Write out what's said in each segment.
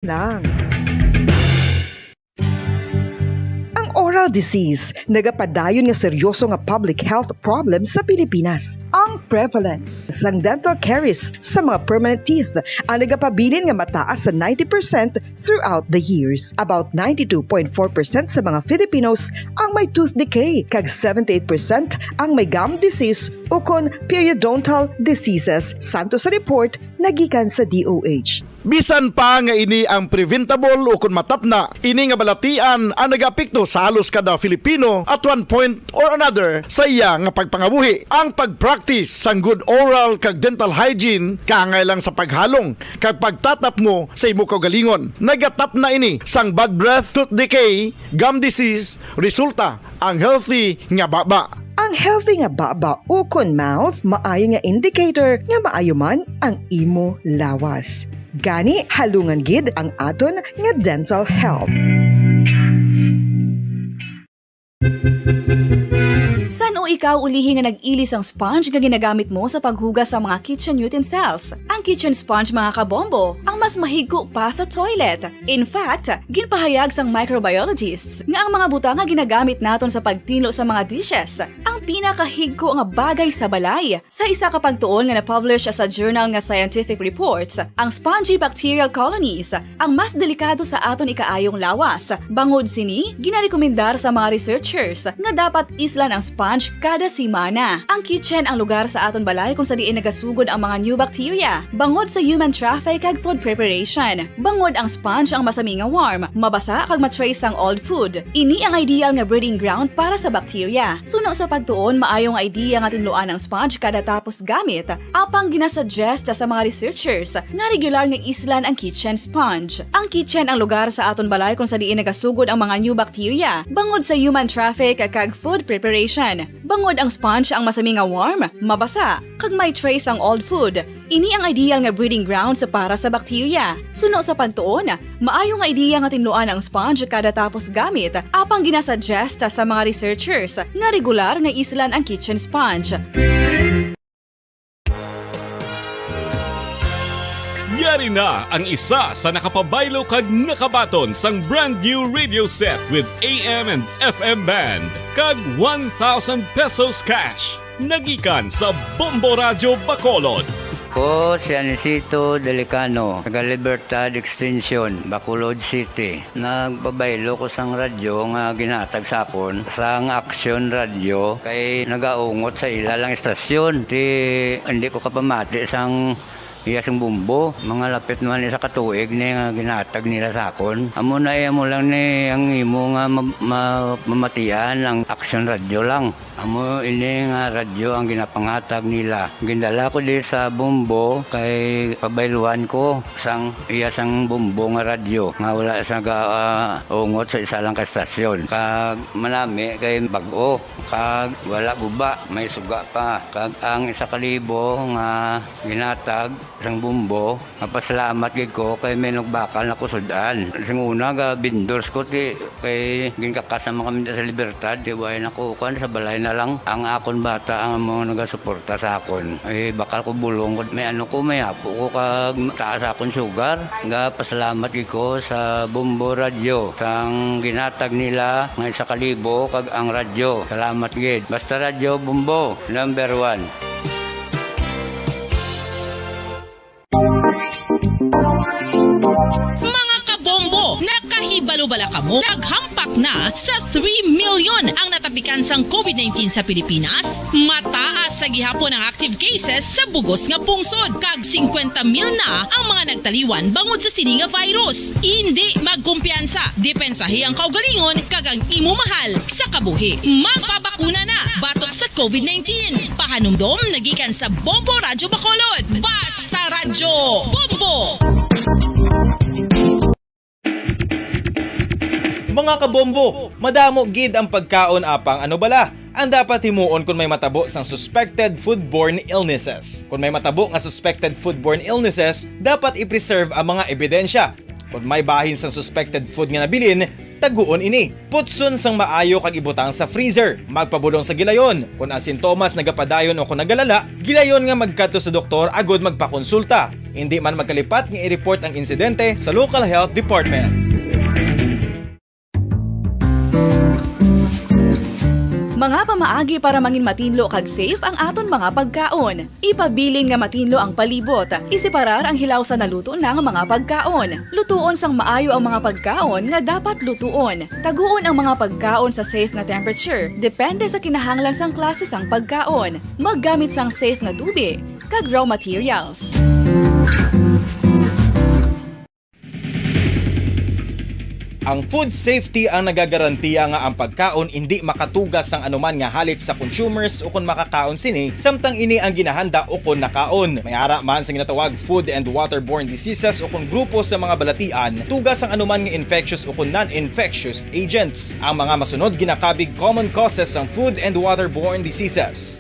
lang. Oral disease, nagapadayon nga seryoso nga public health problem sa Pilipinas. Ang prevalence sang dental caries sa mga permanent teeth ang nagapabilin nga mataas sa 90% throughout the years. About 92.4% sa mga Filipinos ang may tooth decay, kag 78% ang may gum disease o kon periodontal diseases, santo sa report nagikan sa DOH. Bisan pa nga ini ang preventable o kung matapna, ini nga balatian ang nagapikto sa halos kada Filipino at one point or another sa iya nga pagpangabuhi. Ang pag-practice sang good oral kag dental hygiene kaangay sa paghalong kag pagtatap mo sa imo kaugalingon. Nagatap na ini sang bad breath, tooth decay, gum disease, resulta ang healthy nga baba. Ang healthy nga baba o kon mouth, maayo nga indicator nga maayo man ang imo lawas. Gani halungan gid ang aton nga dental health. San o ikaw ulihi nga nag-ilis ang sponge nga ginagamit mo sa paghugas sa mga kitchen utensils? Ang kitchen sponge mga kabombo, ang mas mahigko pa sa toilet. In fact, ginpahayag sang microbiologists nga ang mga butang nga ginagamit naton sa pagtinlo sa mga dishes ang pinakahigko nga bagay sa balay. Sa isa ka pagtuon nga na-publish sa journal nga Scientific Reports, ang spongy bacterial colonies ang mas delikado sa aton ikaayong lawas. Bangod sini, ginarekomendar sa mga researchers nga dapat islan ang sponge kada simana. Ang kitchen ang lugar sa aton balay kung sa diin nagasugod ang mga new bacteria. Bangod sa human traffic kag food preparation. Bangod ang sponge ang masami nga warm, mabasa kag matrace ang old food. Ini ang ideal nga breeding ground para sa bacteria. Suno sa pagtuon, maayong idea nga tinluan ang sponge kada tapos gamit. Apang ginasuggest sa mga researchers nga regular nga islan ang kitchen sponge. Ang kitchen ang lugar sa aton balay kung sa diin nagasugod ang mga new bacteria. Bangod sa human traffic kag food preparation. Bangod ang sponge ang masami nga warm, mabasa, kag may trace ang old food. Ini ang ideal nga breeding ground sa para sa bacteria. Suno sa pagtuon, maayo nga idea nga tinluan ang sponge kada tapos gamit, apang ginasuggest sa mga researchers nga regular nga islan ang kitchen sponge. Yari na ang isa sa nakapabaylo kag nakabaton sang brand new radio set with AM and FM band kag 1,000 pesos cash. Nagikan sa Bombo Radio Bacolod. Ko si Anisito Delicano, taga Libertad Extension, Bacolod City. Nagpabaylo ko sang radyo nga ginatag sa akon sang Action Radio kay nagaungot sa ilalang estasyon. Hindi ko kapamati sang iyasang bumbo, mga lapit naman sa katuig ni nga ginatag nila sa akon. Amo na mo lang ni ang imo nga mamatian ang Action Radio lang. Amo ini nga radyo ang ginapangatag nila. Gindala ko di sa bumbo kay pabayluan ko sang iyasang bumbo nga radyo nga wala sa ungot sa isa lang ka estasyon. Kag manami kay bag-o, kag wala guba, may suga pa. Kag ang 1,000 nga ginatag sang bumbo, mapasalamat gid ko kay may nagbakal na kusudan. Sing una ga bindors ko ti kay ginkakasama kami sa Libertad, di ba na ko kan sa balay na lang ang akon bata ang mga nagasuporta sa akon. Ay bakal ko bulong ko may may apo ko kag taas akon sugar. Nga pasalamat gid ko sa Bumbo Radio sang ginatag nila nga 1,000 kag ang radyo. Salamat gid. Basta Radio Bumbo number 1. Nakahibalo-bala ka mo, naghampak na sa 3 million ang natapikan sang COVID-19 sa Pilipinas. Mataas sa gihapon ang active cases sa bugos nga pungsod. Kag 50 mil na ang mga nagtaliwan bangod sa sini nga virus. Hindi magkumpiyansa. Depensahi ang kaugalingon kag ang imo mahal sa kabuhi. Magpabakuna na batok sa COVID-19. Pahanumdom nagikan sa Bombo Radio Bacolod. Basta Radyo Bombo! Mga kabombo, madamo gid ang pagkaon apang ano bala. Ang dapat himuon kung may matabo sang suspected foodborne illnesses. Kung may matabo nga suspected foodborne illnesses, dapat i-preserve ang mga ebidensya. Kung may bahin sang suspected food nga nabilin, taguon ini. Putson sang maayo kag ibutang sa freezer. Magpabulong sa gilayon. Kung ang sintomas nagapadayon o kung nagalala, gilayon nga magkadto sa doktor agod magpakonsulta. Hindi man magkalipat nga i-report ang insidente sa local health department. Mga pamaagi para mangin matinlo kag safe ang aton mga pagkaon. Ipabilin nga matinlo ang palibot. Isiparar ang hilaw sa naluto ng mga pagkaon. Lutuon sang maayo ang mga pagkaon nga dapat lutuon. Taguon ang mga pagkaon sa safe nga temperature. Depende sa kinahanglan sang klase sang pagkaon. Maggamit sang safe nga tubig kag raw materials. Ang food safety ang nagagarantiya nga ang pagkaon hindi makatugas sang anuman nga halit sa consumers o kung makakaon sini, samtang ini ang ginahanda o kung nakaon. May ara man sa ginatawag food and waterborne diseases o kung grupo sa mga balatian, tugas ang anuman nga infectious o kung non-infectious agents. Ang mga masunod ginakabig common causes ng food and waterborne diseases.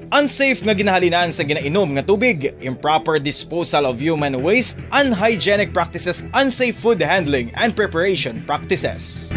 Unsafe nga ginahalinan sa ginainom nga tubig, improper disposal of human waste, unhygienic practices, unsafe food handling and preparation practices.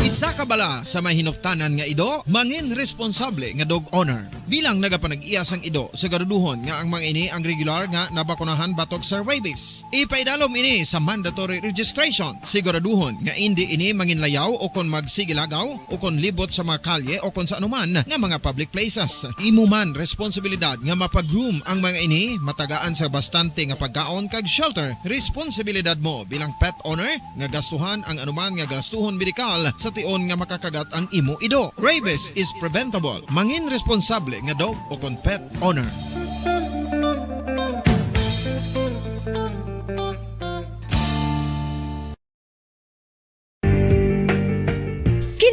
Isa ka bala sa mahinuptanan nga ido, mangin responsable nga dog owner. Bilang nagapanag-iyas ang ido, siguraduhon nga ang mga ini ang regular nga nabakunahan batok sa rabies. Ipaidalom ini sa mandatory registration. Siguraduhon nga hindi ini manginlayaw o kon magsigilagaw o kon libot sa mga kalye o kon sa anuman nga mga public places. Imo man responsibilidad nga mapag-groom ang mga ini, matagaan sa bastante nga pagkaon kag shelter. Responsibilidad mo bilang pet owner nga gastuhan ang anuman nga gastuhon medikal sa tion nga makakagat ang imo ido. Rabies is preventable. Mangin responsable nga dog o kon pet owner.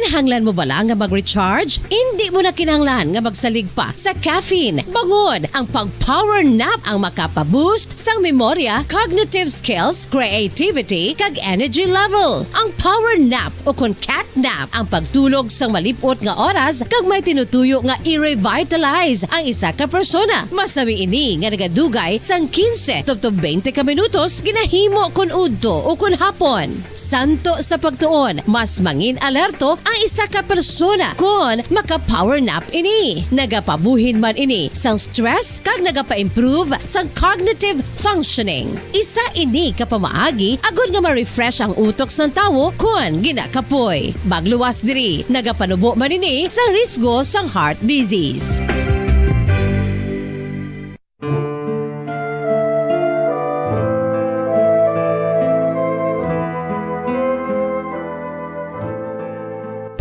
Kinahanglan mo bala nga mag-recharge? Hindi mo na kinahanglan nga magsalig pa sa caffeine. Bangod ang pag-power nap ang makapaboost sang memorya, cognitive skills, creativity, kag energy level. Ang power nap o kon cat nap ang pagtulog sang malipot nga oras kag may tinutuyo nga i-revitalize ang isa ka persona. Masami ini nga nagadugay sang 15 to 20 ka minutos ginahimo kun udto o kun hapon. Santo sa pagtuon, mas mangin alerto ang isa ka persona kung maka-power nap ini. Nagapabuhin man ini sang stress kag nagapa-improve sang cognitive functioning. Isa ini kapamaagi agud nga ma-refresh ang utok sang tawo kung ginakapoy. Bagluwas diri, nagapanubo man ini sa risgo sang heart disease.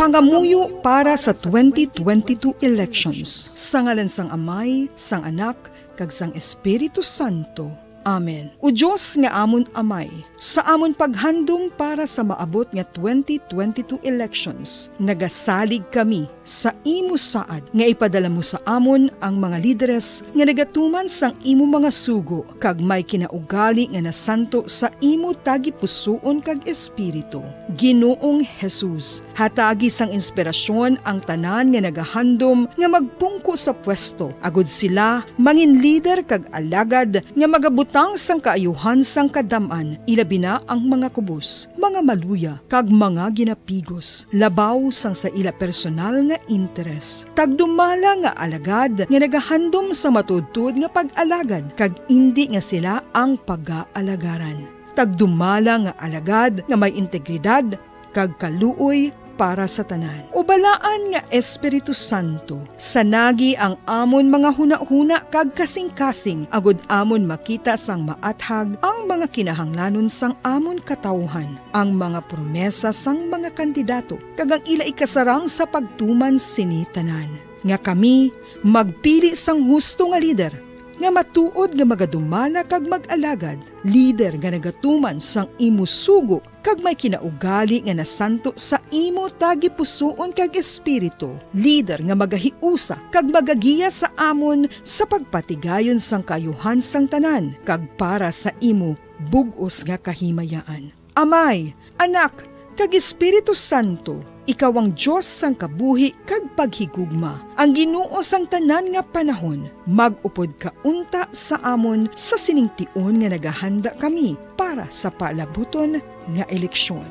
Pangamuyo para sa 2022 elections. Sa ngalan sang Amay, sang Anak, kag sang Espiritu Santo. Amen. O Diyos nga amon Amay, sa amon paghandom para sa maabot nga 2022 elections, nagasalig kami sa imo saad nga ipadala mo sa amon ang mga lideres nga nagatuman sang imo mga sugo kag may kinaugali nga nasanto sa imo tagi pusoon kag espiritu. Ginoong Jesus, hatagi sang inspirasyon ang tanan nga nagahandom nga magpungko sa pwesto. Agud sila mangin leader kag alagad nga magabutang sang kaayuhan sang kadaman, ilabi na ang mga kubos, mga maluya, kag mga ginapigos, labaw sang sa ila personal nga interes. Tagdumala nga alagad nga nagahandom sa matudtud nga pag-alagad, kag indi nga sila ang pag-aalagaran. Tagdumala nga alagad nga may integridad, kag kaluoy para sa tanan. Ubalaan nga Espiritu Santo, sanagi ang amon mga huna-huna kag kasing-kasing, agud amon makita sang maathag ang mga kinahanglanon sang amon katawhan, ang mga promesa sang mga kandidato, kag ang ila ikasarang sa pagtuman sini tanan. Nga kami magpili sang husto nga lider, nga matuod nga magadumala kag mag-alagad, lider nga nagatuman sang imo sugo kag may kinaugali nga nasanto sa imo tagi pusoon kag espiritu, lider nga magahiusa kag magagiya sa amon sa pagpatigayon sang kayuhan sang tanan kag para sa imo bug-os nga kahimayaan. Amay, Anak, kag Espiritu Santo, ikaw ang Diyos sang kabuhi kag paghigugma. Ang Ginoo sang tanan nga panahon, mag-upod ka unta sa amon sa siningtion nga nagahanda kami para sa palabuton nga eleksyon.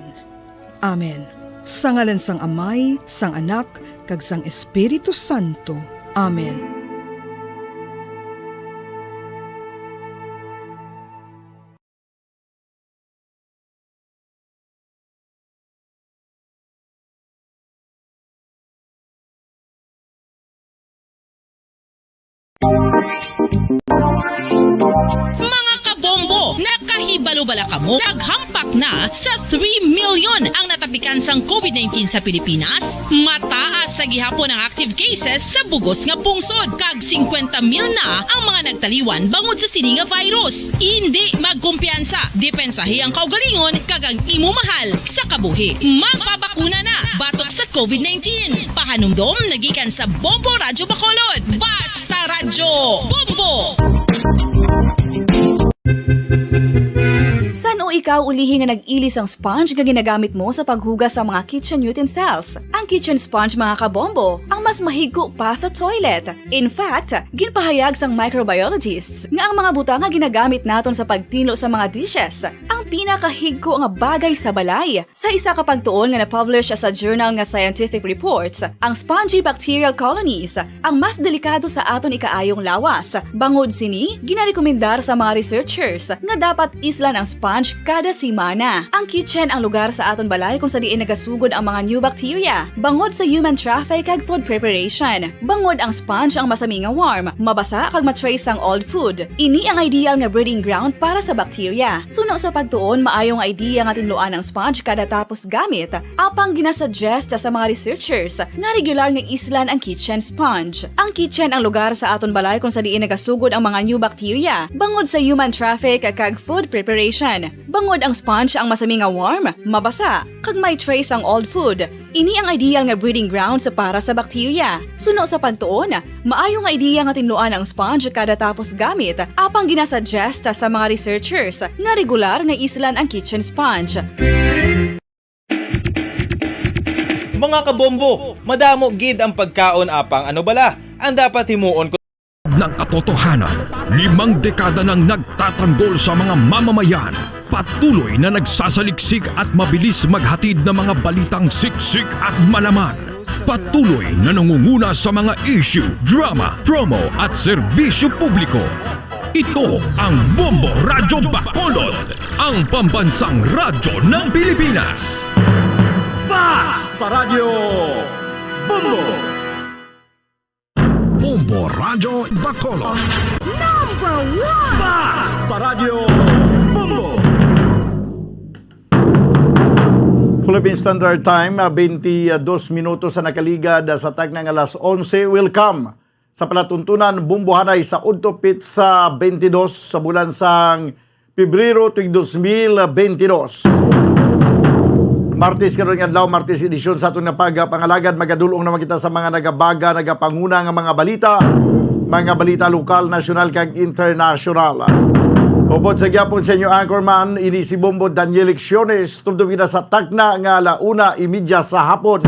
Amen. Sa ngalan sang Amay, sang Anak, kag sang Espiritu Santo. Amen. Mga kabombo, nakahibalo-bala ka mo? Naghampak na sa 3 million ang natapikan sang COVID-19 sa Pilipinas. Mataas sa gihapon ang active cases sa bugos nga pungsod. Kag 50 mil na ang mga nagtaliwan bangod sa sini nga virus. Hindi magkumpiyansa. Depensahi ang kaugalingon kag ang imo mahal sa kabuhi. Mapabakuna na batok sa COVID-19. Pahanumdom nagikan sa Bombo Radyo Bacolod. Basta Radyo Bombo! San o ikaw ulihi nga nag-ilis ang sponge nga ginagamit mo sa paghugas sa mga kitchen utensils? Ang kitchen sponge mga kabombo, ang mas mahigko pa sa toilet. In fact, ginpahayag sang microbiologists nga ang mga butang nga ginagamit naton sa pagtino sa mga dishes ang pinakahigko nga bagay sa balay. Sa isa ka pagtuon nga na-publish sa journal nga Scientific Reports, ang spongy bacterial colonies ang mas delikado sa aton ikaayong lawas. Bangod sini, ginarekomendar sa mga researchers nga dapat islan ang sponge kada simana. Ang kitchen ang lugar sa aton balay kung sa diin nagasugod ang mga new bacteria. Bangod sa human traffic kag food preparation. Bangod ang sponge ang masami nga warm, mabasa kag matrace ang old food. Ini ang ideal nga breeding ground para sa bacteria. Suno sa pagtuon, maayong idea nga tinluan ang sponge kada tapos gamit. Apang ginasuggest sa mga researchers nga regular nga islan ang kitchen sponge. Ang kitchen ang lugar sa aton balay kung sa diin nagasugod ang mga new bacteria. Bangod sa human traffic kag food preparation. Bangod ang sponge ang masami nga warm, mabasa, kag may trace ang old food. Ini ang ideal nga breeding ground sa para sa bacteria. Suno sa pagtuon, maayong nga idea nga tinluan ang sponge kada tapos gamit, apang ginasuggest sa mga researchers nga regular nga islan ang kitchen sponge. Mga kabombo, madamo gid ang pagkaon apang ano bala. Ang dapat himuon ko ng katotohanan, 5 dekada nang nagtatanggol sa mga mamamayan, patuloy na nagsasaliksik at mabilis maghatid ng mga balitang siksik at malaman. Patuloy na nangunguna sa mga issue, drama, promo at serbisyo publiko. Ito ang Bombo Radyo Bacolod, ang pambansang radyo ng Pilipinas. Basta Radyo Bombo! Bombo Radyo Bacolod. Number 1! Basta Radyo Bombo! Philippine Standard Time, 22 minutos sa nakaligad sa tagna ng alas 11. Welcome sa palatuntunan Bumbuhanay sa Udtopit sa 22 sa bulan sang Pebrero tuig 2022. Martes karon nga adlaw, Martes edisyon sa atong pagpangalagad. Magadulong naman kita sa mga nagabaga, nagapanguna nga mga balita lokal, nasyonal kag international. Upod sa gyapon sa inyo anchorman, ini si Bombo Daniel Lecciones, tubdo kita sa tagna nga 1:30 sa hapon.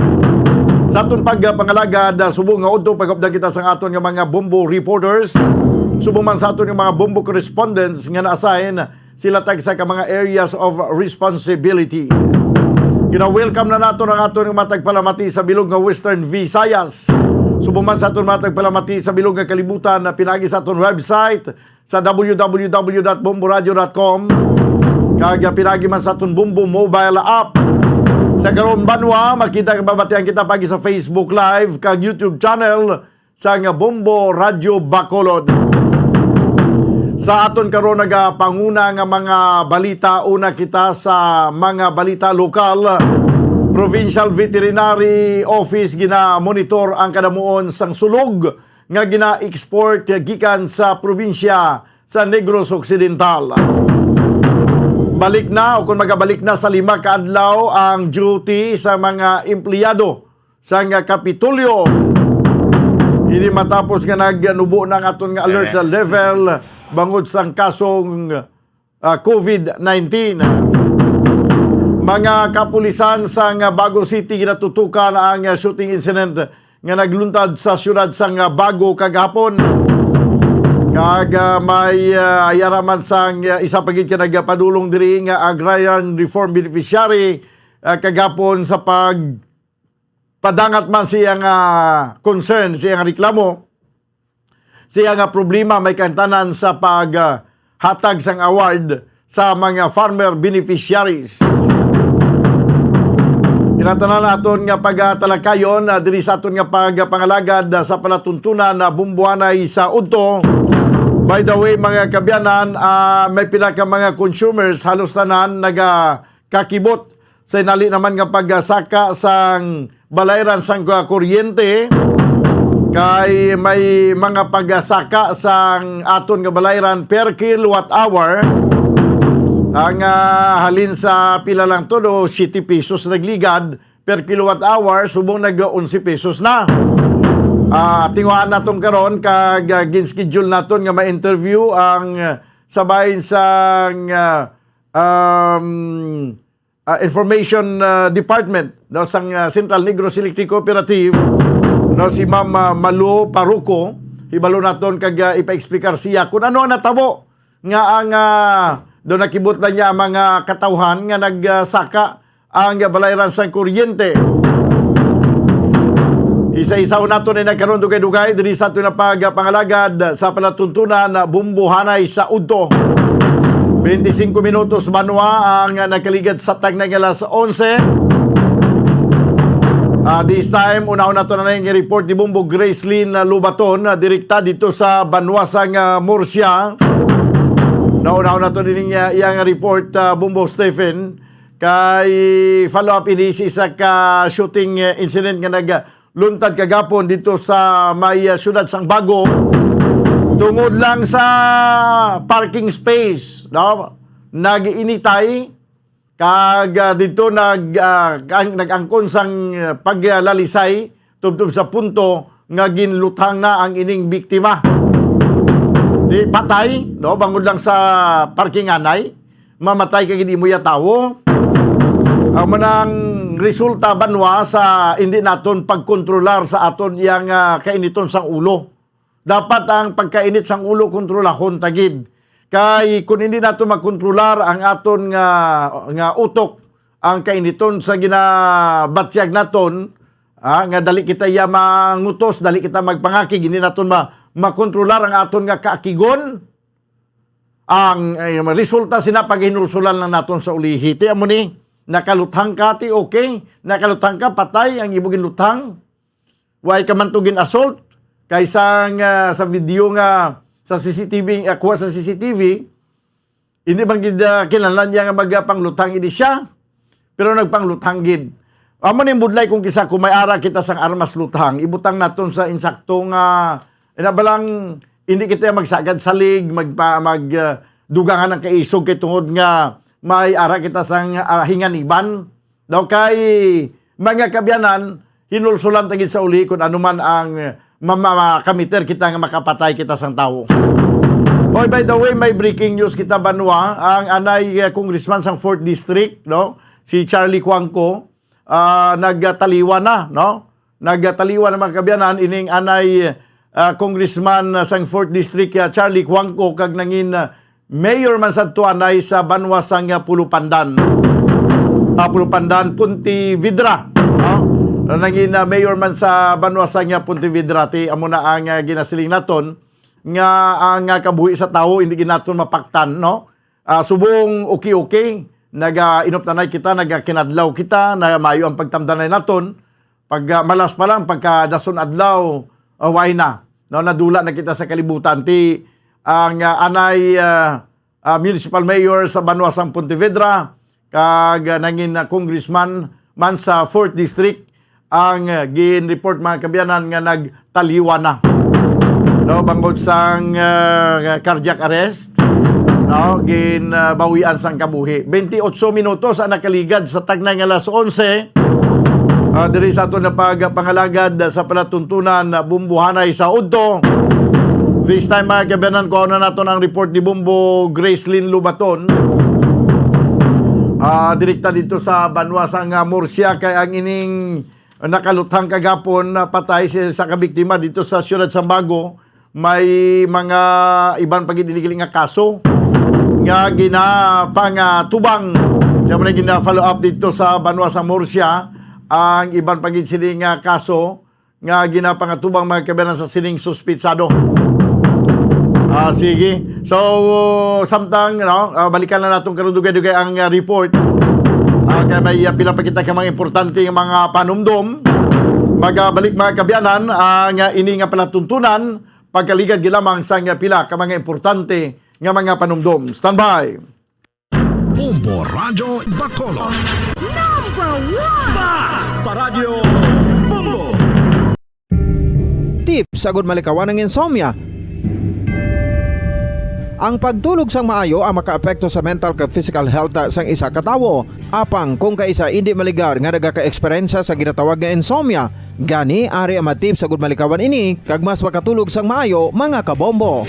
Sa atong pagpangalagad, subong nga udto pagupdan kita sa aton nga mga Bombo reporters, subong man sa aton nga mga Bombo correspondents nga na-assign sila tag sa mga areas of responsibility. Gina-welcome na nato ang aton nga matagpalamati sa bilog nga Western Visayas. Subong man sa aton matagpalamati sa bilog nga kalibutan na pinagi sa aton website sa www.bomboradio.com. Kag pinagi man sa aton Bombo mobile app. Sa karon banwa, makita kababatian kita pagi sa Facebook Live kag YouTube channel sa nga Bombo Radyo Bacolod. Sa aton karon nagapanguna nga mga balita, una kita sa mga balita lokal. Provincial Veterinary Office gina-monitor ang kadamuon sang sulog nga gina-export gikan sa probinsya sa Negros Occidental. Balik na o kung magabalik na sa 5 ka adlaw ang duty sa mga empleyado sa nga Kapitolyo. Hindi matapos nga nagnubo ng aton nga alert level bangod sang kasong COVID-19. Mga kapulisan sa Bago City ginatutukan ang shooting incident nga nagluntad sa syudad sang Bago kagahapon. Kag may ayaraman sang isa pagit ka nagpadulong diri nga agrarian reform beneficiary kagahapon sa padangat man siyang concern, siyang reklamo, siyang problema may kantanan sa paghatag sang award sa mga farmer beneficiaries. Tinatanan naton nga pagtalakayon diri sa aton nga pagpangalagad sa palatuntunan na Bumbuhanay sa Udto. By the way, mga kabyanan, may pila ka mga consumers halos tanan nagakakibot sa inali naman nga pagsaka sang balayran sang kuryente. Kay may mga pagsaka sang aton nga balayran per kilowatt hour. Ang halin sa pila lang to, 7 pesos nagligad per kilowatt hour, subong nag 11 pesos na. Tinguhaan naton karon kag gin-schedule naton nga ma-interview ang sabayin sang information department no sang Central Negros Electric Cooperative no si Ma'am Malu Paruco. Hibalo naton kag ipa-explicar siya kung ano ang natabo nga ang do nakibot na niya mga katawhan nga nagsaka ang balayran sang kuryente. Isa-isa nato na nagkaroon dugay-dugay diri sa ato na pagpangalagad sa palatuntunan na bumbuhanay sa udto. 25 minutos banwa ang nakaligad sa tagnay alas 11. This time, una-una nato na yung report ni Bumbo Gracelyn Lubaton, direkta dito sa Banwasang Murcia. Una-una nato din iyang report, Bumbo Stephen, kay follow-up ini sa shooting incident nga nagluntad kagapon dito sa may syudad sang Bago. Tungod lang sa parking space, no? Nag-initay kag dito nagangkon sang paglalisay tubtob sa punto nga ginlutang na ang ining biktima. Di patay, no? Bangod lang sa parkinganay, mamatay kag hindi mo ya tawo. Ang manang resulta banwa sa hindi naton pagkontrolar sa aton yang kainiton sang ulo. Dapat ang pagkainit sang ulo kontrolahon tagid. Kay kung hindi nato makontrolar ang aton nga utok, ang kainiton sa ginabatyag naton, nga dali kita ya mangutos, dali kita magpangakig, hindi naton makontrolar ang aton nga kaakigon, ang resulta sinapag hinulsulan lang naton sa ulihi. Ti amo ni nakalutang ka ti okay, nakalutang ka patay ang ibugin lutang. Way ka man tugin assault kaysa sa video nga sa CCTV, kuha sa CCTV, hindi bang kinahanglan niya nga magpanglutang ini siya, pero nagpanglutang gid. Amo ni budlay kung kisa kung may ara kita sang armas lutang, ibutang naton sa insakto nga inabalang hindi kita magsagad salig, dugangan ng kaisog kay tungod nga may ara kita sang hinganiban. Daw kay mga kabyanan, hinulsulan tagid sa uli kung anuman ang kamiter kita nga makapatay kita sang tawo. Oh, by the way, may breaking news kita banwa, ang anay congressman sang 4th district, no? Si Charlie Cuangco, nagtaliwa na, no? Nagtaliwa na mga kabyanan ining anay congressman sang 4th district Charlie Cuangco kag nangin mayor man sa tuanay sa banwa sang Pulupandan. Pulupandan Pontevedra, no? Nangin mayor man sa Banwasang Pontevedra, ti amo na ang ginasiling naton nga ang kabuhi sa tao hindi ginaton mapaktan, no? Subong okay nag-inoptanay kita, nagkinadlaw kita na mayo ang pagtamdanay naton. Pag malas pa lang pagka dason adlaw way na, no? Nadula na kita sa kalibutan ti ang anay municipal mayor sa Banwasang Pontevedra kag nangin congressman man sa 4th district ang gin-report mga kabyanan nga nagtaliwa na, no? Bangod sang cardiac arrest, no? Bawian sang kabuhi. 28 minutos ang nakaligad sa tagnay nga alas 11. Diri sa ato na pagpangalagad sa palatuntunan bumbuhanay sa udto. This time mga kabyanan, kuha na nato ang report ni Bumbo Gracelyn Lubaton. Direkta dito sa Banwasang Murcia kay ang ining nakalutang kagapon patay sa kabiktima dito sa Ciudad Sambago. May mga ibang pagidinigiling nga kaso nga ginapang-tubang. Kaya na gina-follow up dito sa Banwasang Murcia ang ibang pagidinigiling nga kaso nga ginapang-tubang mga kabyanan sa sining suspitsado. Sige. So, samtang, no, balikan na natong karudugay-dugay ang report. Kaya may pila pa kita ka mga importante mga panumdum. Magbalik mga kabyanan ang ini nga palatuntunan pagkaligad gilamang sa nga pila ka mga importante nga mga panumdum. Standby. Bombo Radio Bacolod. Basta Radio Bombo. Tip sagud malikawan ng insomnia. Ang pagtulog sang maayo ang makaapekto sa mental kag physical health sang isa ka tawo. Apang kung kaisa hindi maligar nga nagaka-eksperyensya sa ginatawag nga insomnia, gani ari ang matip sagud malikawan ini kag mas makatulog sang maayo mga kabombo.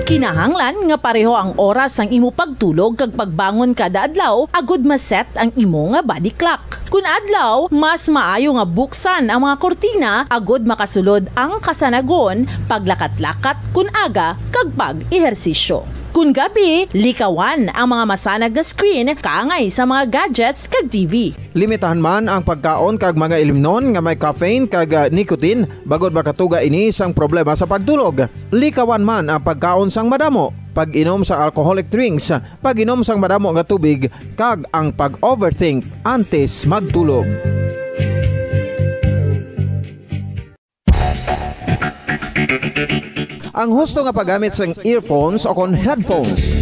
Kinahanglan nga pareho ang oras ang imo pagtulog kag pagbangon kada adlaw agud maset ang imo nga body clock. Kun adlaw, mas maayo nga buksan ang mga kortina agud makasulod ang kasanagon, paglakat-lakat kun aga kag pag-ehersisyo. Kun gabi, likawan ang mga masanag nga screen kaangay sa mga gadgets kag TV. Limitahan man ang pagkaon kag mga ilimnon nga may caffeine kag nicotine bagod makatuga ini sang problema sa pagtulog. Likawan man ang pagkaon sang madamo, pag-inom sa alcoholic drinks, pag-inom sang madamo nga tubig kag ang pag-overthink antes magtulog. Ang husto nga paggamit sang earphones o kon headphones.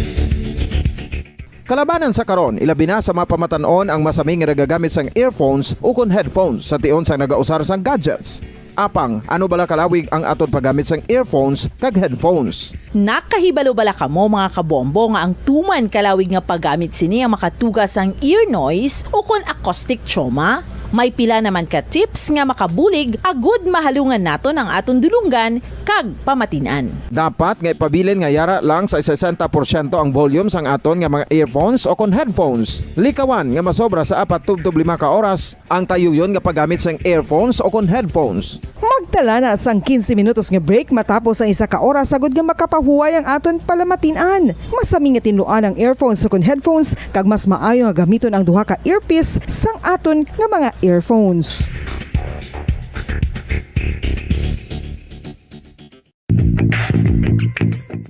Kalabanan sa karon, ilabi na sa mga pamatanon ang masaming nga nagagamit sang earphones o kon headphones sa tion sang nagausar sang gadgets. Apang, ano bala kalawig ang aton paggamit sang earphones kag headphones? Nakahibalo bala kamo mga kabombo nga ang tuman kalawig nga paggamit sini ang makatugas ang ear noise o kon acoustic trauma? May pila naman ka tips nga makabulig agud mahalungan naton ang aton dulunggan kag pamatinan. Dapat nga ipabilin nga yara lang sa 60% ang volume sang aton nga mga earphones o kon headphones. Likawan nga masobra sa 4-5 ka oras ang tayuyon nga paggamit sang earphones o kon headphones. Magtala na sang 15 minutos nga break matapos ang 1 ka oras sagud nga makapahuway ang aton palamatinan. Masami nga tinluan ang earphones o kon headphones kag mas maayo nga gamiton ang duha ka earpiece sang aton nga mga earphones.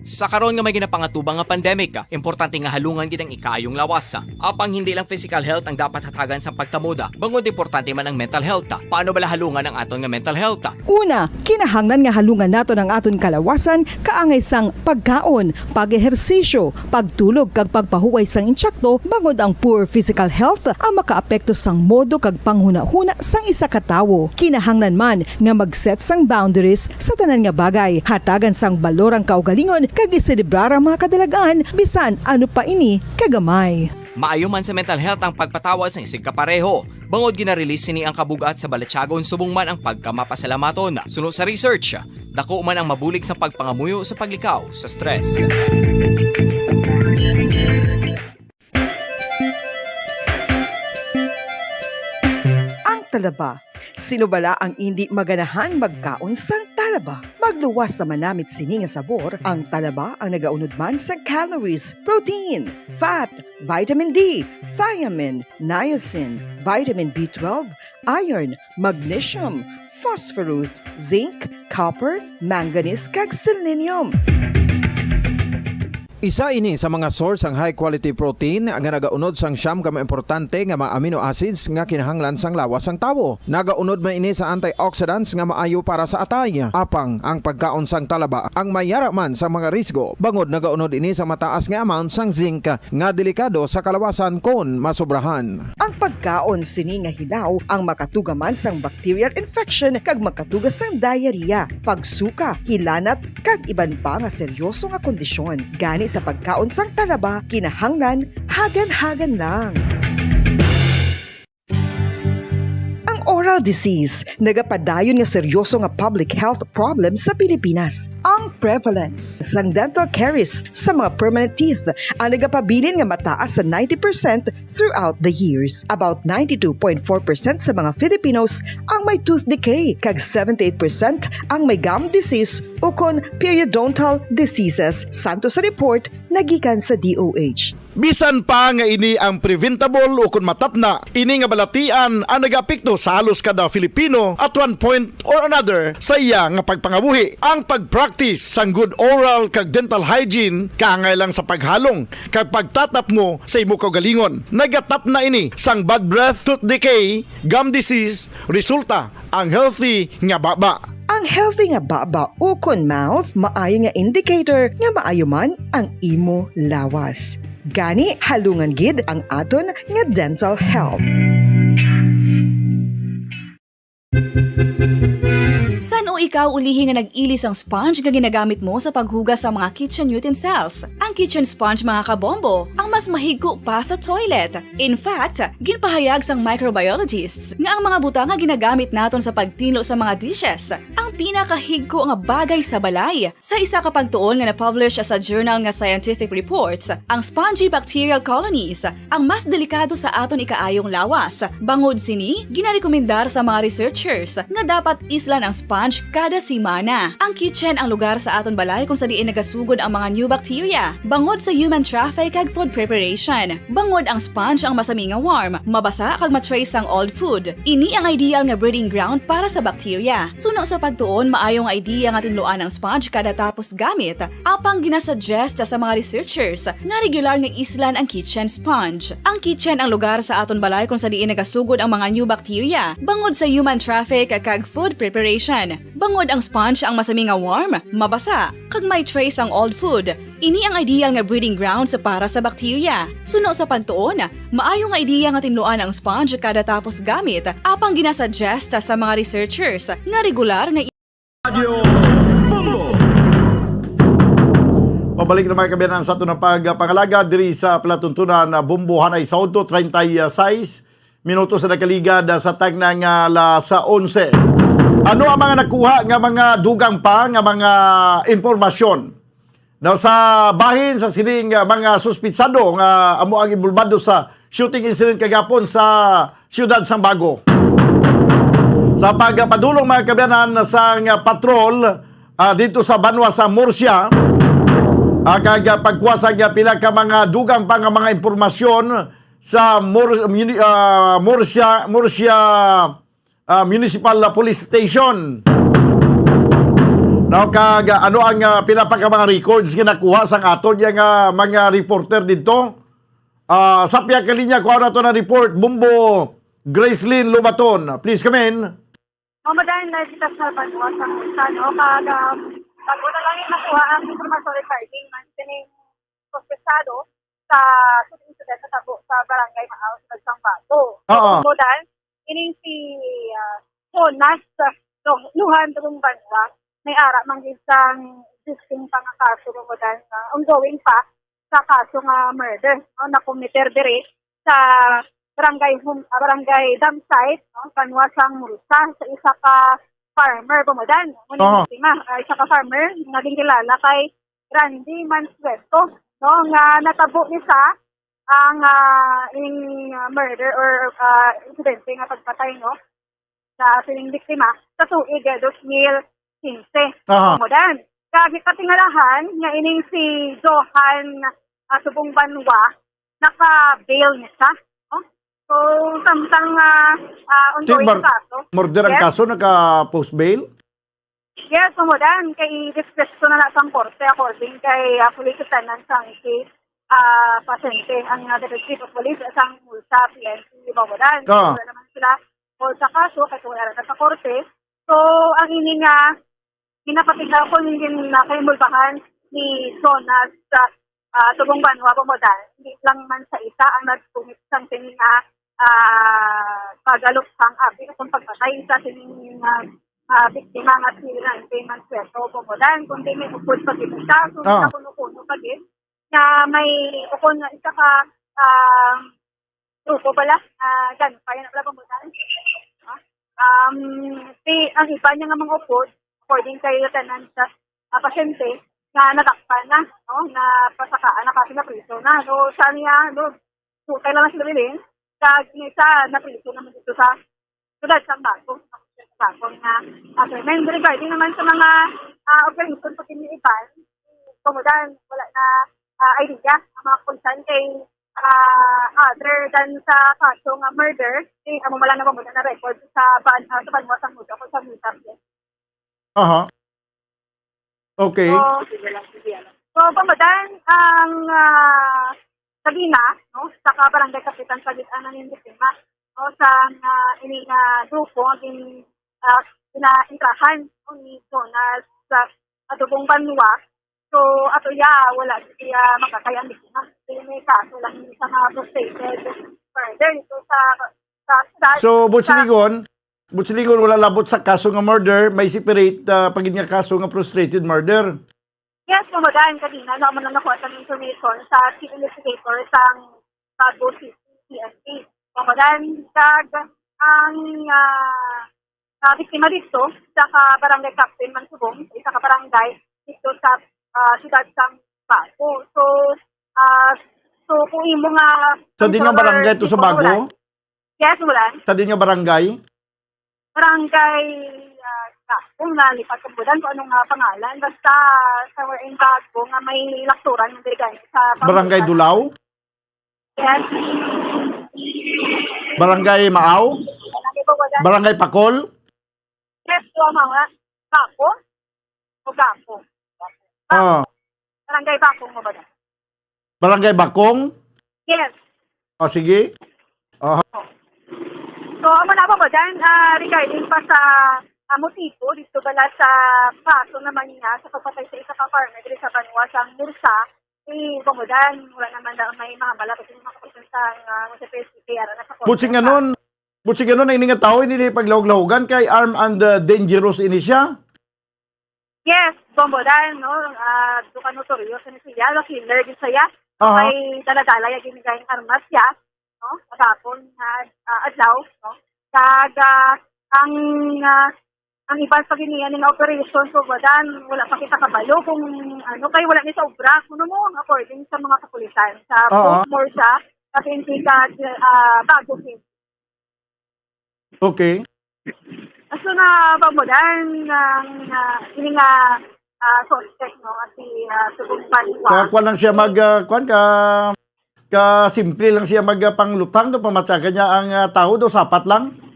Sa karon nga may ginapangatubang nga pandemic, importante nga halungan gid ang ikayong lawas. Apang hindi lang physical health ang dapat hatagan sa pagtamuda, bangod importante man ang mental health. Paano bala halungan ang aton nga mental health? Una, kinahanglan nga halungan naton ang aton kalawasan kaangay sang pagkaon, pag-ehersisyo, pagtulog kag pagpahuway sang insyakto bangod ang poor physical health ang makaapekto sang modo kag panghuna-huna sang isa ka tawo. Kinahanglan man nga mag-set sang boundaries sa tanan nga bagay, hatagan sang balorang kaugalingon kag iselebrar ang mga kadalagan bisan ano pa ini kagamay. Maayo man sa mental health ang pagpatawad sa isig kapareho. Bangod gina-release ni ang kabugat sa balatsagon subong man ang pagkamapasalamaton. Suno sa research, dako man ang mabulig sa pagpangamuyo sa paglikaw sa stress. Ang talaba. Sino bala ang hindi maganahan magkaon sang talaba? Magluwas sa manamit sini nga sabor, ang talaba ang nagaunod man sa calories, protein, fat, vitamin D, thiamine, niacin, vitamin B12, iron, magnesium, phosphorus, zinc, copper, manganese kag selenium. Isa ini sa mga source ang high quality protein nga nagaunod sang siyam ka importante nga mga amino acids nga kinahanglan sang lawas sang tawo. Nagaunod man ini sa antioxidants nga maayo para sa atay. Apang ang pagkaon sang talaba ang mayara man sa mga risgo. Bangod nagaunod ini sa mataas nga amount sang zinc nga delikado sa kalawasan kon masobrahan. Ang pagkaon sini nga hilaw ang makatugaman sang bacterial infection kag makatuga sang diarrhea, pagsuka, hilanat kag iban pa nga seryoso nga kondisyon. Gani sa pagkaon sang talaba, kinahanglan hagan-hagan lang. Oral disease, nagapadayon nga seryoso nga public health problem sa Pilipinas. Ang prevalence sang dental caries sa mga permanent teeth ang nagapabilin nga mataas sa 90% throughout the years. About 92.4% sa mga Filipinos ang may tooth decay, kag 78% ang may gum disease o kon periodontal diseases. Santo sa report nagikan sa DOH. Bisan pa nga ini ang preventable o kung matapna, ini nga balatian ang nagapikto sa halos kada Filipino at one point or another sa iya nga pagpangabuhi. Ang pagpractice sang good oral kag dental hygiene kaangay lang sa paghalong kag pagtatap mo sa imo kaugalingon. Nagatap na ini sang bad breath, tooth decay, gum disease, resulta ang healthy nga baba. Ang healthy nga baba ukon mouth maayo nga indicator nga maayo man ang imo lawas. Gani halungan gid ang aton nga dental health. San o ikaw ulihi nga nag-ilis ang sponge nga ginagamit mo sa paghugas sa mga kitchen utensils? Ang kitchen sponge mga kabombo, ang mas mahigko pa sa toilet. In fact, ginpahayag sang microbiologists nga ang mga butang nga ginagamit naton sa pagtinlo sa mga dishes ang pinakahigko nga bagay sa balay. Sa isa ka pagtuon nga na-publish sa journal nga Scientific Reports, ang spongy bacterial colonies ang mas delikado sa aton ikaayong lawas. Bangod sini, ginarekomendar sa mga researchers nga dapat islan ang sponge kada simana. Ang kitchen ang lugar sa aton balay kung sa diin nagasugod ang mga new bacteria. Bangod sa human traffic kag food preparation. Bangod ang sponge ang masami nga warm, mabasa kag matrace ang old food. Ini ang ideal nga breeding ground para sa bacteria. Suno sa pagtuon, maayong idea nga tinluan ang sponge kada tapos gamit. Apang ginasuggest sa mga researchers nga regular nga islan ang kitchen sponge. Ang kitchen ang lugar sa aton balay kung sa diin nagasugod ang mga new bacteria. Bangod sa human traffic kag food preparation. Bangod ang sponge ang masami nga warm, mabasa, kag may trace ang old food. Ini ang ideal nga breeding ground sa para sa bacteria. Suno sa pagtuon, maayo nga idea nga tinluan ang sponge kada tapos gamit. Apang ginasuggest sa mga researchers nga regular nga Pabalik na mga kabiyanan sa ito ng pagpangalaga diri sa palatuntunan na Bumbuhan ay Sauto, 36 minuto sa nakaligad sa tagnang alas 11. Ano ang mga nakuha nga mga dugang pa nga mga impormasyon na sa bahin sa sining mga suspitsado nga amo ang involvado sa shooting incident kagapon sa Siyudad Sambago. Sa pagpadulong mga kabiyanan sa patrol dito sa Banwa sa Murcia, kag pagkuwasa nga pila ka mga dugang pa nga mga impormasyon sa Murcia Municipal Police Station. Now, kag ano ang pila pa ka mga records nga nakuha sa aton yang mga reporter dito? Sa piya kalinya ko na to na report, Bumbo Gracelyn Lubaton. Please come in. Madahin na kita sa Banwa sa Murcia, kag bago na lang yung nakuha ang informasyon regarding mantining prospesado sa shooting incident sa tabo sa Barangay Maaw sa Sambago. Madahin, ining si Jonas Luhan Tugong Banwa may ara mang isang existing pa nga kaso madahin ongoing pa sa kaso nga murder na committer dire sa barangay dam site Banwa sang Murcia sa isa ka farmer bumudan. Isa ka farmer naging kilala kay Randy Mansueto nga natabo ni sa ang murder or incident nga pagpatay sa sining biktima sa tuig 2015. Bumudan. Kagi katingalahan nga ining si Johan Subong Banwa naka-bail niya siya. So, samtang ongoing kaso. Murder ang kaso, naka-post bail? Yes, sumudan. Kay discretion na nasang korte according kay Police Lieutenant Sanki Pasente, ang Deputy Chief of Police sang Murcia PNP Bamudan. So, naman sila sa kaso, kaya wala na sa korte. So, ang ini nga, pinapatiglaw ko yung nakaimulbahan ni Jonas Tubong Banwa Bamudan. Hindi lang man sa isa ang nagtumit sang sining pagalupang abi kung pagpatay sa sining biktima nga si Randy Mansueto Bamudan. Kundi may upod pag-ibita, so sa kuno-kuno pag-ibita na may ukon nga isa ka grupo pala, dyan, kaya na pala Bamudan. Ang iba niya nga mga upod, according kay Lieutenant Pasente, na natakpan na, na pasakaan na kasi na-priso na. So, saan niya, kailangan sila bilhin, kag isa na-priso naman dito sa Siyudad Sambago. Regarding naman sa mga operation sa pinilipan, Bamudan, wala na idea ang mga konsan kay other than sa kaso nga murder, amo wala na Bamudan na record sa Banwa sa Murcia kung sa Murcia. Okay. So Bamudan, ang Sabina, sa barangay kapitan sa gitan ng biktima, sa ining grupo, pinaintrahan ni Jonas sa atubong banwa. So, ato wala siya makakayang biktima. So, may kaso lang sa mga frustrated further. Ito So, Butsiligon wala labot sa kaso nga murder, may separate pagin nga kaso nga frustrated murder. Yes, kumagaan kanina, naman na nakuha ng information sa chief investigator sa Bago City PNP. Kumagaan, ang biktima dito, sa barangay Captain Mansubong, sa barangay dito sa siyudad ng Bago. So kung imo nga... Sa din nga barangay ito sa Bago? Yes, Mulan. Sa din nga barangay? Barangay kung nalipat ang bulan, kung anong pangalan. Basta sa we're in Bago nga may lakturan yung dirigan sa Barangay Dulaw? Yes. Barangay Maaw? Barangay Pakol? Yes, so mga Bago o Gapo. Barangay Bakong mo ba na? Barangay Bakong? Yes. Sige. So, amo na ba dyan, regarding pa sa motibo, dito bala sa kaso naman niya sa pagpatay sa isa ka farmer dito sa Banwa sa Mursa, bumudan, wala naman na may mga malapit yung makapagpun sa PSPR na sa Butsing ganon, ay nga tao, hindi paglawag-lawagan kay arm and dangerous ini siya? Yes, bumudan, no? Duka notorious na siya, killer din siya. May daladala yung ginigay ng armas siya, no? Agapon adlaw, no? Ang ibang paginian ng operation so badan wala pa kita kabalo kung ano kay wala ni sa obra kuno mo according sa mga kapulisan sa more sa PNP Bago City. Okay. So na pamudan ng ini nga suspect no at si Subong Banwa. Kuan lang siya ka simple lang siya magpanglutang do pamatyagan niya ang tao do sapat lang.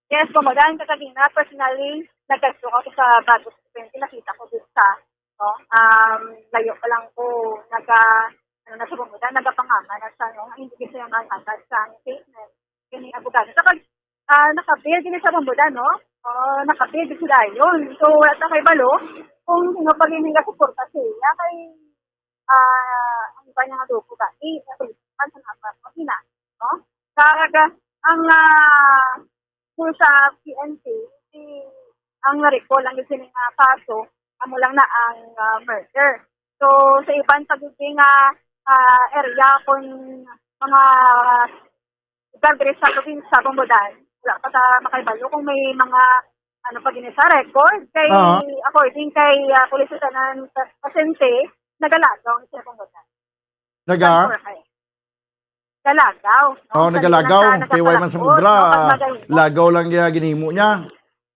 Yes, kumagaan ka kanina, personally, nagkasyo ako sa Bago City, nakita ko dito sa, layo pa lang ko, nasa bumudan, nagapangama na sa, hindi kasi yung magkakad sa statement, yung abogado. Saka, nakabil din sa bumudan, no? Nakabil din sila yun. So, wala sa kay Balo, kung sino pa rin nga suporta siya, kay, ang iba niya nga dugo ka, sa napapakina, no? Kaya, kung sa PNP, ang recall ang yung kaso, amo lang na ang murder. So, sa ibang pagiging area kung mga lugar sa probinsya, Bumudan, wala pa sa makaibalo kung may mga sa record, kay according kay Police Lieutenant Pasente, nagalagaw sa Bumudan. Galagaw. No? Nagalagaw. Kay Wayman sa obra. Lagaw lang niya ginimo niya.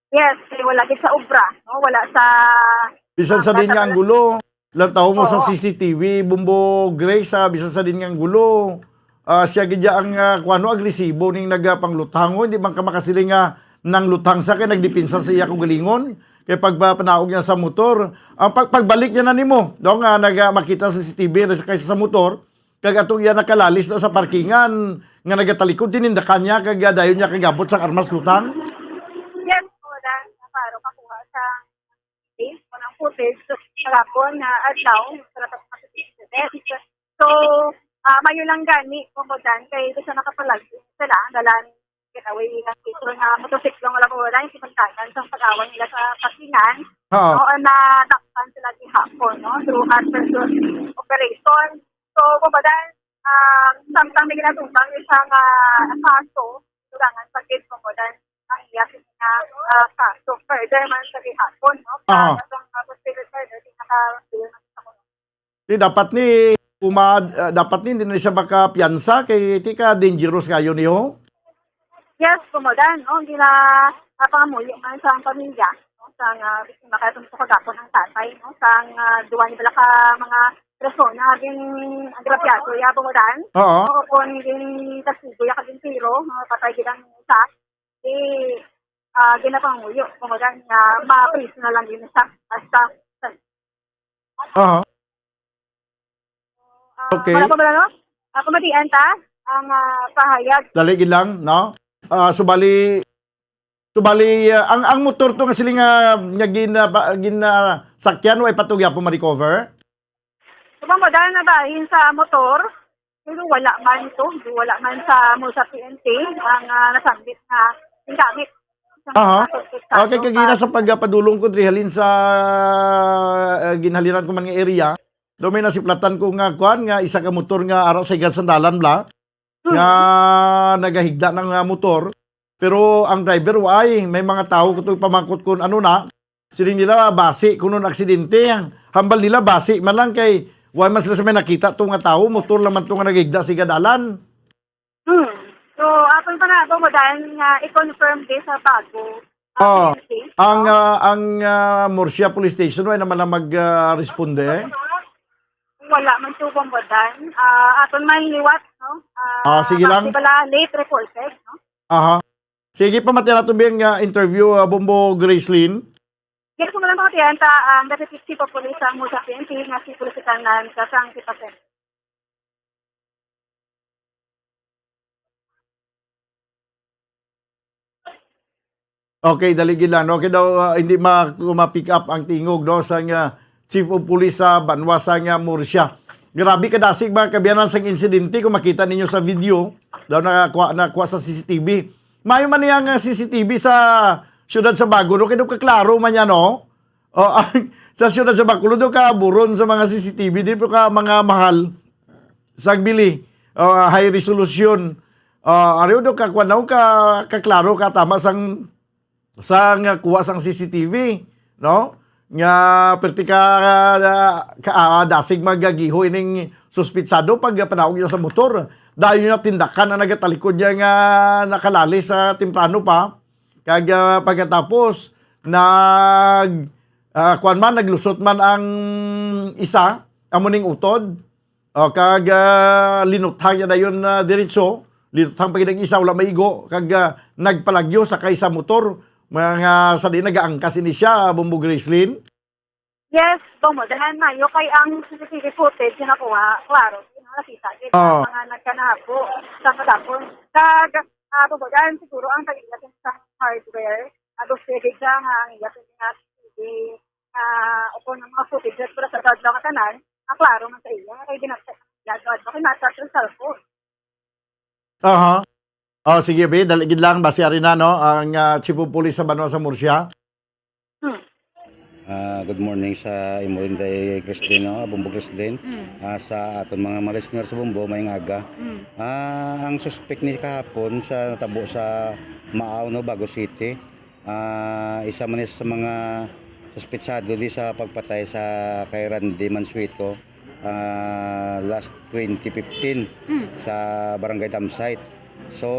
Yes, wala din sa obra. No? Wala sa... Bisan sa din nga ang gulo. Lantaw mo sa CCTV, Bumbo Grace, bisan sa din nga ang gulo. Siya gidya ang agresibo ning nagpanglutangon. Hindi bang kamakasiling nga nang lutang sa kay nagdipinsa sa iya kung galingon. Kaya pagpanaog niya sa motor, pagbalik niya na nimo. Daw nga makita sa CCTV kaysa sa motor, kag atong iya nakalalis na sa parkingan nga nagatalikod tinindakan niya kag dayon niya kagabot sa armas lutang. Yes, wala na paro makuha sa unang footage kahapon na adlaw sa internet. So, mayo lang gani Bumudan kay sa nakapalag sila dalan getaway ng picture na motosiklo nga wala yung simantanan sa pag-awan nila sa parkingan. O na takpan sila gihapon no through hard pursuit operation. So, Bumudan, samtang may ginatubang isang kaso, tulangan sa case Bumudan, ang iyakin na kaso. Further man sa gihapon, no? Itong hospital further, tinaka-feel natin sa kuno. Dapat hindi na siya makapiyansa kay tika dangerous kayo niyo? Yes, Bumudan, no? Hindi na pangamuyo man sa pamilya, no? Sa biktima kaya itong kagapon ng tatay, no? Sa duwan nila ka mga persona aging agrabyado ya Bumudan. O kung din tasigo ya kaging tiro, patay gilang isa. Ginapanguyo Bumudan nga ma-priso na lang yun sa basta. Okay. Wala pa ba no? Kumatian ta ang pahayag. Daligin lang, no? Subali So bali ang motor to nga sila nga sakyan ay patugya po ma-recover. Subang mo dahil na bahin sa motor, pero wala man ito. Wala man sa mo sa PNP ang nasambit na gamit. Aha. Okay, kagina sa pagpadulong ko halin sa ginhaliran ko man nga area. Do may nasiplatan ko nga kuan nga isa ka motor nga ara sa sandalan bla nga nagahigda ng motor. Pero ang driver why may mga tao ko pamangkot kun ano na siling nila basi kuno aksidente. Hambal nila basi man lang kay why mas sila sa may nakita to nga tao motor naman to nga nagahigda sa dalan. So, apon pa na mo dahil nga i-confirm din sa bago. Ang Murcia Police Station ay naman na mag-responde. Wala man tubong mo dahil. Aton man liwat, no? Sige lang. Bala late reported, no? Aha. Sige pa matira-tubing interview Bombo Gracelyn. Kaya kung malang pakatiyan ta ang Deputy Chief of Police ang Musa PNP nga si Pulisitan na kasang kipasen. Okay, daligid lang. Okay daw, hindi ma-pick up ang tingog no, sa Chief of Police sa Banwa sa Murcia. Grabe kadasig mga kabiyanan sa insidente. Kung makita ninyo sa video, daw nakuha sa CCTV. Mayo man niyang CCTV sa siyudad sa Baguio. Kaya daw kaklaro man yan, no? Sa siyudad sa Baguio, daw ka buron sa mga CCTV. Di po ka mga mahal sa bili. High resolution. Ariyo daw kaklaro ka tama sang kuha sang CCTV, no? Nga perti ka dasig magagiho ining suspitsado pag panawag niya sa motor. Dahil yung tindakan na nagatalikod niya nga nakalali sa timplano pa. Kag pagkatapos naglusot man ang isa amuning utod. Kag linuthang niya na yun diretso. Linuthang pag isa wala maigo. Kag nagpalagyo sa kaysa motor. Mga sa di nag-aangkas ini siya, Bombo Gracelyn? Yes, Bomo. Dahil mayo kay ang CCTV footage na nakuha, klaro, nakita. Mga nagkanabo sa katapon. Bomo, dahil siguro ang pag-iyatin sa hardware, sige siya nga ang iyatin nga TV, o ng mga footage para sa dadlaw katanan, klaro man sa iya. Kaya ginagsa kay nasa sa cellphone. Aha. Sige, be, daligid lang, base rin na, no, ang Chief of Police sa Banwa sa Murcia. Good morning sa imo Inday Christine, no, Bombo Christine. Sa aton mga listener sa Bombo, may aga. Ang suspect ni kahapon sa natabo sa Maaw, no, Bago City. Isa man sa mga suspetsado di sa pagpatay sa kay Randy Mansueto last 2015 sa Barangay Damsite. So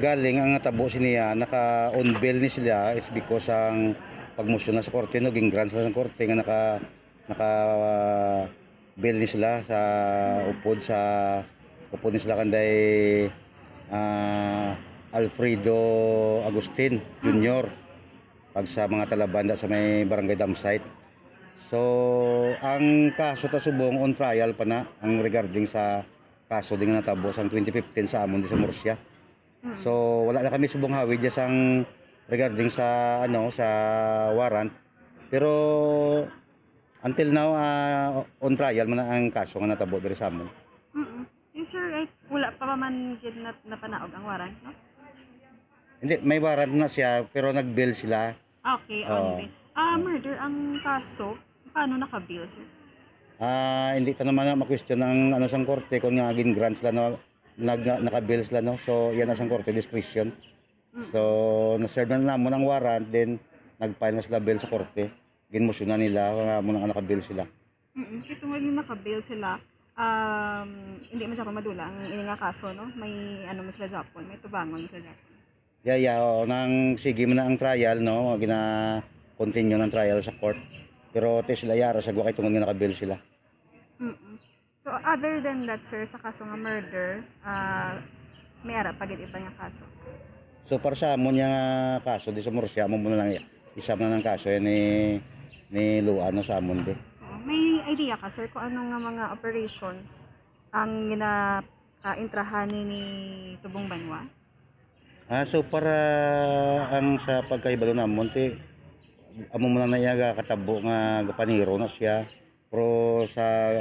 galing ang natabo niya naka-on bail ni sila is because ang pagmusyon na sa korte no gingrant sa korte nga naka bail ni sila sa upod ni sila kanday Alfredo Agustin Jr. pag sa mga talabanda sa may Barangay Damsite. So ang kaso ta subong on trial pa na ang regarding sa kaso din nga natabo sa 2015 sa amon di sa Murcia. So wala na kami subong hawid diya sang regarding sa sa warrant. Pero until now on trial man ang kaso nga natabo diri sa amon. Yes, sir, wala pa man gid napanaog ang warrant, no? Hindi, may warrant na siya pero nag-bail sila. Okay, only. Murder ang kaso. Paano naka-bail, sir? Hindi ta naman ma-question ang sang korte kung nga agin grant sila no naka-bail sila no. So yan ang sang korte discretion. So na-serve na namon ang warrant then nag-file na sila bail sa korte. Ginmotion na nila nga mo nang naka-bail sila. Ito nga yung naka-bail sila. Hindi man siya madula ang ini nga kaso no. May mo sila Japon, may tubangon sila Japon. Nang sige man na ang trial no, continue ng trial sa court. Pero sila yara sa kay tungod nga naka-bail sila. So other than that, sir, sa kaso nga murder, may ara pa gid iba nga kaso. So para sa amon nga kaso di sa Murcia mo muna lang isa man ng kaso ni Luano sa amon di. May idea ka, sir, kung ano nga mga operations ang intrahan ni Tubong Banwa? So para ang sa pagkaibalo namon ti amo mo na niya katabo nga gapaniro na siya pero sa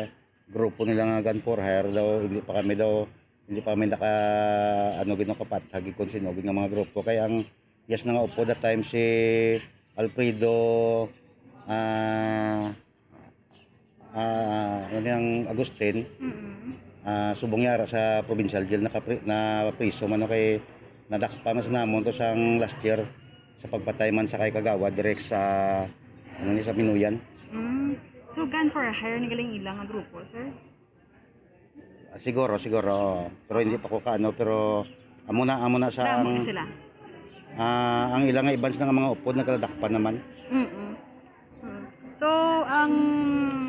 grupo nila nga gun for hire daw hindi pa kami naka ano gino kapat hagi kon sinugid nga mga grupo kay ang yes na nga upo that time si Alfredo ang Agustin subong yara sa provincial jail na priso man kay nadakpamas namon to sang last year sa pagpatay man sa kay Kagawa direct sa ano ni sa Pinuyan. So gun for hire ni galing ilang nga grupo, sir? Siguro pero hindi pa ko kaano pero amo na sa Damo sila. ang ilang nga ibans ng mga upod nagkaladakpan naman. So ang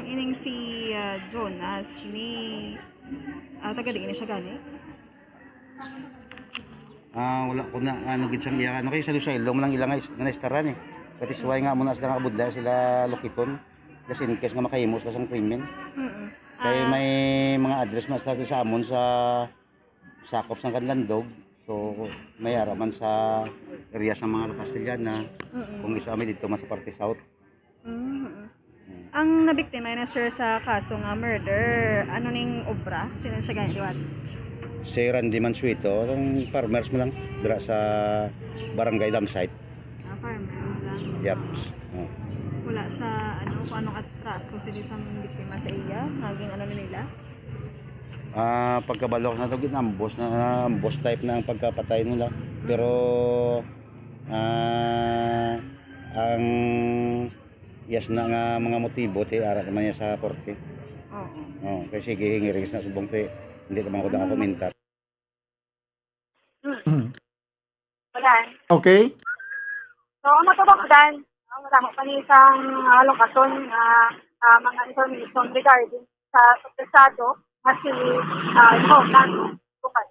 ining si Jonas ni taga di siya gani? Wala ko na ano gid siyang iya ano kay sa Lusailo man lang ilang nga na-istaran Pati suway nga muna sila nakabudla sila lokiton kasi in case nga makahimos ka sang krimen. Kaya may mga address mas sa amon sa sakop sang Kanlandog. So may araman sa area sa mga Castellana kung isa kami dito mas sa parte south. Ang nabiktima na sir sa kaso nga murder, ano ning obra? Sino siya ganyan diwat? Si Randy Mansueto, ang farmers mo lang dira sa Barangay Dam site. Farmer lang. Yep. Wala sa ano kung anong atraso sila sa biktima sa iya, naging ano nila? Pagkabalok na to ambos type na ang pagkapatay nila. Pero ang yes na nga mga motibo ti ara naman niya sa korte. Kasi gihingi-ringis na subong ti hindi naman ko da komentar. Okay. So, matubok dan, wala mo panisang lokasyon mga information regarding sa supresado na si Jonas Bukan.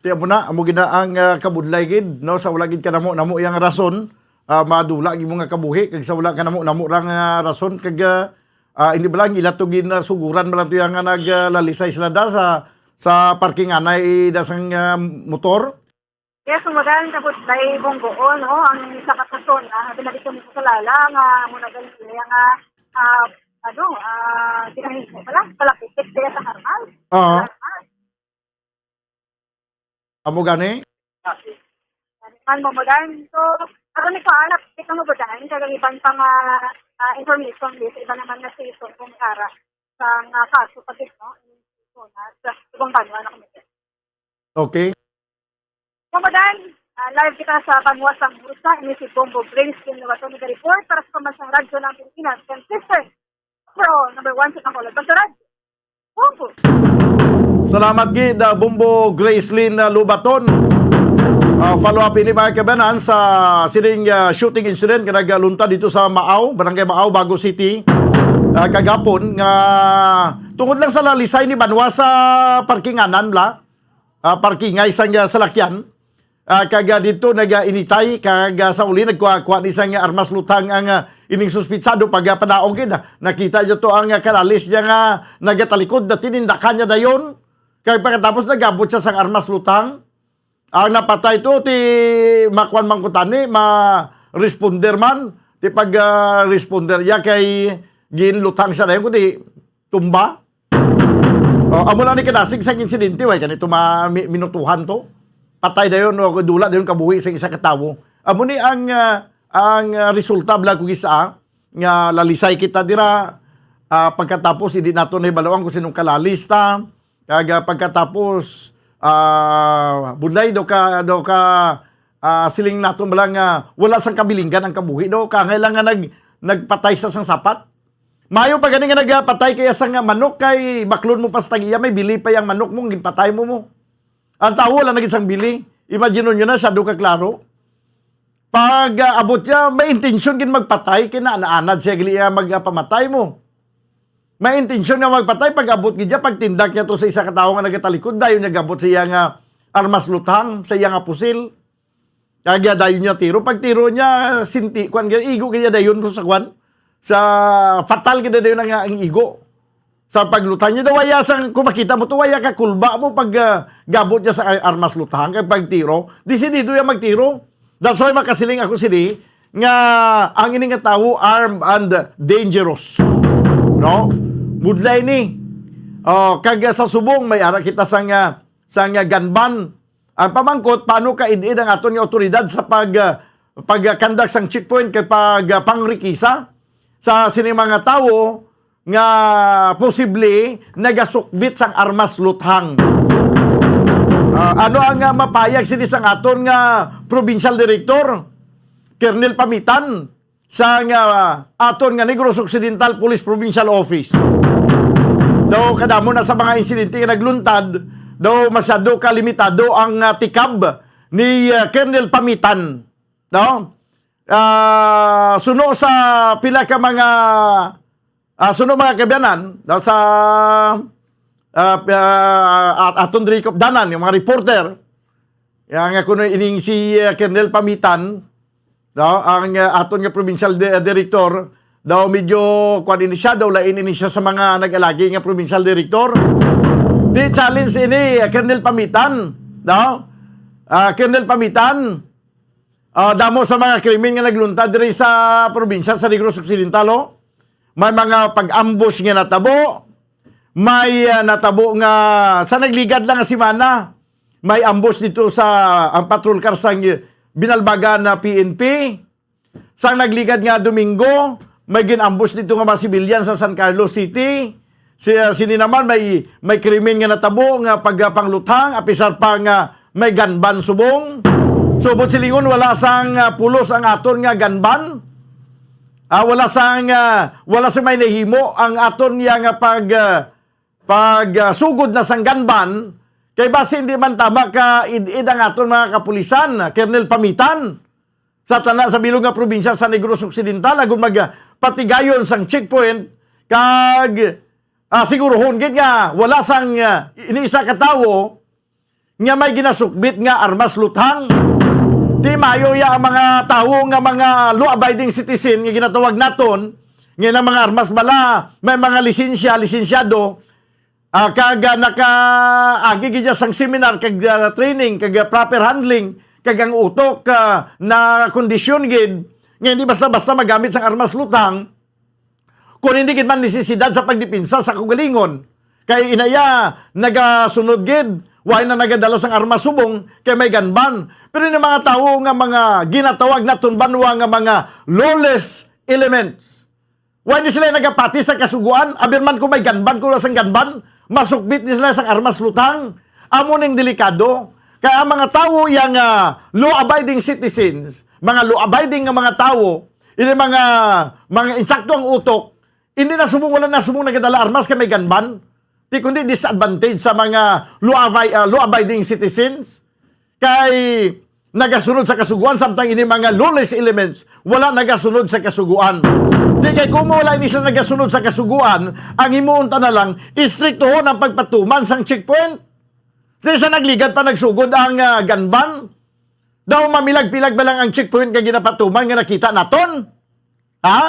Tiya mo na, amo gina ang kabudlay gid, no? Sa wala gid ka namo yang rason, madula gid mo nga kabuhi, kag sa wala ka namo rang rason, kag hindi ba lang ilatugin na suguran ba lang to yung naglalisay sila da sa parking anay dasang motor? Yes, sumadan tapos dahil bonggo, no? Ang isa katason, binalik kami sa lala, nga muna galing nila nga, dinahin ko pala, palakitik kaya sa harmal. Amo gani? Mamudan. So, ako ni Paala, ikaw mo ba dahil, kagaliban pang information list, iba naman na season kung kara sa kaso pati, no? Sa ibang banwa na komite. Okay. Mamudan, live kita sa banwa sa Bursa, ini si Bombo Brains, kinuwato ni report para sa Pamansang Radyo ng Pilipinas, consistent. Pro, number 1 sa Bacolod, Basta Radyo. Bombo! Salamat gid Bombo Gracelyn Lubaton. Follow up ini mga kabanan sa sining shooting incident nga nagalunta dito sa Maaw, Barangay Maaw, Bago City. Kagapon nga tungod lang sa lalisay ni Banwa sa parkinganan la. Parkingay sang salakyan. Kaga dito naga-initay kaga sa uli nagkuha ni sang armas lutang ang ining suspitsado pag padaog gid. Nakita niyo to ang kalalis niya nga nagatalikod na tinindakan niya dayon. Kaya pagkatapos nagabot siya sang armas lutang. Ang napatay to ti makwan mangkutani ma-responder man ti pag responder ya kay ginlutang siya dayon kundi tumba. Amo lang ni kadasig sang insidente way kanito minutuhan to. Patay dayon o dula dayon kabuhi sa isa ka tawo. Amo ni ang resulta bla ko gisa nga lalisay kita dira pagkatapos hindi nato na ibalawang kung sinong kalalista kag pagkatapos budlay do ka siling nato bala nga wala sang kabilinggan ang kabuhi do kangailangan nagpatay sa sang sapat. Mayo pa gani nga nagpatay kaya sang manok kay baklon mo pas tagiya may bili pa yang manok mo ginpatay mo. Ang tao lang naging sang bili. Imagine nyo na, sa do ka klaro. Pag abot niya, may intensyon kin magpatay, kinaanad siya gali magpamatay mo. May intensyon nga magpatay, pag abot niya, pag tindak niya to sa isa katao nga nagatalikod, dayon niya gabot siya nga armas lutang, sa iya nga pusil. Kaya dayon niya tiro. Pag tiro niya, sinti, igo kaya dayon ko sa kwan. Sa fatal kita dayon nga ang igo. Sa paglutang niya, dawaya sang kumakita mo, tuwaya ka kulba mo pag gabot niya sa armas lutang, kag pagtiro, disidido yan magtiro. That's why makasiling ako sili, nga ang ini nga tao, armed and dangerous. No? Budlay ni. Kag sa subong, may ara kita sang ganban. Ang pamangkot, paano ka idid ang aton nga otoridad sa pagkandak sang checkpoint kapag pangrikisa sa sini mga tao nga posible nagasukbit sang armas luthang. Ano ang mapayag sini sang aton nga provincial director Colonel Pamitan sa aton nga Negros Occidental Police Provincial Office. Daw kadamo na sa mga insidente nga nagluntad, daw masyado kalimitado ang tikab ni Colonel Pamitan. No? Suno sa pila ka mga suno mga kabayanan daw sa aton Drikop Danan, yung mga reporter, yang kuno ining si Colonel Pamitan, daw ang aton nga provincial director, daw medyo kuan ini siya, daw lain ini siya sa mga nag-alagi nga provincial director. Di challenge ini Colonel Pamitan, daw Colonel Pamitan, damo sa mga krimen nga nagluntad diri sa probinsya sa Negros Occidental. May mga pag-ambush nga natabo, may natabo nga sa nagligad lang nga simana, may ambush dito sa ang patrol car sang binalbagan na PNP. Sa nagligad nga Domingo, may ginambush dito nga mga sibilyan sa San Carlos City. Sini naman may krimen nga natabo nga pagpangluthang, apisar pa nga may ganban subong. Subot silingon wala sang pulos ang aton nga ganban. Wala sang may nahimo ang aton nga sugod na sang ganban, kay base hindi man tama ka id ang aton mga kapulisan, Colonel Pamitan sa tana sa bilog nga probinsya sa Negros Occidental agon magpatigayon sang checkpoint kag sigurohon gid nga wala sang iniisa ka tawo nga may ginasukbit nga armas luthang. Di mayo ya ang mga tawo nga mga law-abiding citizen nga ginatawag naton nga ng mga armas bala, may mga lisensyado, kag naka-agi gid sang seminar kag training kag proper handling kag ang utok na kondisyon gid nga hindi basta-basta magamit sang armas luthang kung hindi gid man nesisidad sa pagdipinsa sa kagalingon. Kay inaya nagasunod gid, why na nagadala sang armas subong kay may ganban. Pero yung mga tao nga mga ginatawag na tunbanwa nga mga lawless elements, why di sila nagapati sa kasuguan? Abirman ko may ganban, kung sang ganban, masukbit di sila sang armas lutang. Amo ning delikado. Kaya ang mga tao yang law-abiding citizens, mga law-abiding nga mga tao, ini mga insakto ang utok, hindi na wala na sumong nagadala armas kay may ganban. Di kundi disadvantage sa mga law-abiding citizens. Kay nagasunod sa kasuguan samtang ini mga lawless elements wala nagasunod sa kasuguan. Di kay kung wala ini sa nagasunod sa kasuguan, ang himuunta na lang istriktohon ang pagpatuman sang checkpoint. Di sa nagligad pa nagsugod ang ganban, daw mamilag-pilag ba lang ang checkpoint kay ginapatuman nga nakita naton? Ha?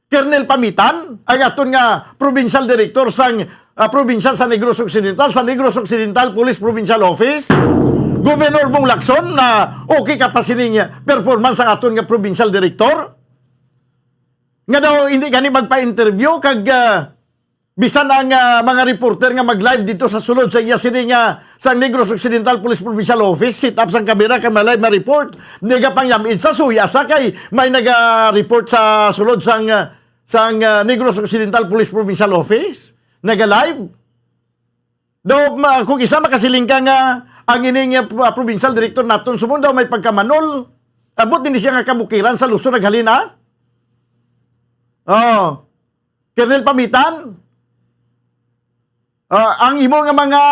Colonel Pamitan, ang aton nga provincial director sang probinsya sa Negros Occidental, sa Negros Occidental Police Provincial Office. Governor Bong Lacson na okay ka pa sining performance ang aton nga provincial director. Nga daw hindi gani magpa-interview kag bisan ang mga reporter nga mag-live dito sa sulod sa iya sining sa Negros Occidental Police Provincial Office, sit up sang kamera kay ma-live ma-report. Hindi ka pang yamin sa suya sa kay may naga-report sa sulod sang Negros Occidental Police Provincial Office. Naga-live. Daw kung isa makasiling ka nga ang ining provincial director naton sumon daw may pagkamanol. Abot din siya nga kabukiran sa Luzon naghalina. Colonel Pamitan. Ang imo nga mga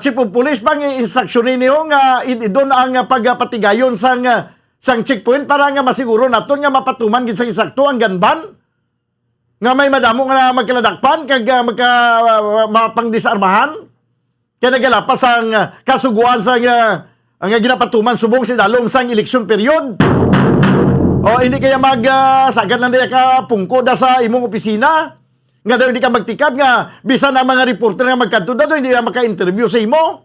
chief of police pang instruksyonin niyo nga idon ang pagpatigayon sang checkpoint para nga masiguro naton nga mapatuman gid sa insakto ang ganban. Nga may madamo nga magkaladakpan kag mapangdisarmahan. Kaya nagalapas ang kasuguan sa ang ginapatuman subong si dalom sang eleksyon period. O hindi kaya sagad lang diya ka pungko da sa imong opisina Nga daw hindi ka magtikab nga bisan ang mga reporter nga magkanto daw hindi ka maka-interview sa imo.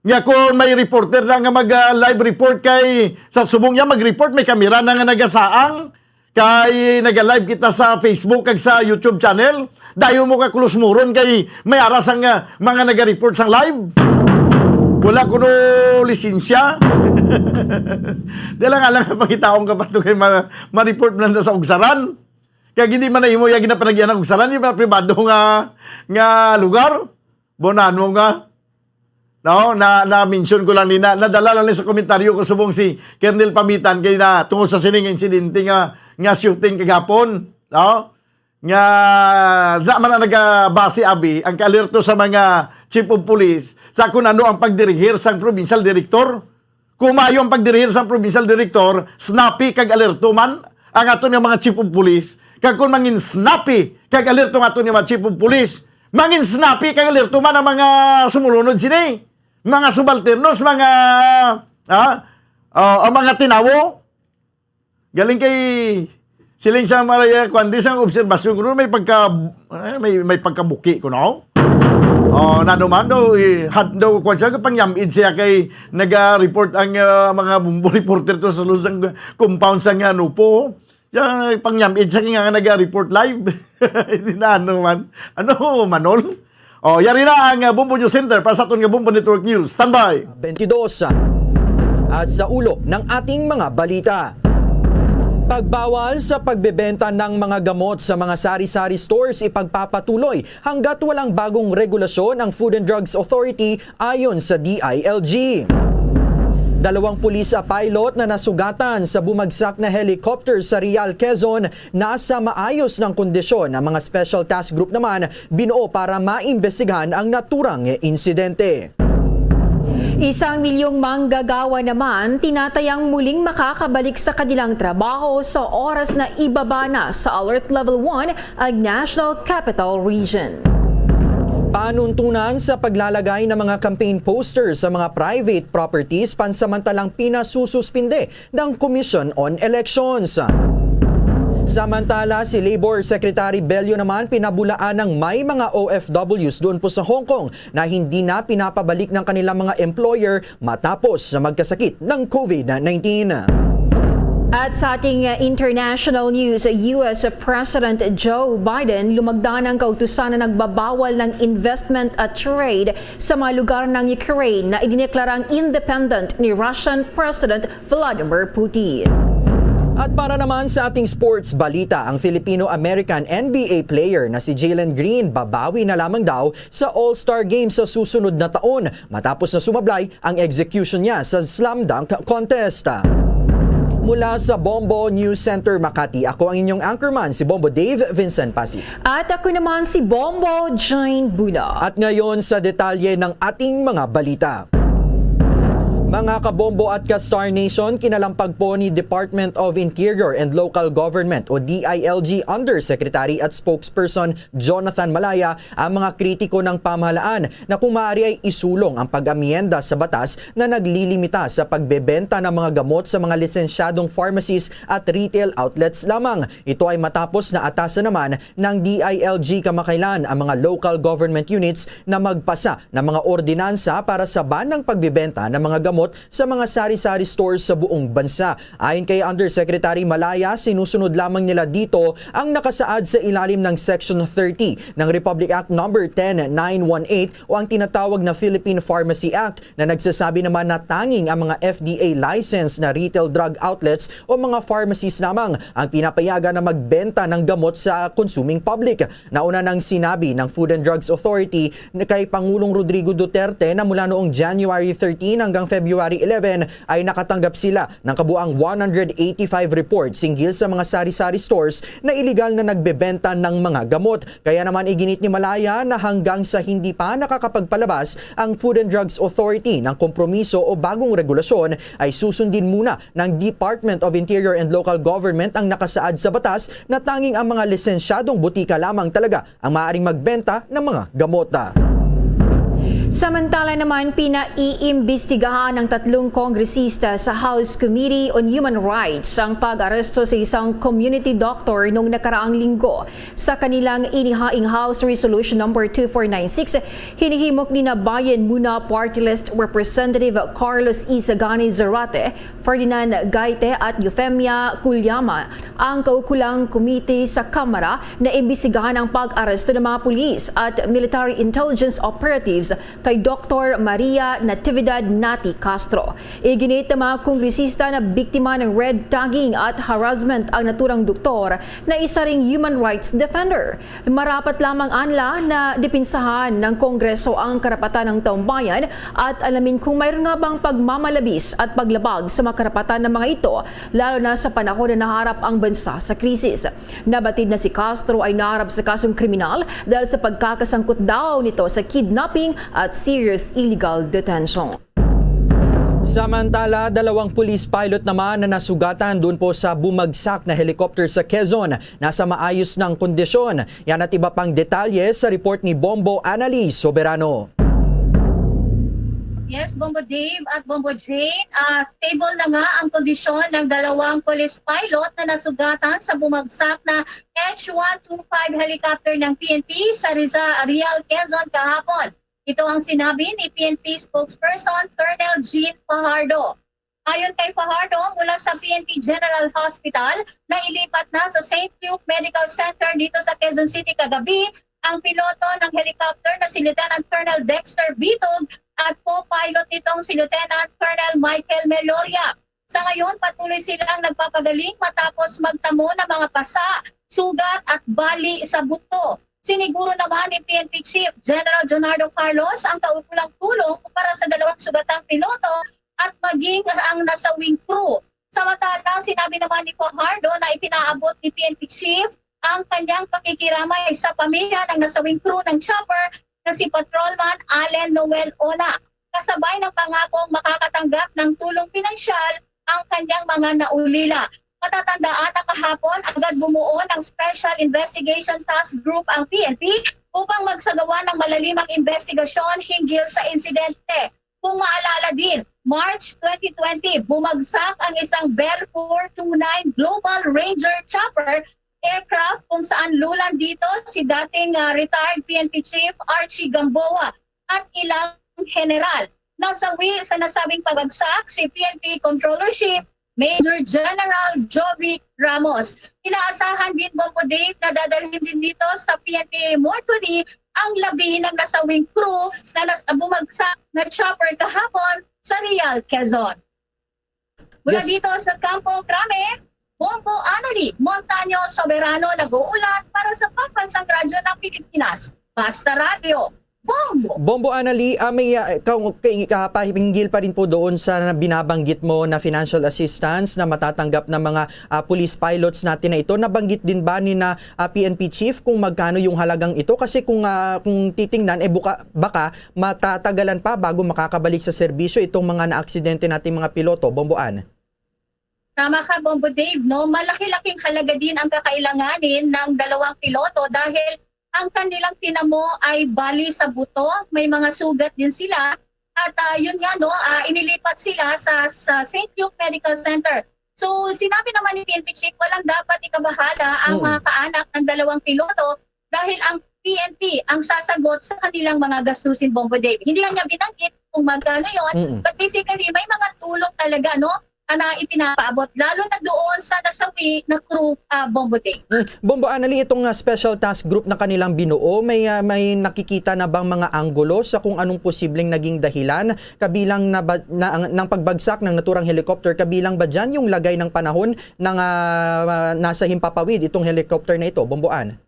Nga kung may reporter na nga mag-live report kay sa subong niya mag-report, may kamera na nga nagasaang kay nag-live kita sa Facebook kag sa YouTube channel. Dayo mo ka kulusmuron kay may aras ang mga nag-report sang live. Wala ko no lisensya. Dala nga lang pangitaong ka pa ito kay ma-report na sa ugsaran. Kaya hindi man na imo yung ginapanagyan ng ugsaran, hindi man pribado nga lugar. Bonan mo nga. No, na-mention ko lang nina, nadala lang sa komentaryo ko subong si Colonel Pamitan kay na tungkol sa sining insidente nga shooting kagapon. No? Nga da man na nagabase abi ang kaalerto sa mga chief of police sa kung ano ang pagdirigir sa provincial director. Kumayo ang pagdirigir sa provincial director, snappy kag alerto man ang aton nga mga chief of police. Kag kung mangin snappy kag alerto nga aton nga mga chief of police, mangin snappy kag alerto man ang mga sumulunod sini. Mga subalternos, mga mga tinawo. Galing kay siling sa Maria Cuandi sang obserbasyon ko may pagkabuki ko no. Nanuman daw had daw kwan siya pangyamid siya kay naga-report ang mga bumbo reporter to sa lusang compound sa nga nupo. Siya pangyamid siya nga naga-report live. Hindi na man. Ano manol? Yari na ang Bumbo News Center para sa aton nga Bumbo Network News. Standby! 22. At sa ulo ng ating mga balita. Pagbawal sa pagbebenta ng mga gamot sa mga sari-sari stores ipagpapatuloy hanggat walang bagong regulasyon ang Food and Drugs Authority ayon sa DILG. 2 pulis pilot na nasugatan sa bumagsak na helicopter sa Real, Quezon, nasa maayos ng kondisyon. Ang mga Special Task Group naman binuo para maimbestigahan ang naturang insidente. 1 milyong manggagawa naman tinatayang muling makakabalik sa kanilang trabaho sa oras na ibaba na sa Alert Level 1 ang National Capital Region. Panuntunan sa paglalagay ng mga campaign posters sa mga private properties pansamantalang pinasususpinde ng Commission on Elections. Samantala, si Labor Secretary Bello naman pinabulaan ng may mga OFWs doon po sa Hong Kong na hindi na pinapabalik ng kanilang mga employer matapos na magkasakit ng COVID-19. At sa ating international news, US President Joe Biden lumagda ng kautusan na nagbabawal ng investment at trade sa mga lugar ng Ukraine na idineklarang independent ni Russian President Vladimir Putin. At para naman sa ating sports balita, ang Filipino-American NBA player na si Jalen Green babawi na lamang daw sa All-Star Game sa susunod na taon matapos na sumablay ang execution niya sa slam dunk contest. Mula sa Bombo News Center Makati, ako ang inyong anchorman, si Bombo Dave Vincent Pasi. At ako naman si Bombo Jane Bula. At ngayon sa detalye ng ating mga balita. Mga kabombo at ka-Star Nation, kinalampag po ni Department of Interior and Local Government o DILG Undersecretary at Spokesperson Jonathan Malaya ang mga kritiko ng pamahalaan na kung maaari ay isulong ang pag-amienda sa batas na naglilimita sa pagbebenta ng mga gamot sa mga lisensyadong pharmacies at retail outlets lamang. Ito ay matapos na atasan naman ng DILG kamakailan ang mga local government units na magpasa ng mga ordinansa para sa ban ng pagbebenta ng mga gamot sa mga sari-sari stores sa buong bansa. Ayon kay Undersecretary Malaya, sinusunod lamang nila dito ang nakasaad sa ilalim ng Section 30 ng Republic Act No. 10918 o ang tinatawag na Philippine Pharmacy Act na nagsasabi naman na tanging ang mga FDA license na retail drug outlets o mga pharmacies lamang ang pinapayagan na magbenta ng gamot sa consuming public. Nauna nang sinabi ng Food and Drugs Authority kay Pangulong Rodrigo Duterte na mula noong January 13 hanggang February 11 ay nakatanggap sila ng kabuang 185 reports hinggil sa mga sari-sari stores na iligal na nagbebenta ng mga gamot. Kaya naman iginit ni Malaya na hanggang sa hindi pa nakakapagpalabas ang Food and Drugs Authority ng kompromiso o bagong regulasyon ay susundin muna ng Department of Interior and Local Government ang nakasaad sa batas na tanging ang mga lisensyadong butika lamang talaga ang maaaring magbenta ng mga gamot. Samantala naman, pinaiimbestigahan ng 3 kongresista sa House Committee on Human Rights ang pag-aresto sa isang community doctor noong nakaraang linggo. Sa kanilang inihaing House Resolution No. 2496, hinihimok ni na Bayan Muna Party List Representative Carlos E. Sagani Zarate, Ferdinand Gaite at Eufemia Culyama ang kaukulang komite sa Kamara na imbestigahan ang pag-aresto ng mga pulis at military intelligence operatives kay Dr. Maria Natividad Nati Castro. Iginit ng mga kongresista na biktima ng red tagging at harassment ang naturang doktor na isa ring human rights defender. Marapat lamang anla na dipinsahan ng Kongreso ang karapatan ng taong bayan at alamin kung mayroon nga bang pagmamalabis at paglabag sa mga karapatan ng mga ito, lalo na sa panahon na naharap ang bansa sa krisis. Nabatid na si Castro ay naharap sa kasong kriminal dahil sa pagkakasangkot daw nito sa kidnapping at serious illegal detention. Samantala, 2 police pilot naman na nasugatan doon po sa bumagsak na helicopter sa Quezon. Nasa maayos ng kondisyon. Yan at iba pang detalye sa report ni Bombo Annalise Soberano. Yes, Bombo Dave at Bombo Jane, stable na nga ang kondisyon ng 2 police pilot na nasugatan sa bumagsak na H-125 helicopter ng PNP sa Real Quezon kahapon. Ito ang sinabi ni PNP spokesperson Colonel Jean Fajardo. Ayon kay Fajardo, mula sa PNP General Hospital na ilipat na sa St. Luke Medical Center dito sa Quezon City kagabi ang piloto ng helicopter na si Lieutenant Colonel Dexter Bitog at co-pilot nitong si Lieutenant Colonel Michael Meloria. Sa ngayon, patuloy silang nagpapagaling matapos magtamo ng mga pasa, sugat at bali sa buto. Siniguro naman ni PNP Chief General Jonardo Carlos ang kaukulang tulong para sa 2 sugatang piloto at maging ang nasawing crew. Samantala, sinabi naman ni Fajardo na ipinaabot ni PNP Chief ang kanyang pakikiramay sa pamilya ng nasawing crew ng chopper na si Patrolman Allen Noel Ona. Kasabay ng pangakong makakatanggap ng tulong pinansyal ang kanyang mga naulila. Matatandaan na kahapon agad bumuo ng Special Investigation Task Group ang PNP upang magsagawa ng malalimang investigasyon hinggil sa insidente. Kung maalala din, March 2020, bumagsak ang isang Bell 429 Global Ranger Chopper aircraft kung saan lulan dito si dating retired PNP Chief Archie Gamboa at ilang general. Nasawi sa nasabing pagbagsak si PNP Controllership Major General Jovi Ramos. Inaasahan din Bombo Dave na dadalhin din dito sa PNP Mortuary ang labi ng nasawing crew na bumagsak na chopper kahapon sa Real Quezon. Mula dito sa Campo Crame, Bombo Annalise Montaño Soberano nag-uulat para sa Pambansang Radyo ng Pilipinas. Basta Radio. Bombo Annalise, may pahinggil pa rin po doon sa binabanggit mo na financial assistance na matatanggap ng mga police pilots natin na ito. Nabanggit din ba ni na PNP Chief kung magkano yung halagang ito? Kasi kung titingnan, baka matatagalan pa bago makakabalik sa serbisyo itong mga na-aksidente nating mga piloto. Bombo Ann. Tama ka, Bombo Dave, no? Malaki-laking halaga din ang kakailanganin ng 2 piloto dahil ang kanilang tinamo ay bali sa buto, may mga sugat din sila at yun nga no, inilipat sila sa St. Luke Medical Center. So sinabi naman ni PNP Chief, walang dapat ikabahala ang mga kaanak ng 2 piloto dahil ang PNP ang sasagot sa kanilang mga gastusin, Bombo Dave. Hindi lang niya binanggit kung magkano yun, but basically may mga tulong talaga no na ipinapaabot, lalo na doon sa nasawi na crew, Bombo Day. Bombo Annalise, itong special task group na kanilang binuo, may nakikita na bang mga anggulo sa kung anong posibleng naging dahilan kabilang ng pagbagsak ng naturang helicopter? Kabilang ba dyan yung lagay ng panahon ng nasa himpapawid itong helicopter na ito, Bombo Ann?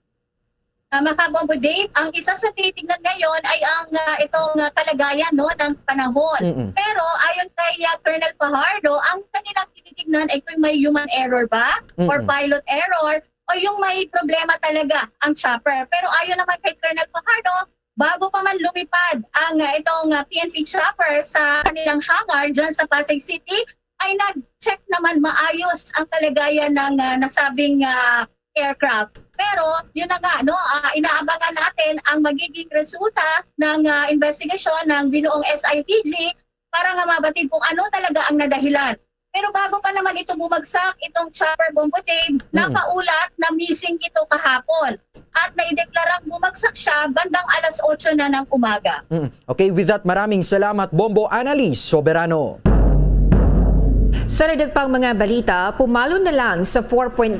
Tama ka, Bombo Dave. Ang isa sa tinitingnan ngayon ay ang itong kalagayan no, ng panahon. Pero ayon kay Colonel Fajardo, ang kanilang tinitingnan ay kung may human error ba or pilot error o yung may problema talaga ang chopper. Pero ayon naman kay Colonel Fajardo, bago pa man lumipad ang itong PNP chopper sa kanilang hangar dyan sa Pasay City, ay nag-check naman maayos ang kalagayan ng nasabing aircraft. Pero yun na nga, inaabangan natin ang magiging resulta ng investigasyon ng binuong SITG para nga mabatid kung ano talaga ang nadahilan. Pero bago pa naman ito bumagsak, itong chopper, Bombo Dave, napaulat na missing ito kahapon. At naideklarang bumagsak siya bandang alas 8 na ng umaga. Okay, with that, maraming salamat, Bombo Annalise Soberano. Sa nadagpang mga balita, pumalo na lang sa 4.9%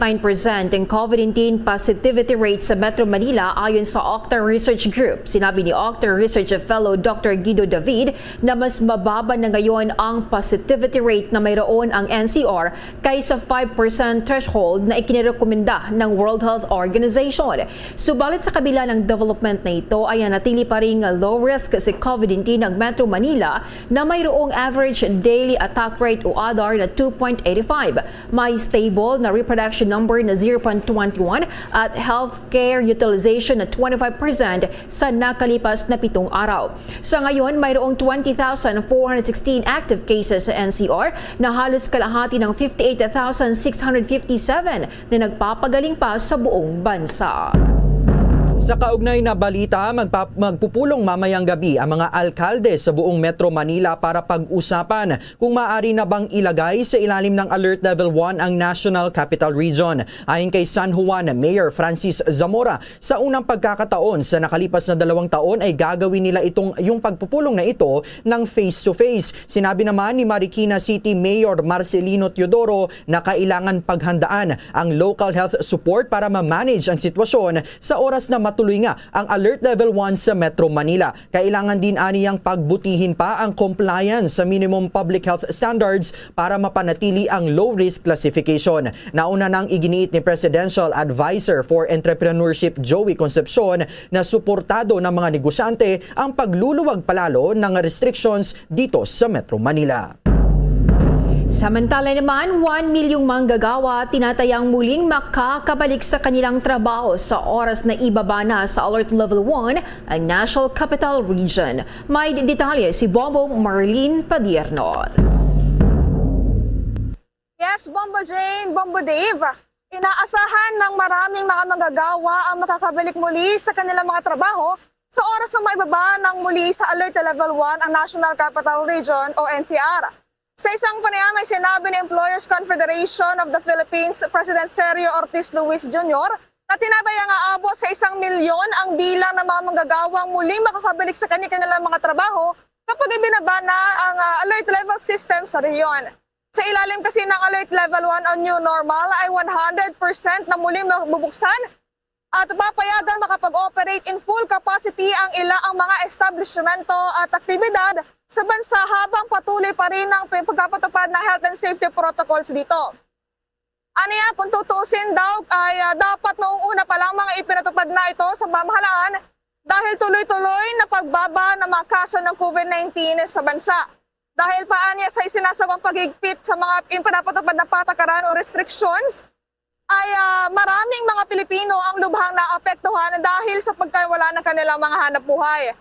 ang COVID-19 positivity rate sa Metro Manila ayon sa Octa Research Group. Sinabi ni Octa Research Fellow Dr. Guido David na mas mababa na ngayon ang positivity rate na mayroon ang NCR kaysa 5% threshold na ikinirekomenda ng World Health Organization. Subalit sa kabila ng development na ito ay natili pa ring low risk si COVID-19 ng Metro Manila na mayroong average daily attack rate o ADAR na 2.85. May stable na reproduction number na 0.21 at healthcare utilization na 25% sa nakalipas na 7 araw. Sa ngayon, mayroong 20,416 active cases sa NCR na halos kalahati ng 58,657 na nagpapagaling pa sa buong bansa. Sa kaugnay na balita, magpupulong mamayang gabi ang mga alkalde sa buong Metro Manila para pag-usapan kung maaari na bang ilagay sa ilalim ng Alert Level 1 ang National Capital Region. Ayon kay San Juan Mayor Francis Zamora, sa unang pagkakataon sa nakalipas na 2 taon ay gagawin nila yung pagpupulong na ito ng face-to-face. Sinabi naman ni Marikina City Mayor Marcelino Teodoro na kailangan paghandaan ang local health support para ma-manage ang sitwasyon sa oras na matuloy nga ang Alert Level 1 sa Metro Manila. Kailangan din aniyang pagbutihin pa ang compliance sa minimum public health standards para mapanatili ang low-risk classification. Nauna nang iginiit ni Presidential Advisor for Entrepreneurship Joey Concepcion na suportado ng mga negosyante ang pagluluwag palalo ng restrictions dito sa Metro Manila. Samantala naman, 1 milyong manggagawa tinatayang muling makakabalik sa kanilang trabaho sa oras na ibaba na sa Alert Level 1 ang National Capital Region. May detalye si Bombo Marlene Padiernos. Yes, Bombo Jane, Bombo Dave. Inaasahan ng maraming mga manggagawa ang makakabalik muli sa kanilang mga trabaho sa oras na maibaba ng muli sa Alert Level 1 ang National Capital Region o NCR. Sa isang panayam ay sinabi ng Employers Confederation of the Philippines President Sergio Ortiz Luis Jr. na tinatayang aabot sa 1 milyon ang bilang ng mga manggagawang muling makakabalik sa kanilang mga trabaho kapag ibinaba na ang alert level system sa rehiyon. Sa ilalim kasi ng Alert Level 1 on New Normal ay 100% na muling mabubuksan at papayagan makapag-operate in full capacity ang ilang mga establishmento at aktibidad sa bansa habang patuloy pa rin ang pagpapatupad ng health and safety protocols dito. Aniya, kung tutuusin daw ay dapat noong una pa lang mga ipinatupad na ito sa pamahalaan dahil tuloy-tuloy na pagbaba ng mga kaso ng COVID-19 sa bansa. Dahil paanya sa isinasagawang paghigpit sa mga ipinapatupad na patakaran o restrictions, ay maraming mga Pilipino ang lubhang naapektuhan dahil sa pagkawala ng kanilang mga hanapbuhay.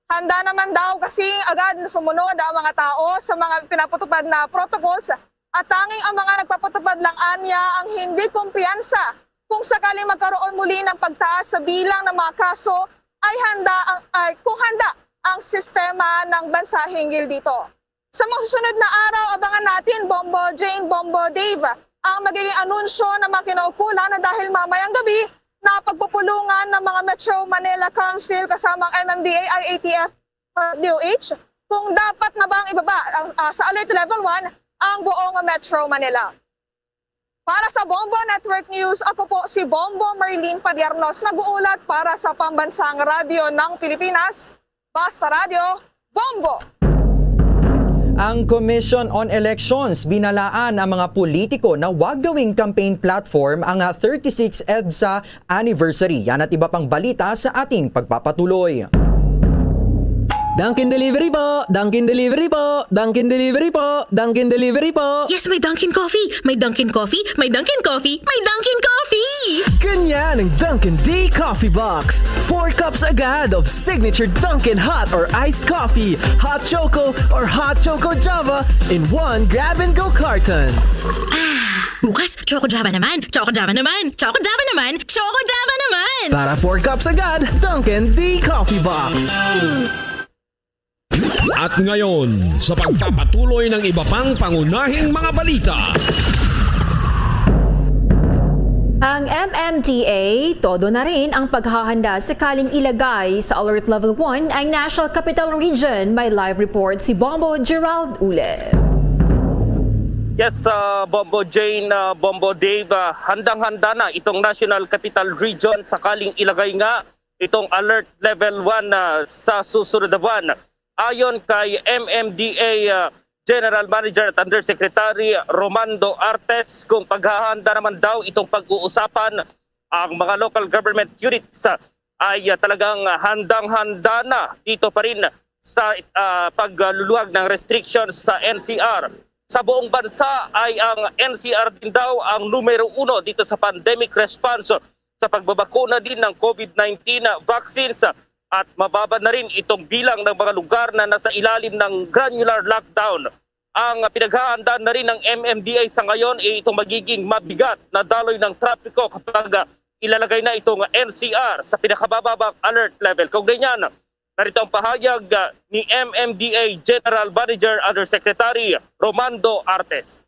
Handa naman daw kasi agad na sumunod ang mga tao sa mga pinapatupad na protocols at tanging ang mga nagpapatupad lang anya ang hindi kumpiyansa kung sakaling magkaroon muli ng pagtaas sa bilang ng mga kaso ay kung handa ang sistema ng bansa hinggil dito. Sa mga susunod na araw, abangan natin, Bombo Jane, Bombo Dave, ang magiging anunsyo ng mga kinaukulan na dahil mamayang gabi na pagpupulungan ng mga Metro Manila Council kasamang MMDA, IATF, DOH kung dapat na bang ibaba sa Alert Level 1 ang buong Metro Manila. Para sa Bombo Network News, ako po si Bombo Marlene Padiernos, nag-uulat para sa Pambansang Radyo ng Pilipinas, Basta Radio, Bombo! Ang Commission on Elections binalaan ang mga politiko na huwag gawing campaign platform ang 36th EDSA anniversary. Yan at iba pang balita sa ating pagpapatuloy. Dunkin' Delivery po! Dunkin' Delivery po! Dunkin' Delivery po! Dunkin' Delivery po! Yes, may Dunkin' Coffee! May Dunkin' Coffee! May Dunkin' Coffee! May Dunkin' Coffee! Ganyan ang Dunkin' D Coffee Box! 4 cups agad of signature Dunkin' hot or iced coffee, hot choco or hot choco java in one grab-and-go carton. Ah! Bukas, Choco Java naman. Choco Java naman. Choco Java naman. Choco Java naman. Para 4 cups agad, Dunkin' D Coffee Box. At ngayon, sa pagpapatuloy ng iba pang pangunahing mga balita. Ang MMDA, todo na rin ang paghahanda sakaling ilagay sa Alert Level 1 ang National Capital Region. May live report si Bombo Gerald Ule. Yes, Bombo Jane, Bombo Dave, handang-handa na itong National Capital Region sakaling ilagay nga itong Alert Level 1 sa susunod na buwan. Ayon kay MMDA General Manager at Undersecretary Romando Artes, kung paghahanda naman daw itong pag-uusapan, ang mga local government units ay talagang handang-handa na dito pa rin sa pagluluwag ng restrictions sa NCR. Sa buong bansa ay ang NCR din daw ang numero 1 dito sa pandemic response sa pagbabakuna din ng COVID-19 vaccines, at mababa na rin itong bilang ng mga lugar na nasa ilalim ng granular lockdown. Ang pinaghahandaan na rin ng MMDA sa ngayon ay itong magiging mabigat na daloy ng trapiko kapag ilalagay na itong NCR sa pinakabababang alert level. Kung ganyan, narito ang pahayag ni MMDA General Manager Undersecretary Romando Artes.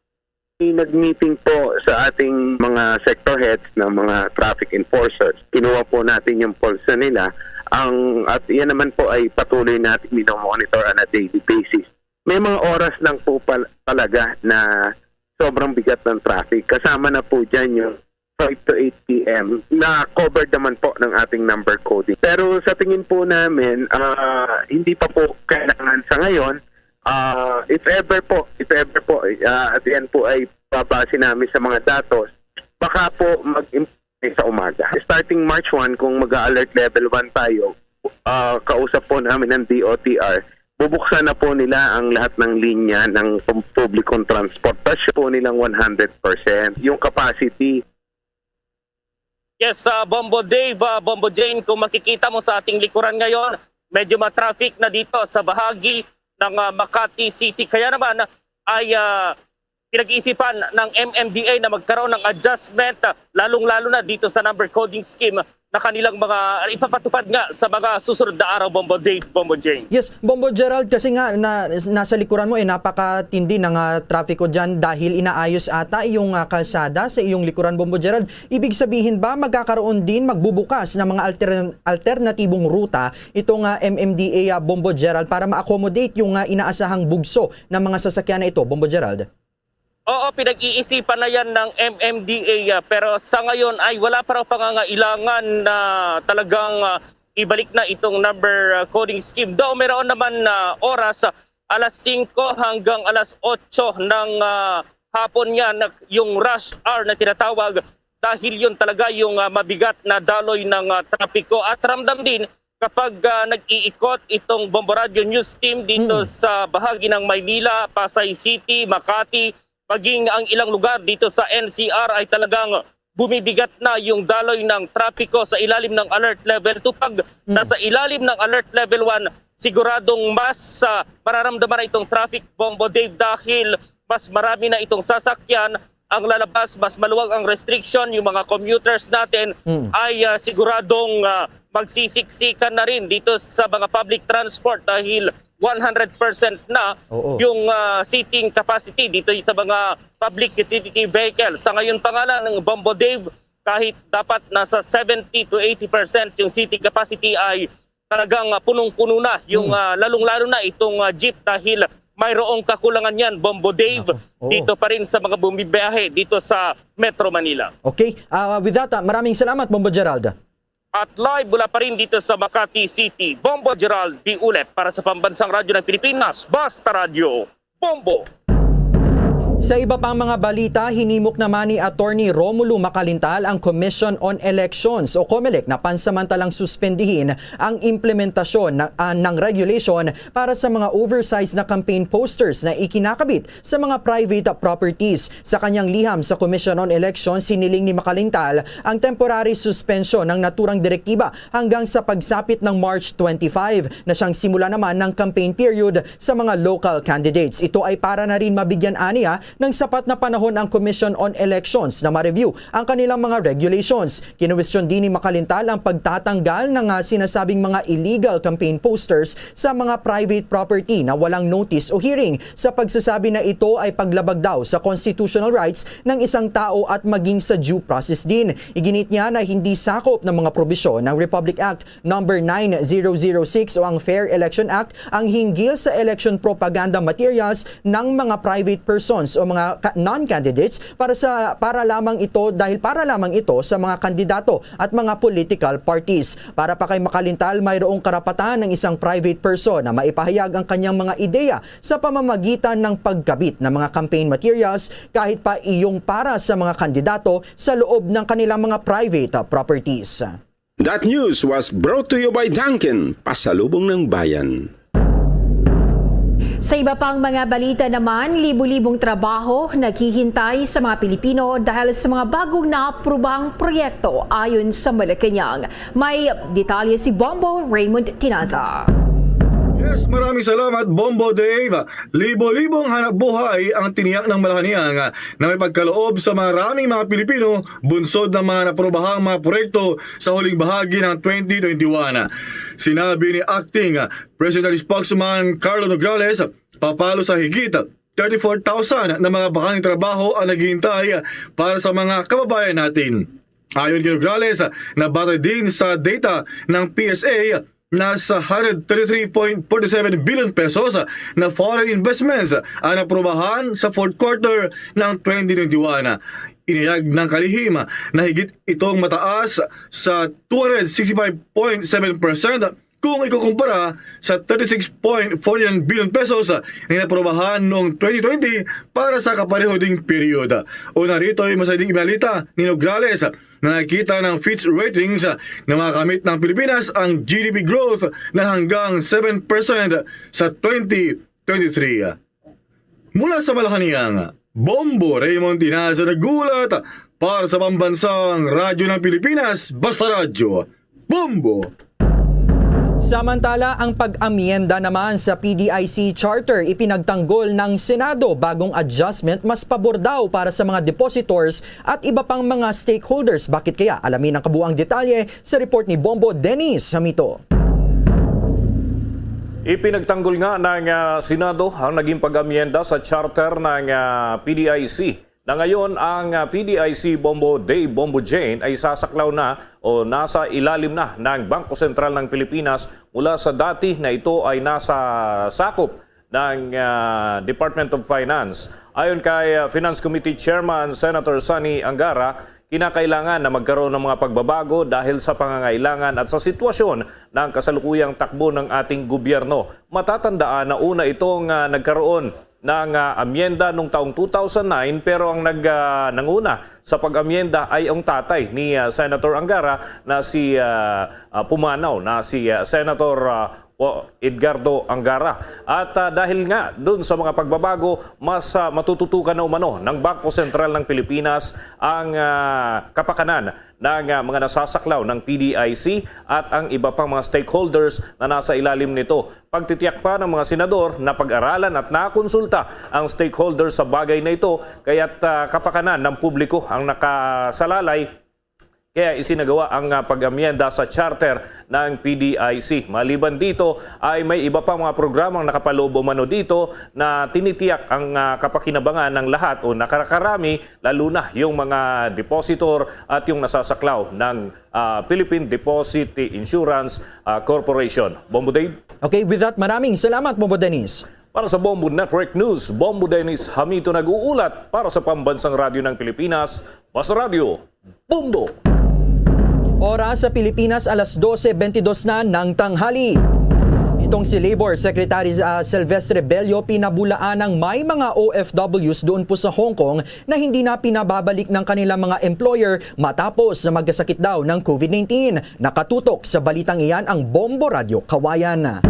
Nag-meeting po sa ating mga sector heads ng mga traffic enforcers. Kinuha po natin yung pulse nila. At yan naman po ay patuloy natin minomonitor on a daily basis. May mga oras lang po talaga na sobrang bigat ng traffic. Kasama na po dyan yung 5 to 8 p.m. na covered naman po ng ating number coding. Pero sa tingin po namin, hindi pa po kailangan sa ngayon. If ever po, at yan po ay babase namin sa mga datos, baka po sa umaga. Starting March 1, kung mag-alert level 1 tayo, kausap po namin ng DOTR, bubuksan na po nila ang lahat ng linya ng publikong transportasyon po nilang 100%. Yung capacity. Yes, Bombo Dave, Bombo Jane, kung makikita mo sa ating likuran ngayon, medyo ma-traffic na dito sa bahagi ng Makati City. Kaya naman ay pinag-iisipan ng MMDA na magkaroon ng adjustment, lalong-lalo na dito sa number coding scheme na kanilang mga ipapatupad nga sa mga susunod na araw, Bombo Dave, Bombo Jane. Yes, Bombo Gerald, kasi nga nasa likuran mo napakatindi ng trapiko dyan dahil inaayos ata yung kalsada sa iyong likuran, Bombo Gerald. Ibig sabihin ba magkakaroon din, magbubukas ng mga alternatibong ruta itong MMDA, Bombo Gerald, para ma-accommodate yung inaasahang bugso ng mga sasakyan na ito, Bombo Gerald? Oo, pinag-iisipan na yan ng MMDA, pero sa ngayon ay wala pa raw pangangailangan na talagang ibalik na itong number coding scheme. Though meron naman oras, alas 5 hanggang alas 8 ng hapon yan, yung rush hour na tinatawag, dahil yun talaga yung mabigat na daloy ng trapiko. At ramdam din kapag nag-iikot itong Bombo Radio News Team dito sa bahagi ng Maynila, Pasay City, Makati, maging ang ilang lugar dito sa NCR ay talagang bumibigat na yung daloy ng trapiko sa ilalim ng alert level 2. Pag nasa ilalim ng alert level 1, siguradong mas mararamdaman na itong traffic, Bombo Dave, dahil mas marami na itong sasakyan ang lalabas, mas maluwag ang restriction. Yung mga commuters natin ay siguradong magsisiksikan na rin dito sa mga public transport dahil 100% na yung seating capacity dito sa mga public utility vehicles. Sa ngayon pa nga lang ng Bombo Dave, kahit dapat nasa 70 to 80% yung seating capacity, ay talagang punong-puno na yung lalong-lalo na itong jeep dahil mayroong kakulangan yan, Bombo Dave, dito pa rin sa mga bumibiyahe dito sa Metro Manila. Okay, with that, maraming salamat, Bombo Gerald. At live mula pa rin dito sa Makati City, Bombo Gerald B. Ulet para sa Pambansang Radyo ng Pilipinas, Basta Radio, Bombo! Sa iba pang mga balita, hinimok naman ni Attorney Romulo Macalintal ang Commission on Elections o COMELEC na pansamantalang suspendihin ang implementasyon ng regulation para sa mga oversized na campaign posters na ikinakabit sa mga private properties. Sa kanyang liham sa Commission on Elections, siniling ni Macalintal ang temporary suspension ng naturang direktiba hanggang sa pagsapit ng March 25 na siyang simula naman ng campaign period sa mga local candidates. Ito ay para na rin mabigyan aniya ng sapat na panahon ang Commission on Elections na ma-review ang kanilang mga regulations. Kinuwestiyon din ni Makalintal ang pagtatanggal ng sinasabing mga illegal campaign posters sa mga private property na walang notice o hearing sa pagsasabi na ito ay paglabag daw sa constitutional rights ng isang tao at maging sa due process din. Iginit niya na hindi sakop ng mga probisyon ng Republic Act No. 9006 o ang Fair Election Act ang hinggil sa election propaganda materials ng mga private persons o mga non-candidates para lamang ito sa mga kandidato at mga political parties. Para pa kay Makalintal, mayroong karapatan ng isang private person na maipahayag ang kanyang mga ideya sa pamamagitan ng pagkabit ng mga campaign materials kahit pa iyong para sa mga kandidato sa loob ng kanilang mga private properties. That news was brought to you by Dunkin, pasalubong ng bayan. Sa iba pang mga balita naman, libu-libong trabaho naghihintay sa mga Pilipino dahil sa mga bagong naaprubang proyekto ayon sa Malacanang. May detalye si Bombo Raymond Tinaza. Yes, maraming salamat Bombo Dave. Libo-libong hanap buhay ang tiniyak ng Malacanang na may pagkaloob sa maraming mga Pilipino bunsod ng mga naprobahang mga proyekto sa huling bahagi ng 2021. Sinabi ni Acting Presidential Spokesman Carlo Nograles, papalo sa higit 34,000 na mga bakang trabaho ang naghihintay para sa mga kababayan natin. Ayon kay Nograles, nabatay din sa data ng PSA, nasa 133.47 billion pesos na foreign investments ang naprobahan sa fourth quarter ng 2021. Iniyag ng kalihim na higit itong mataas sa 265.7% kung ikukumpara sa 36.49 billion pesos na naprobahan noong 2020 para sa kapareho ding periodo. Una rito ay masading ibalita ni Nograles na nakita ng Fitch Ratings na makamit ng Pilipinas ang GDP growth na hanggang 7% sa 2023. Mula sa Malacanang, Bombo Raymond Tinaza nagulat para sa pambansang radyo ng Pilipinas, Basta Radyo. Bombo! Samantala, ang pag-amyenda naman sa PDIC Charter ipinagtanggol ng Senado. Bagong adjustment mas pabor daw para sa mga depositors at iba pang mga stakeholders. Bakit kaya? Alamin ang kabuang detalye sa report ni Bombo Dennis Hamito. Ipinagtanggol nga ng Senado ang naging pag-amyenda sa charter ng PDIC. Na ngayon ang PDIC Bombo Day Bombo Jane ay sasaklaw na o nasa ilalim na ng Bangko Sentral ng Pilipinas mula sa dati na ito ay nasa sakop ng Department of Finance. Ayon kay Finance Committee Chairman Senator Sonny Angara, kinakailangan na magkaroon ng mga pagbabago dahil sa pangangailangan at sa sitwasyon ng kasalukuyang takbo ng ating gobyerno. Matatandaan na una itong nagkaroon ng amyenda noong taong 2009 pero ang nanguna sa pag-amyenda ay ang tatay ni Senator Angara na si Pumanaw, na si Senator Edgardo Angara. At dahil nga doon sa mga pagbabago, mas matututukan na umano ng Bangko Sentral ng Pilipinas ang kapakanan ng mga nasasaklaw ng PDIC at ang iba pang mga stakeholders na nasa ilalim nito. Pagtitiyak pa ng mga senador na pag-aralan at nakonsulta ang stakeholders sa bagay na ito, kaya't kapakanan ng publiko ang nakasalalay. Kaya isinagawa ang pag-amyenda sa charter ng PDIC. Maliban dito ay may iba pang mga programang nakapaloob umano dito na tinitiyak ang kapakinabangan ng lahat o nakakarami, lalo na yung mga depositor at yung nasasaklaw ng Philippine Deposit Insurance Corporation. Bombo Dave? Okay, with that, maraming salamat, Bombo Dennis. Para sa Bombo Network News, Bombo Dennis Hamito nag-uulat para sa Pambansang Radyo ng Pilipinas, Basta Radio, Bombo! Oras sa Pilipinas, alas 12:22 na ng tanghali. Itong si Labor Secretary Silvestre Bello pinabulaan ng may mga OFWs doon po sa Hong Kong na hindi na pinababalik ng kanilang mga employer matapos na magkasakit daw ng COVID-19. Nakatutok sa balitang iyan ang Bombo Radio Kawayan.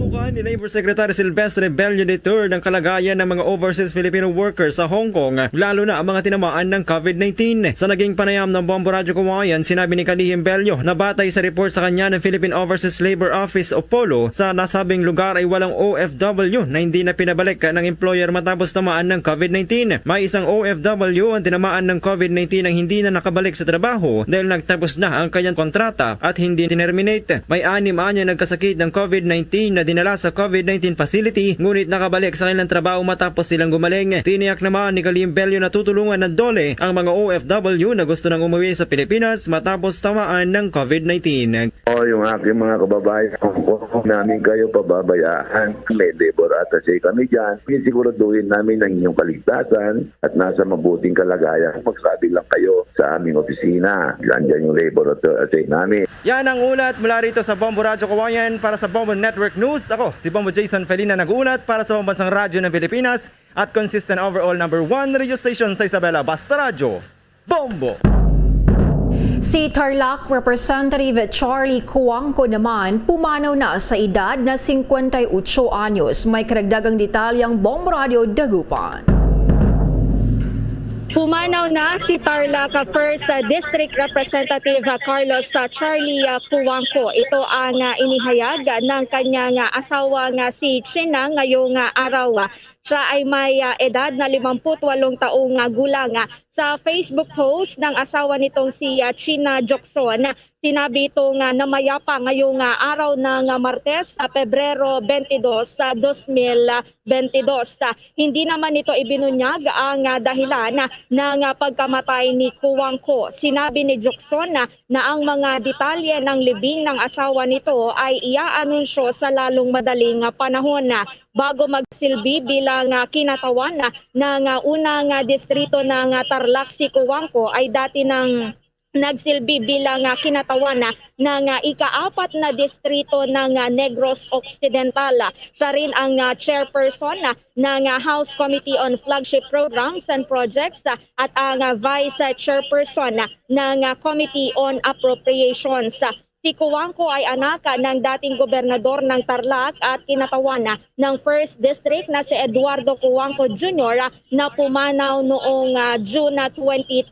Tinutukan ni Labor Secretary Silvestre Bello Detour ng kalagayan ng mga overseas Filipino workers sa Hong Kong, lalo na ang mga tinamaan ng COVID-19. Sa naging panayam ng Bombo Radyo Kawayan, sinabi ni Kalihim Bello na batay sa report sa kanya ng Philippine Overseas Labor Office o POLO, sa nasabing lugar ay walang OFW na hindi na pinabalik ng employer matapos tamaan ng COVID-19. May isang OFW ang tinamaan ng COVID-19 ang hindi na nakabalik sa trabaho dahil nagtapos na ang kanyang kontrata at hindi tinerminate. May 6 anya nagkasakit ng COVID-19 na dinala sa COVID-19 facility ngunit nakabalik sa kanilang trabaho matapos silang gumaling. Tiniyak naman ni Kalihim Bello na tutulungan ng DOLE ang mga OFW na gusto nang umuwi sa Pilipinas matapos tamaan ng COVID-19. Yung aking mga kababayan, kung namin kayo pababayaan, may labor attaché kami dyan, siguraduhin namin ang inyong kaligtasan at nasa mabuting kalagayan. Magsabi lang kayo sa aming opisina. Diyan yung labor attaché namin. Yan ang ulat mula rito sa Bombo Radyo Kawayan para sa Bombo Network News. Ako, si Bombo Jason Felina nag-uulat para sa Pambansang Radyo ng Pilipinas at consistent overall number 1 radio station sa Isabela, Basta Radyo, Bombo! Si Tarlac Representative Charlie Cuangco naman pumanaw na sa edad na 58 anyos. May karagdagang detalyang Bombo Radio Dagupan. Pumanaw na si Tarlac First District Representative Carlos Charlie Cuangco. Ito ang inihayag ng kanyang asawa nga si China ngayong araw. Siya ay may edad na 58 taong gulang. Sa Facebook post ng asawa nitong si China Jokson, sinabi itong namayapa ngayong araw ng Martes, Pebrero 22, 2022. Hindi naman ito ibinunyag ang dahilan ng pagkamatay ni Cuangco. Sinabi ni Jokson na ang mga detalye ng libing ng asawa nito ay iaanunsyo sa lalong madaling panahon bago magsilbi bilang kinatawan ng unang distrito ng Tarlac. Si Cuangco ay dati ng nagsilbi bilang kinatawan ng ika-4 na distrito ng Negros Occidental. Siya rin ang chairperson ng House Committee on Flagship Programs and Projects at ang vice chairperson ng Committee on Appropriations. Si Cuangco ay anak ng dating gobernador ng Tarlac at kinatawan ng 1st District na si Eduardo Cuangco Jr. na pumanaw noong June 2020.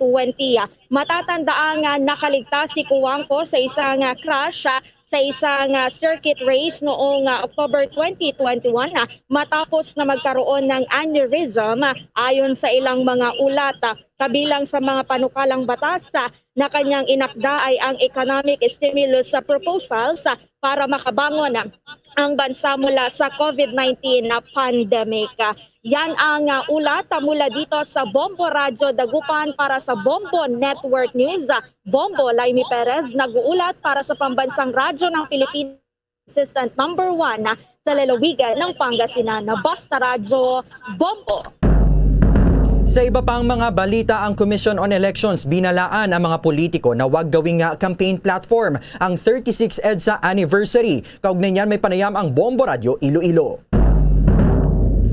Matatandaang nakaligtas si Cuangco sa isang crash sa isang circuit race noong October 2021 matapos na magkaroon ng aneurysm ayon sa ilang mga ulat. Kabilang sa mga panukalang batas na kanyang inakda ay ang economic stimulus proposals para makabangon ang bansa mula sa COVID-19 pandemic. Yan ang ulat mula dito sa Bombo Radyo Dagupan para sa Bombo Network News. Bombo Laimi Perez nag-uulat para sa Pambansang Radyo ng Pilipinas, Assistant number 1 sa lalawigan ng Pangasinan, Basta Radyo, Bombo. Sa iba pang mga balita, ang Commission on Elections binalaan ang mga politiko na wag gawing campaign platform ang 36 EDSA anniversary. Kaugnay niyan may panayam ang Bombo Radio Iloilo.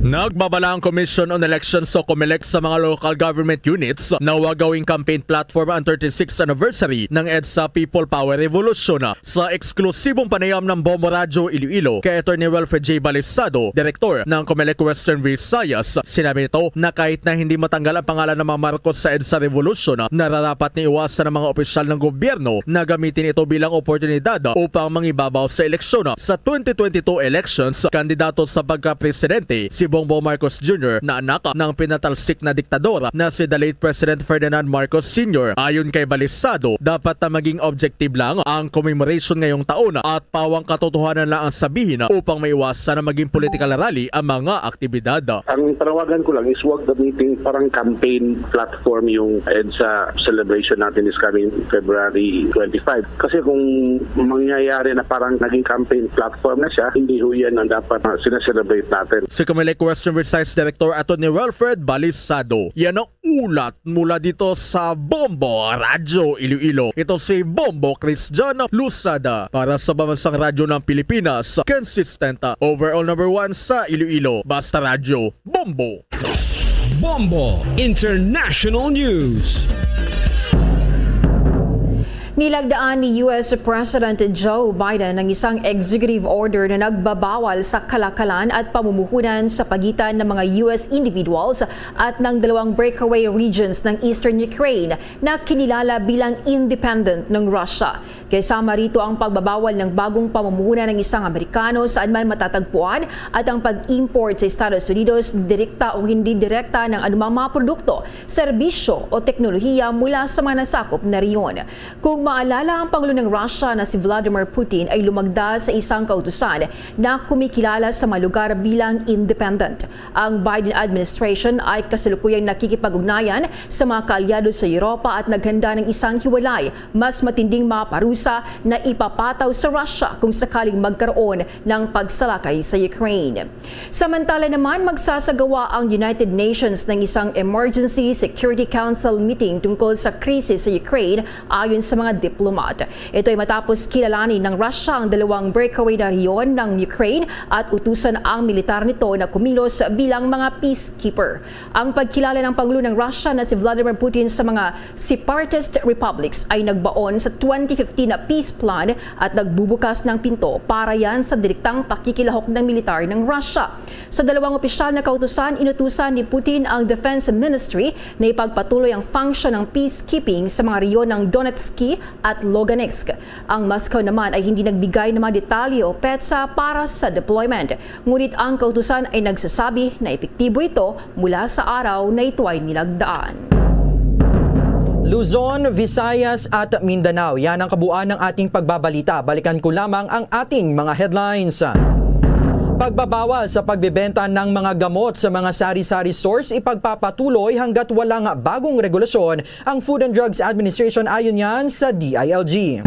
Nagbabala ang Commission on Elections o COMELEC sa mga local government units na huwag gawing campaign platform ang 36th anniversary ng EDSA People Power Revolution. Sa eksklusibong panayam ng Bombo Radio Iloilo kay Atty. Wilfred J. Balisado, Direktor ng COMELEC Western Visayas, sinabi nito na kahit na hindi matanggal ang pangalan ng mga Marcos sa EDSA Revolution, nararapat na iwasan ng mga opisyal ng gobyerno na gamitin ito bilang oportunidad upang mangibabaw sa eleksyon. Sa 2022 elections, kandidato sa pagka-presidente si Bongbong Marcos Jr. na anak ng pinatalsik na diktador na si the late President Ferdinand Marcos Sr. Ayon kay Balisado, dapat na maging objective lang ang commemoration ngayong taon at pawang katotohanan lang ang sabihin upang maiwasan na maging political rally ang mga aktibidad. Ang panawagan ko lang is huwag gamitin parang campaign platform yung EDSA celebration natin is coming February 25. Kasi kung mangyayari na parang naging campaign platform na siya, hindi ho yan ang dapat sinaselebrate natin. Si COMELEC Western Visayas Director Atty. Wilfred Balisado. Yan ang ulat mula dito sa Bombo Radyo Iloilo. Ito si Bombo Cristiano Lusada para sa Pambansang Radyo ng Pilipinas. Consistent overall number 1 sa Iloilo. Basta Radyo, Bombo. Bombo International News. Nilagdaan ni US President Joe Biden ang isang executive order na nagbabawal sa kalakalan at pamumuhunan sa pagitan ng mga US individuals at ng dalawang breakaway regions ng eastern Ukraine na kinilala bilang independent ng Russia. Kasama rito ang pagbabawal ng bagong pamumuhunan ng isang Amerikano saan man matatagpuan at ang pag-import sa Estados Unidos direkta o hindi direkta ng anumang mga produkto, serbisyo o teknolohiya mula sa mga nasakop na riyon. Kung maalala, ang Pangulo ng Russia na si Vladimir Putin ay lumagda sa isang kautusan na kumikilala sa mga lugar bilang independent. Ang Biden administration ay kasalukuyang nakikipag-ugnayan sa mga kaalyado sa Europa at naghanda ng isang hiwalay, mas matinding mga parusa na ipapataw sa Russia kung sakaling magkaroon ng pagsalakay sa Ukraine. Samantala naman, magsasagawa ang United Nations ng isang Emergency Security Council meeting tungkol sa krisis sa Ukraine ayon sa mga diplomat. Ito ay matapos kilalanin ng Russia ang dalawang breakaway na riyon ng Ukraine at utusan ang militar nito na kumilos bilang mga peacekeeper. Ang pagkilala ng Pangulo ng Russia na si Vladimir Putin sa mga separatist republics ay nagbaon sa 2015 na peace plan at nagbubukas ng pinto para yan sa direktang pakikilahok ng militar ng Russia. Sa dalawang opisyal na kautusan, inutusan ni Putin ang Defense Ministry na ipagpatuloy ang function ng peacekeeping sa mga riyon ng Donetsk at Lugansk. Ang Moscow naman ay hindi nagbigay ng mga detalye o petsa para sa deployment. Ngunit ang kautusan ay nagsasabi na epektibo ito mula sa araw na ito ay nilagdaan. Luzon, Visayas at Mindanao. Yan ang kabuuan ng ating pagbabalita. Balikan ko lamang ang ating mga headlines. Pagbabawal sa pagbebenta ng mga gamot sa mga sari-sari stores ipagpapatuloy hanggat walang bagong regulasyon ang Food and Drugs Administration ayon yan sa DILG.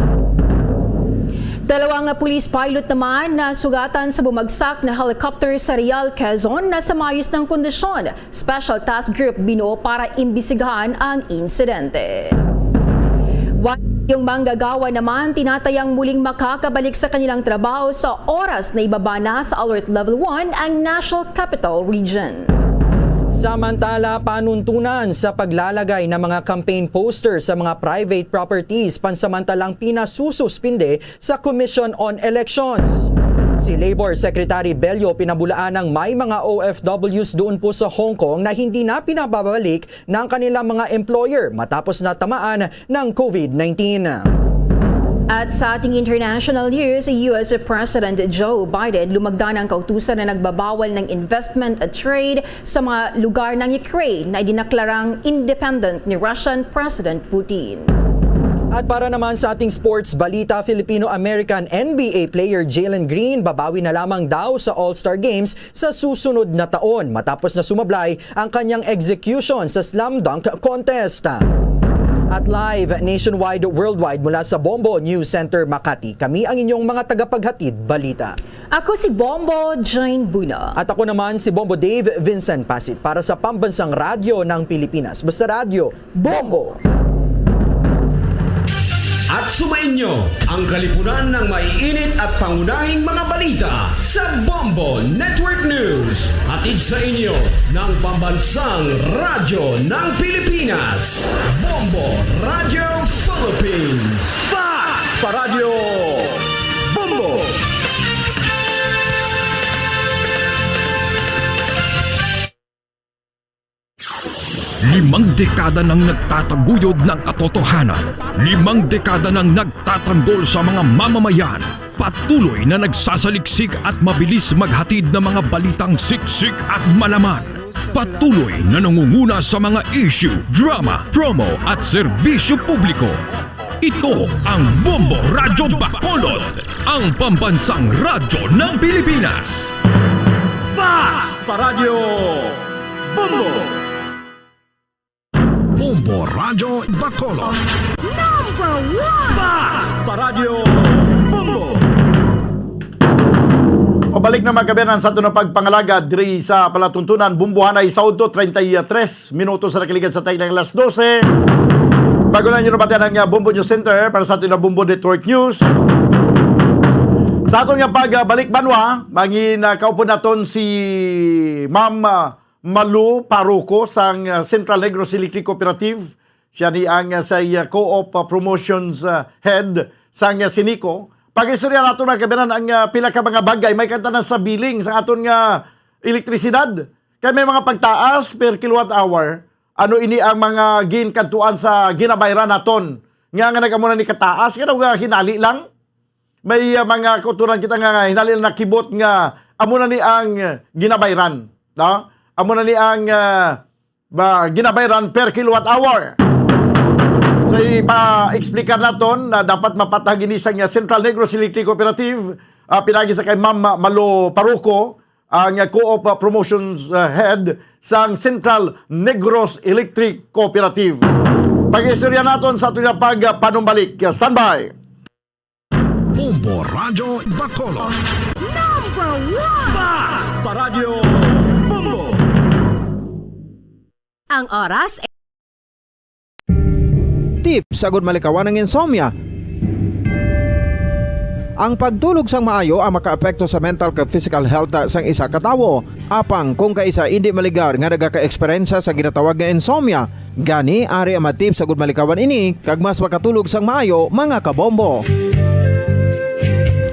Dalawang police pilot naman na sugatan sa bumagsak na helicopter sa Real, Quezon na sa maayos ng kondisyon. Special Task Group binuo para imbisigahan ang insidente. Yung manggagawa naman tinatayang muling makakabalik sa kanilang trabaho sa oras na ibaba na sa Alert Level 1 ang National Capital Region. Samantala, panuntunan sa paglalagay ng mga campaign poster sa mga private properties pansamantalang pinasususpinde sa Commission on Elections. Si Labor Secretary Bello pinabulaan ng may mga OFWs doon po sa Hong Kong na hindi na pinababalik ng kanilang mga employer matapos na tamaan ng COVID-19. At sa ating international news, US President Joe Biden lumagda ng kautusan na nagbabawal ng investment at trade sa mga lugar ng Ukraine na idinaklarang independent ni Russian President Putin. At para naman sa ating sports balita, Filipino-American NBA player Jalen Green babawi na lamang daw sa All-Star Games sa susunod na taon matapos na sumablay ang kanyang execution sa slam dunk contest. At live, nationwide, worldwide mula sa Bombo News Center, Makati. Kami ang inyong mga tagapaghatid balita. Ako si Bombo Jane Buna. At ako naman si Bombo Dave Vincent Pasit para sa Pambansang Radyo ng Pilipinas. Basta Radyo, Bombo! At sumainyo ang kalipunan ng maiinit at pangunahing mga balita sa Bombo Network News. Hatid sa inyo ng Pambansang Radyo ng Pilipinas. Bombo Radio Philippines. Paradyo Bombo! Limang dekada nang nagtataguyod ng katotohanan. 5 dekada nang nagtatanggol sa mga mamamayan. Patuloy na nagsasaliksik at mabilis maghatid ng mga balitang siksik at malaman. Patuloy na nangunguna sa mga issue, drama, promo at serbisyo publiko. Ito ang Bombo Radyo Bacolod, ang pambansang radyo ng Pilipinas. Paradyo Bombo! Bombo Radyo Bacolod. Number 1! Paradyo Bombo! Pabalik na mga kabayan sa ito na pagpangalaga diri sa palatuntunan Bumbuhanay Saudo 33 minutos sa nakiligan sa tayo ng alas 12. Bago na nyo nabatian ang Bombo News Center para sa ito na Bombo Network News. Sa ato nga pagbalik banwa, mangin kaupo naton si Ma'am Malu Paruco sa Central Negros Electric Cooperative. Siya ni ang sa Co-op Promotions Head sang Sinico. Pag-istorya nato na kabinan ang pila ka mga bagay may kantanan sa billing sa aton nga elektrisidad. Kay may mga pagtaas per kilowatt hour. Ano ini ang mga ginkantuan sa ginabayran naton? Nga nagamuna ni kataas kada nga hinali lang. May mga kuturan kita nga hinali lang nakibot nga amo na ni ang ginabayran, no? Amo na ni ang ginabayran per kilowatt hour. So ipa-explicar naton na dapat mapatag ini sa Central Negros Electric Cooperative, pinagi sa kay Ma'am Malo Paruco, ang Co-op Promotions Head sa Central Negros Electric Cooperative. Pag-istorya naton sa ating panumbalik. Standby! Bombo Radyo Bacolod. Number 1! Basta Radio Bombo! Ang oras Tips sagud malikawan ng insomnia. Ang pagtulog sang maayo ang makaapekto sa mental kag physical health sang isa ka tawo. Apang kung kaisa hindi maligar nga nagaka-eksperyensya sa ginatawag nga insomnia, gani ari ang matip sagud malikawan ini kag mas makatulog sang maayo mga kabombo.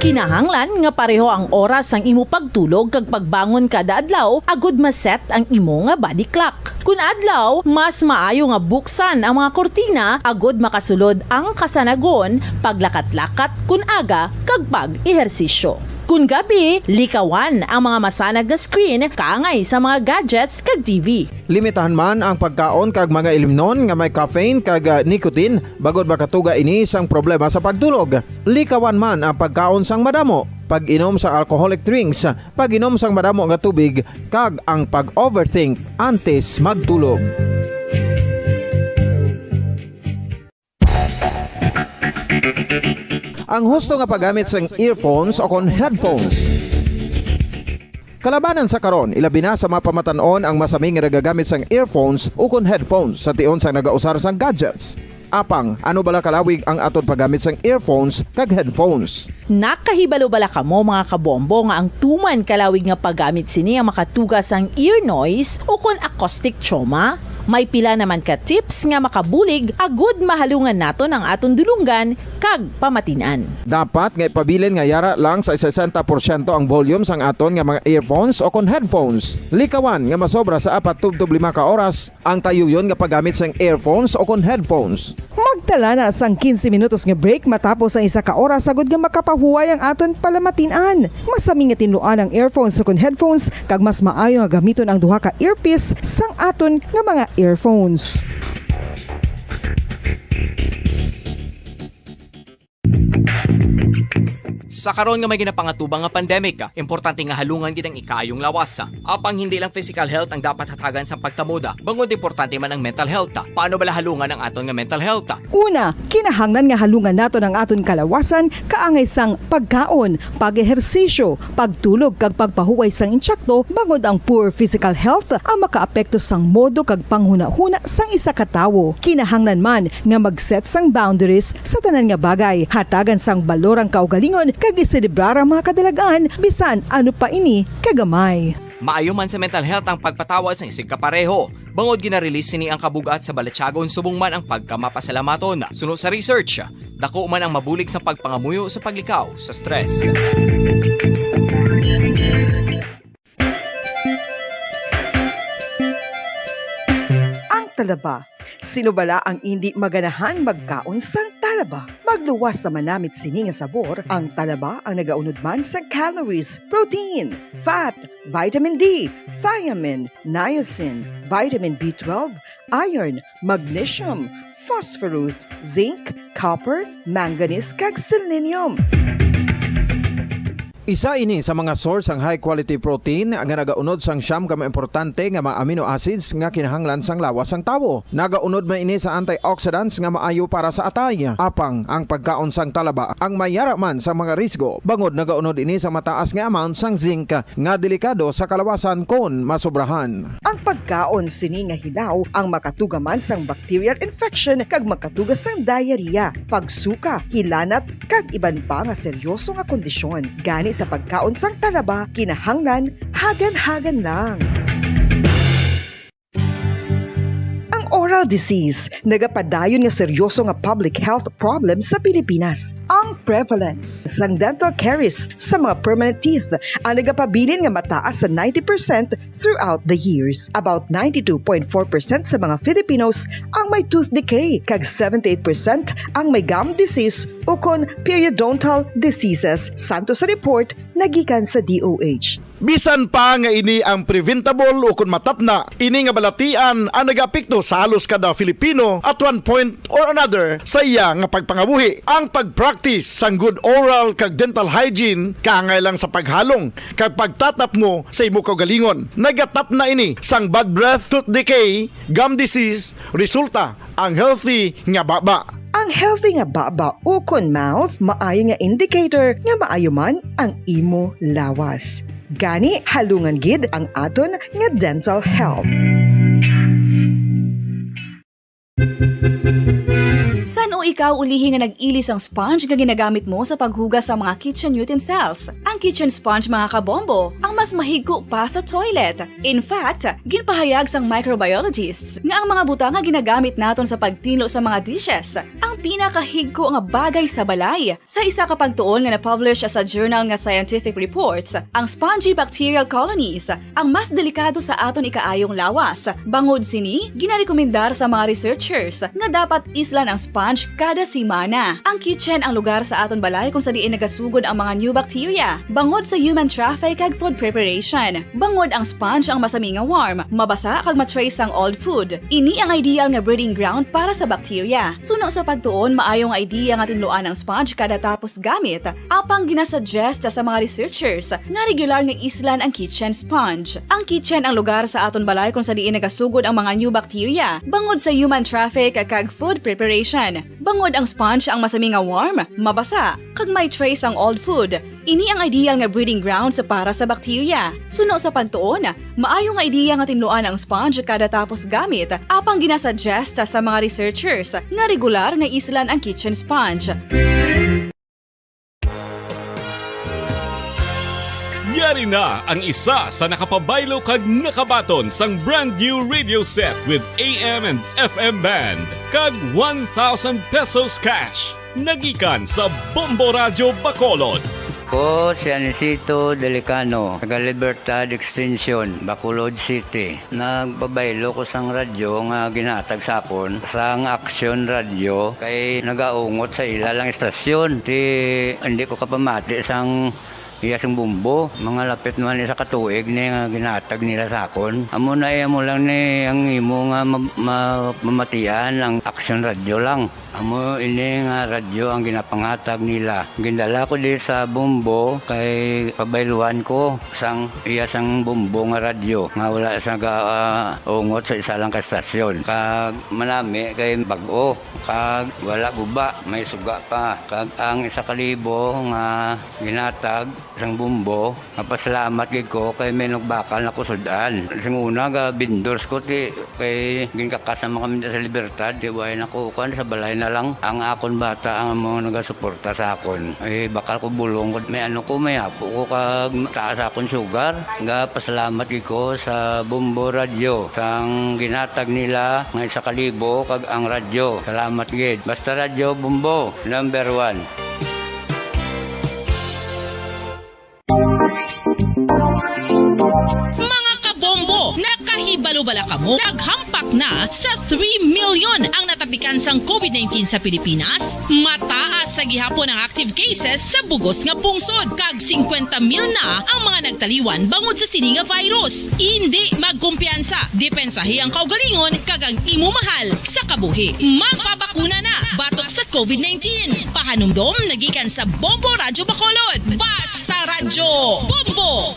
Kinahanglan nga pareho ang oras ang imo pagtulog kag pagbangon kada adlaw agud maset ang imo nga body clock. Kun adlaw, mas maayo nga buksan ang mga kortina agud makasulod ang kasanagon, paglakat-lakat kun aga kag pag-ehersisyo. Kun gabi, likawan ang mga masanag nga screen kaangay sa mga gadgets kag TV. Limitahan man ang pagkaon kag mga ilimnon nga may caffeine kag nicotine bagod makatuga ini sang problema sa pagtulog. Likawan man ang pagkaon sang madamo, pag-inom sa alcoholic drinks, pag-inom sang madamo nga tubig kag ang pag-overthink antes magtulog. Ang husto nga paggamit sang earphones o kon headphones. Kalabanan sa karon, ilabi na sa mga pamatanon ang masaming nga nagagamit sang earphones o kon headphones sa tion sang nagausar sang gadgets. Apang, ano bala kalawig ang aton paggamit sang earphones kag headphones? Nakahibalo bala kamo mga kabombo nga ang tuman kalawig nga paggamit sini ang makatugas ang ear noise o kon acoustic trauma? May pila naman ka tips nga makabulig agud mahalungan naton ang aton dulungan kag pamatinan. Dapat nga ipabilin nga yara lang sa 60% ang volume sang aton nga mga earphones o kon headphones. Likawan nga masobra sa 4-5 ka oras ang tayuyon nga paggamit sang earphones o kon headphones. Magtala na sang 15 minutos nga break matapos ang 1 ka oras sagud nga makapahuway ang aton palamatinan. Masami nga tinluan ang earphones o kon headphones kag mas maayo nga gamiton ang duha ka earpiece sang aton nga mga earphones. Sa karon nga may ginapangatubang nga pandemic, importante nga halungan gid ang ikayong lawas. Apang hindi lang physical health ang dapat hatagan sa pagtamuda, bangod importante man ang mental health. Paano bala halungan ang aton nga mental health? Una, kinahanglan nga halungan naton ang aton kalawasan kaangay sang pagkaon, pag-ehersisyo, pagtulog kag pagpahuway sang insyakto bangod ang poor physical health ang makaapekto sang modo kag panghuna-huna sang isa ka tawo. Kinahanglan man nga mag-set sang boundaries sa tanan nga bagay, hatagan sang balorang kaugalingon kag iselebrar ang mga kadalagan bisan ano pa ini kagamay. Maayo man sa mental health ang pagpatawad sa isig kapareho. Bangod gina-release ni ang kabugat sa balatsagon subong man ang pagkamapasalamaton. Suno sa research, dako man ang mabulig sa pagpangamuyo sa paglikaw sa stress. Ang talaba. Sino bala ang hindi maganahan magkaon sang talaba? Magluwas sa manamit sini nga sabor, ang talaba ang nagaunod man sa calories, protein, fat, vitamin D, thiamine, niacin, vitamin B12, iron, magnesium, phosphorus, zinc, copper, manganese kag selenium. Isa ini sa mga source ang high quality protein nga nagaunod sang siyam ka importante nga mga amino acids nga kinahanglan sang lawas sang tawo. Nagaunod man ini sa antioxidants nga maayo para sa atay. Apang ang pagkaon sang talaba ang mayara man sa mga risgo. Bangod nagaunod ini sa mataas nga amount sang zinc nga delikado sa kalawasan kon masobrahan. Ang pagkaon sini nga hilaw ang makatugaman sang bacterial infection kag makatuga sang diarrhea, pagsuka, hilanat kag iban pa nga seryoso nga kondisyon. Gani sa pagkaon sang talaba, kinahanglan hagan-hagan lang. Ang oral dental disease nagapadayon nga seryoso nga public health problem sa Pilipinas. Ang prevalence sang dental caries sa mga permanent teeth ang nagapabilin nga mataas sa 90% throughout the years. About 92.4% sa mga Filipinos ang may tooth decay, kag 78% ang may gum disease o kon periodontal diseases, santo sa report nagikan sa DOH. Bisan pa nga ini ang preventable o kung matapna, ini nga balatian ang nagapekto sa halos kada Filipino at one point or another sa iya nga pagpangabuhi. Ang pagpractice sang good oral kag dental hygiene kaangay sa paghalong kag pagtatap mo sa imo kaugalingon. Nagatap na ini sang bad breath, tooth decay, gum disease, resulta ang healthy nga baba. Ang healthy nga baba o kon mouth maayo nga indicator nga maayo man ang imo lawas. Gani halungan gid ang aton nga dental health. San o ikaw ulihi nga nag-ilis ang sponge nga ginagamit mo sa paghugas sa mga kitchen utensils? Ang kitchen sponge mga kabombo, ang mas mahigko pa sa toilet. In fact, ginpahayag sang microbiologists nga ang mga butang nga ginagamit naton sa pagtino sa mga dishes ang pinakahigko nga bagay sa balay. Sa isa ka pagtuon nga na-publish sa journal nga Scientific Reports, ang spongy bacterial colonies ang mas delikado sa aton ikaayong lawas. Bangod sini, ginarekomendar sa mga researchers nga dapat islan ang sponge kada simana. Ang kitchen ang lugar sa aton balay kung sa diin nagasugod ang mga new bacteria. Bangod sa human traffic kag food preparation. Bangod ang sponge ang masami nga warm, mabasa kag matrace ang old food. Ini ang ideal nga breeding ground para sa bacteria. Suno sa pagtuon, maayong idea nga tinluan ang sponge kada tapos gamit. Apang ginasuggest sa mga researchers nga regular nga islan ang kitchen sponge. Ang kitchen ang lugar sa aton balay kung sa diin nagasugod ang mga new bacteria. Bangod sa human traffic kag food preparation. Bangod ang sponge ang masami nga warm, mabasa, kag may trace ang old food. Ini ang ideal nga breeding ground sa para sa bacteria. Suno sa pagtuon, maayong idea nga tinluan ang sponge kada tapos gamit. Apang ginasuggest sa mga researchers nga regular nga islan ang kitchen sponge. Yari na ang isa sa nakapabaylo kag nakabaton sang brand new radio set with AM and FM band kag 1,000 pesos cash. Nagikan sa Bombo Radio Bacolod. Ko si Anisito Delicano, taga Libertad Extension, Bacolod City. Nagbabaylo ko sang radyo nga ginatag sapon sang Action Radio kay nagaungot sa ilalang estasyon. Hindi ko kapamati sang iyasang bumbo, mga lapit naman sa katuig ni nga ginatag nila sa akon. Amo na mo lang ni ang imo nga mamatian ang Action Radio lang. Amo ini nga radyo ang ginapangatag nila. Gindala ko di sa bumbo kay pabayluan ko sang iyasang bumbo nga radyo nga wala sa ungot sa isa lang ka estasyon. Kag manami kay bag-o, kag wala guba, may suga pa. Kag ang 1,000 nga ginatag sang bumbo, napasalamat gid ko kay may nagbakal na kusudan. Sing una ga vendors ko ti kay ginkakasama kami sa Libertad, di way nakukuan sa balay na lang ang akon bata ang mga nagasuporta sa akon. Bakal ko bulong ko may may apo ko kag taas akon sugar. Ga pasalamat gid ko sa Bombo Radio sang ginatag nila nga 1,000 kag ang radyo. Salamat gid. Basta Radio Bombo number 1. Nakahibalo-bala ka mo, naghampak na sa 3 million ang natapikan sang COVID-19 sa Pilipinas. Mataas sa gihapon ang active cases sa bugos nga pungsod. Kag 50 mil na ang mga nagtaliwan bangod sa sini nga virus. Hindi magkumpiyansa. Depensahi ang kaugalingon kag ang imo mahal sa kabuhi. Magpabakuna na batok sa COVID-19. Pahanumdom nagikan sa Bombo Radio Bacolod. Basta Radyo Bombo!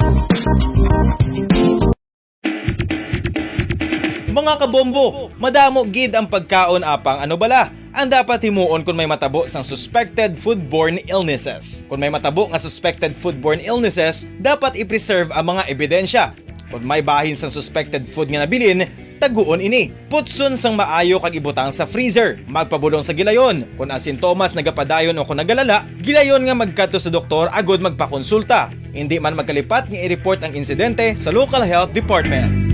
Mga kabombo, madamo gid ang pagkaon apang ano bala. Ang dapat himuon kung may matabo sang suspected foodborne illnesses. Kung may matabo nga suspected foodborne illnesses, dapat i-preserve ang mga ebidensya. Kung may bahin sang suspected food nga nabilin, taguon ini. Putson sang maayo kag ibutang sa freezer. Magpabulong sa gilayon. Kung ang sintomas nagapadayon o kung nagalala, gilayon nga magkadto sa doktor agod magpakonsulta. Hindi man magkalipat nga i-report ang insidente sa local health department.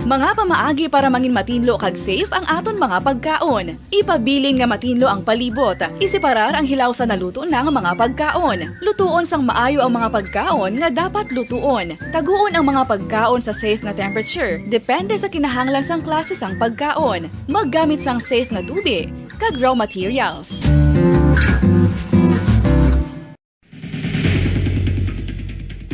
Mga pamaagi para mangin matinlo kag safe ang aton mga pagkaon. Ipabilin nga matinlo ang palibot. Isiparar ang hilaw sa naluto ng mga pagkaon. Lutuon sang maayo ang mga pagkaon nga dapat lutuon. Taguon ang mga pagkaon sa safe nga temperature. Depende sa kinahanglan sang klase sang pagkaon. Maggamit sang safe nga tubig kag raw materials.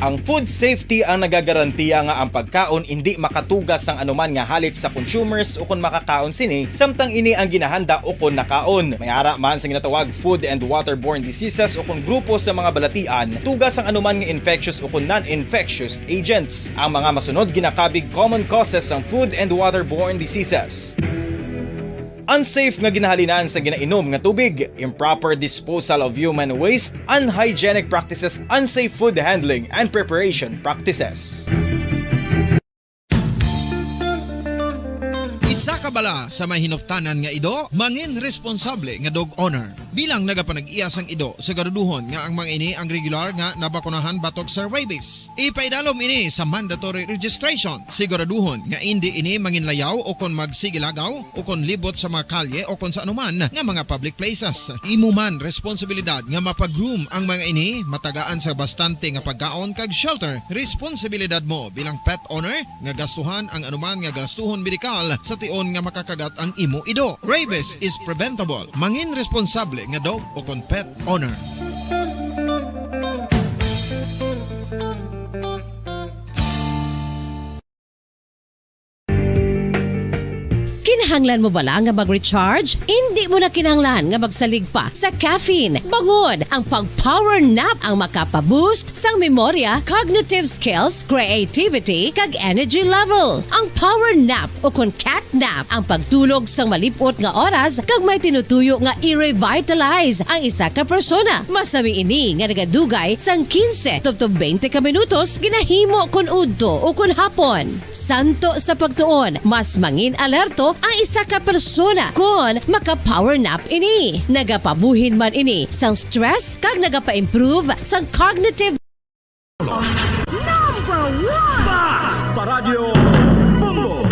Ang food safety ang nagagarantiya nga ang pagkaon hindi makatugas ang anuman nga halit sa consumers o kung makakaon sini, samtang ini ang ginahanda o kung nakaon. May ara man sa ginatawag food and waterborne diseases o kung grupo sa mga balatian, tugas ang anuman nga infectious o kung non-infectious agents. Ang mga masunod ginakabig common causes ng food and waterborne diseases. Unsafe nga ginahalinan sa ginainom nga tubig, improper disposal of human waste, unhygienic practices, unsafe food handling, and preparation practices. Isa ka bala sa may hinuptanan nga ido, mangin responsable nga dog owner. Bilang nagapanag-iyas ang ido, siguraduhon nga ang mga ini ang regular nga nabakunahan batok sa rabies. Ipaidalom ini sa mandatory registration. Siguraduhon nga hindi ini manginlayaw o kon magsigilagaw o kon libot sa mga kalye o kon sa anuman nga mga public places. Imo man responsibilidad nga mapag-groom ang mga ini, matagaan sa bastante nga pagkaon kag shelter. Responsibilidad mo bilang pet owner nga gastuhan ang anuman nga gastuhon medikal sa tion nga makakagat ang imo ido. Rabies is preventable. Mangin responsable nga dog o kon pet owner. Kinahanglan mo bala nga mag-recharge? Hindi mo na kinahanglan nga magsalig pa sa caffeine. Bangod ang pag-power nap ang makapaboost sang memorya, cognitive skills, creativity, kag energy level. Ang power nap o kon cat nap ang pagtulog sang malipot nga oras kag may tinutuyo nga i-revitalize ang isa ka persona. Masami ini nga nagadugay sang 15 to 20 ka minutos ginahimo kon udto o kon hapon. Santo sa pagtuon, mas mangin alerto ang isa ka persona kon maka-power nap ini. Nagapabuhin man ini sang stress kag nagapa-improve sang cognitive. Number 1! Basta Radio Bongo!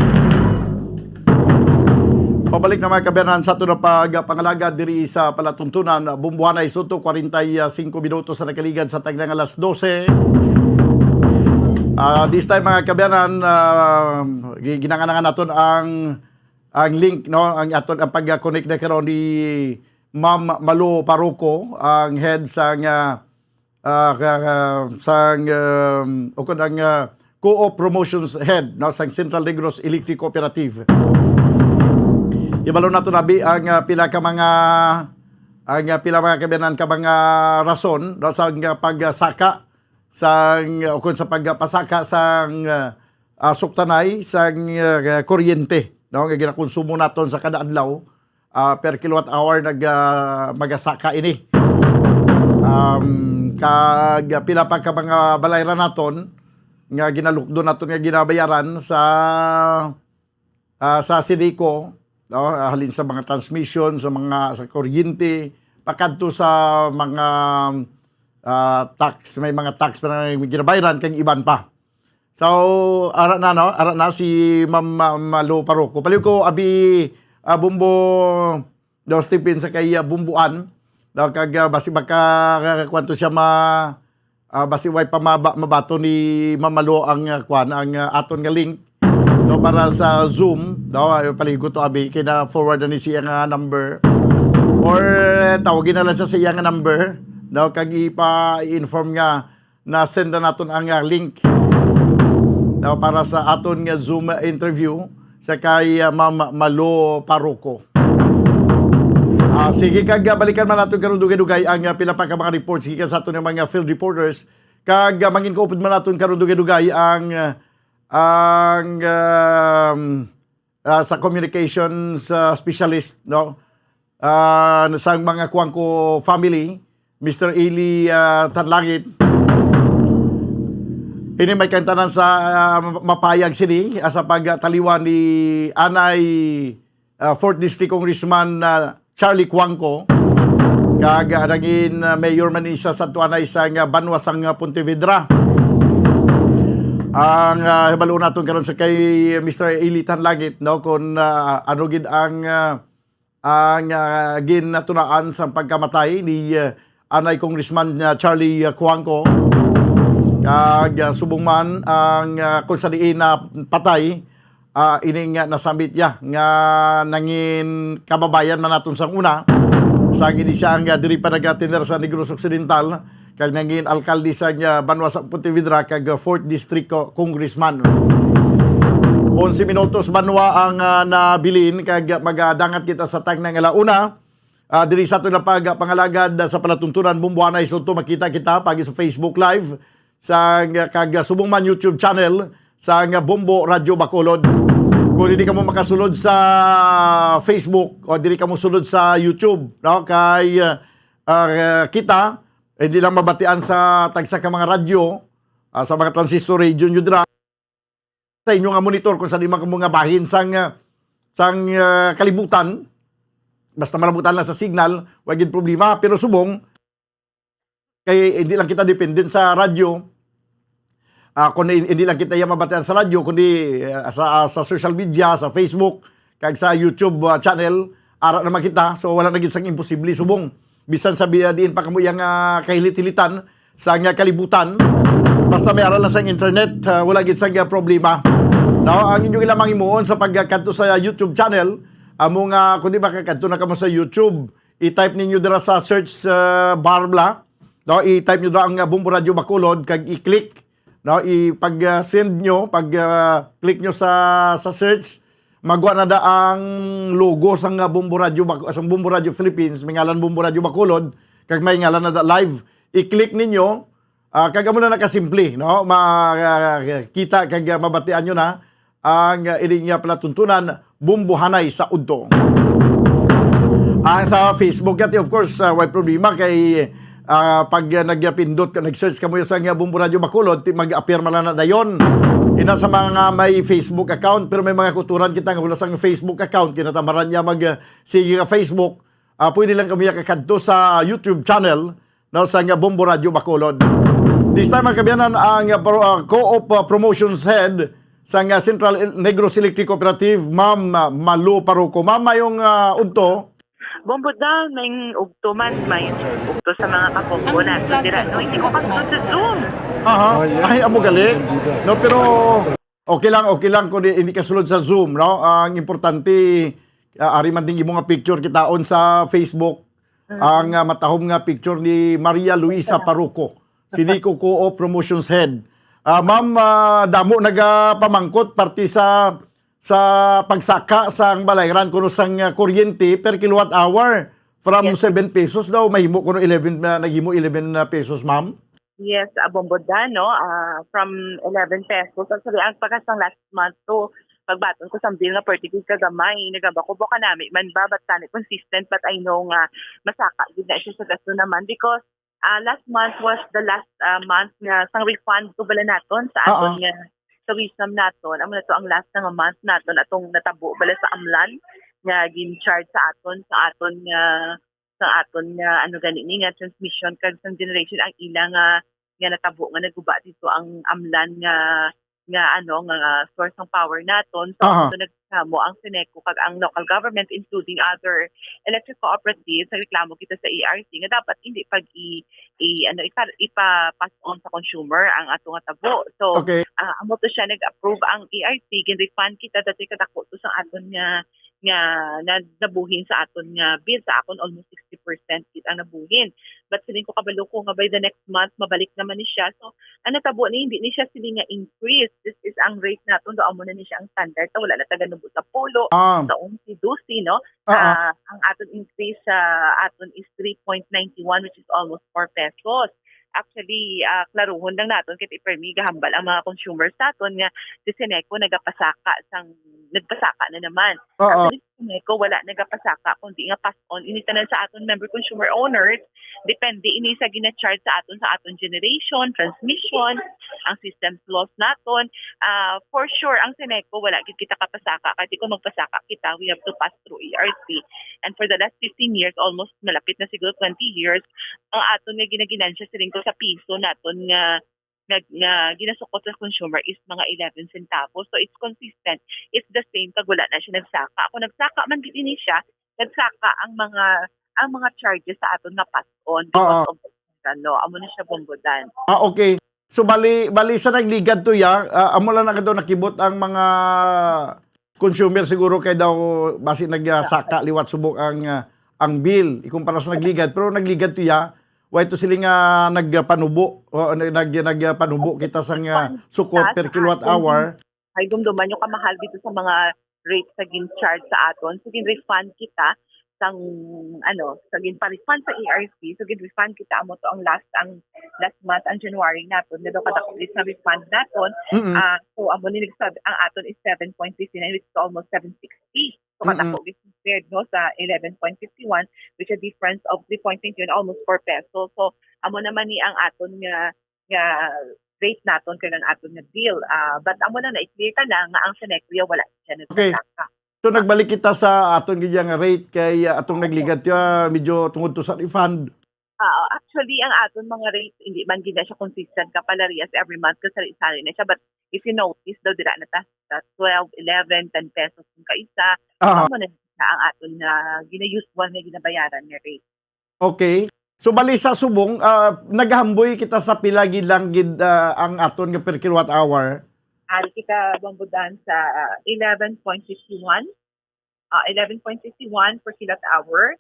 Pabalik na mga kabernan sa ito na pagpangalaga diri sa palatuntunan. Bumbuhanay Soto, 45 minutos sa nakaligad sa taglang alas 12. This time mga kabernan, ginanganangan natin ang link, no, ang aton ang pag-connect na karon ni Ma'am Malu Parroco, ang head sang Co-op Promotions Head, no, sang Central Negros Electric Cooperative. Ibalo nato nabi ang pila mga kabiyanan ka mga rason, no, sa pagsaka sang ukon sa pagpasaka sang suktanay sang kuryente, no, nga ginakonsumo naton sa kada adlaw per kilowatt hour magasaka ini. Kag pila pa ka mga balayran naton nga ginalukdo naton nga ginabayaran sa Sideco, no, halin sa mga transmission, sa kuryente, pakadto sa mga tax, may mga tax pa na ginabayaran kang iban pa. So, ara na si Ma'am Malu Parroco. Paliw ko abi bumbo daw Stephen sa kay bumbuan. Daw kag basi baka kwanto siya basi way mabato ni Ma'am Malu ang ang aton nga link, no, para sa Zoom. Daw paliw ko to abi kina forward ni siya nga number or tawagin na lang siya sa iya nga number. Daw kag ipa-inform nga na send na naton ang link, no, para sa aton nga Zoom interview sa kay Ma'am Malu Parroco. Sige kag balikan man naton karon dugay-dugay ang pila pa ka mga reports gikan sa aton nga mga field reporters, kag mangin ko upod man naton karon dugay-dugay ang sa communications specialist, no, sa mga Cuangco family, Mr. Eli Tanlangit. Ini may kantanan sa mapayag sini sa pagtaliwan ni Anay 4th District Congressman Charlie Cuangco, kag naging mayor man isa sa tuanay sa Banwas ang Pontevedra. ang hibalo naton karon sa kay Mr. Ilitan Langit, no, kung ano gid ang ginatunaan sa pagkamatay ni anay Congressman Charlie Cuangco. Kag subong man ang kung sa diin na patay ining nasamit ya nga nangin kababayan man naton sang una sa gidi siya ang diri pa nagatender sa Negros Occidental kag nangin alkalde sa Banwa sa Pontevedra kag 4th District Congressman. 11 minutos Banwa ang nabilin kag magadangat kita sa tag ng alauna. Diri sa ato na pangalagad sa palatuntunan Bumbuanay Soto makita kita pagi sa Facebook Live sa kag subong man YouTube channel sa Bombo Radio Bacolod. Kung hindi ka mo makasulod sa Facebook o hindi ka mo sulod sa YouTube, no, kay kita hindi lang mabatian sa tagsa ka mga radyo sa mga transistor radio nyo dira sa inyo nga monitor kung saan mga mga bahin sang kalibutan. Basta malabutan lang sa signal, wag gid problema, pero subong kay hindi lang kita dependent sa radyo. Kundi hindi lang kita mabatian sa radyo, kundi sa social media, sa Facebook, kag sa YouTube channel, ara naman kita. So wala na gid sang imposible subong. Bisan sa diin pa kamo yang kahilit-hilitan sa kalibutan. Basta may aral lang sa internet, wala gid sang problema. No, ang inyong ilamang imuon sa pagkanto sa YouTube channel, among kundi ba kakanto na kamo sa YouTube, i-type ninyo dira sa search bar bla. No, i-type niyo dira ang Bombo Radio Bacolod kag i-click. No, pag-send nyo, pag-click nyo sa search, magwa na da ang logo sang Bombo Radio Philippines, may ngalan Bombo Radio Bacolod, kag may ngalan na da live. I-click ninyo, kag amo na nakasimple, no? Makita kag mabatian nyo na ang ining palatuntunan Bumbuhanay sa Udto. Sa Facebook yati, of course, way problema kay pag nagpindot, nag-search ka mo sa Bombo Radio Bacolod, mag-appear man na dayon. Ina sa mga may Facebook account, pero may mga kuturan kita nga wala sang Facebook account, kinatamaran niya sige ka Facebook, pwede lang kami kakadto sa YouTube channel no, sa Bombo Radio Bacolod. This time, ang kabiyanan ang Co-op Promotions Head sa Central Negros Electric Cooperative, Ma'am Malu Paruco. Ma'am, mayong unto, Bombo daw, may ugto man, may ugto sa mga kapombo natin. Dira, no, hindi ko kasunod sa Zoom. Aha, ay, amo galing. No, pero okay lang kung hindi ka sulod sa Zoom, no? Ang importante, ari man din yung mga picture kitaon sa Facebook, ang matahom nga picture ni Maria Luisa Paruco, Sinico Co-op Promotions Head. Ma'am, damo nagapamangkot parti sa pagsaka sang balayran kuno sang kuryente per kilowatt hour from 7 pesos daw mahimo kuno 11 naghimo 11 pesos, ma'am. Yes, Bombo da, no, from 11 pesos. Actually, ang pagkasang last month to pagbaton ko sa bill nga particular kagamay nagabako ka nami man babat tani consistent, but I know nga masaka gid na siya sa gasto naman because last month was the last month nga sang refund ko bala naton sa aton nga sa wisdom naton. Amo na to ang last nga month naton atong natabo bala sa amlan nga gin-charge sa aton nga ano gani ni nga transmission kag sang generation ang ilang nga natabo nga naguba dito ang amlan nga source ng power naton. So nagsamo ang Seneco kag ang local government including other electric cooperatives sa reklamo kita sa ERC nga dapat hindi pag ipa-pass on sa consumer ang ato nga tabo. So amo to siya nag-approve ang ERC gin-refund kita dati kadako to sa aton nga nabuhin sa aton nga bill sa akon almost 60% kit ang nabuhin. But siling ko kabalo ko nga by the next month mabalik naman ni siya. So ang natabo ni hindi ni siya siling nga increase. This is ang rate naton do amo na ni siya ang standard. So wala na taganubo sa polo sa 11-12, no. Ang aton increase sa aton is 3.91 which is almost 4 pesos. Actually, klaruhon lang naton kay ipermi gahambal ang mga consumers naton nga si Seneco nagpasaka na naman. Actually, Seneco wala nagpasaka kundi nga pass on ini tanan sa aton member consumer owners, depende ini sa gina-charge sa aton generation, transmission, ang systems loss naton. For sure ang Seneco wala gid kita kapasaka kay kung magpasaka kita we have to pass through ERC. And for the last 15 years, almost malapit na siguro 20 years, ang aton nga ginaginansya siling ko sa piso naton nga ginasukot sa consumer is mga 11 centavos. So it's consistent. It's the same kag wala na siya nagsaka. Ako nagsaka man gid ini siya, nagsaka ang mga charges sa aton nga pass-on because of amo na siya bombodan. Okay. So bali sa nagligad to amo lang na daw nakibot ang mga consumer siguro kay daw basi nagsaka liwat subok ang bill ikumpara sa nagligad, pero nagligad to why to sila nga nagpanubo o nagpanubo kita sang sukot per kilowatt hour. Ay dumduman yung kamahal dito sa mga rates sa gin-charge sa aton. So gin-refund kita sang pa-refund sa ERC. So gin-refund kita amo to ang last month ang January naton. Nado kadakulit na refund naton. So amo ni ang aton is 7.59 which is almost 760. So kadako compared no sa 11.51 which a difference of 3.21 almost 4 pesos. So amo naman ni ang aton nga rate naton kay ang aton nga deal. But amo na i-clear ka na nga ang Senecria wala siya nagsaka. So nagbalik kita sa aton giyang rate kay atong nagligad medyo tungod to sa refund. Actually ang aton mga rates hindi man gid siya consistent kapalarias every month kasi sari na siya, but if you notice daw dira na ta 12, 11, 10 pesos kung kaisa. Amo na ang aton na gina-usual na ginabayaran nga rate. Okay. So bali sa subong naghamboy kita sa pila gid lang gid ang aton nga per kilowatt hour. Ari kita bombodan sa 11.51 per kilowatt hour.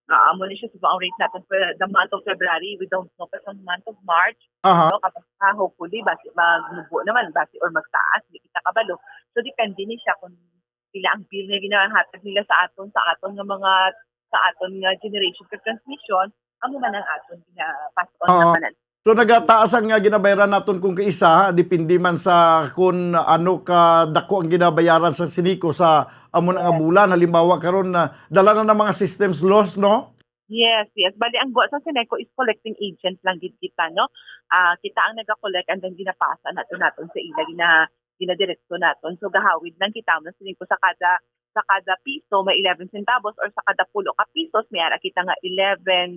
Amo ni siya sa rate natin for the month of February. We don't know pa sa month of March. No, kapag hopefully basi magnubo naman basi or magtaas di kita kabalo. So depende ni siya kung pila ang bill na ginahatag nila sa aton nga generation for transmission. Amo man ang aton gina-pass on naman. So nagataas ang ginabayaran naton kung kaisa, depende man sa kung ano ka dako ang ginabayaran sa Sinico sa amon nga bulan. Halimbawa karon na dala na ng mga systems loss, no? Yes. Bali ang buwan sa Seneco is collecting agent lang gid kita, no? Kita ang naga-collect and then ginapasa naton sa ila ginadirekto naton. So gahawid lang kita mo sa Seneco sa kada piso may 11 centavos or sa kada 10 ka pesos may ara kita nga 11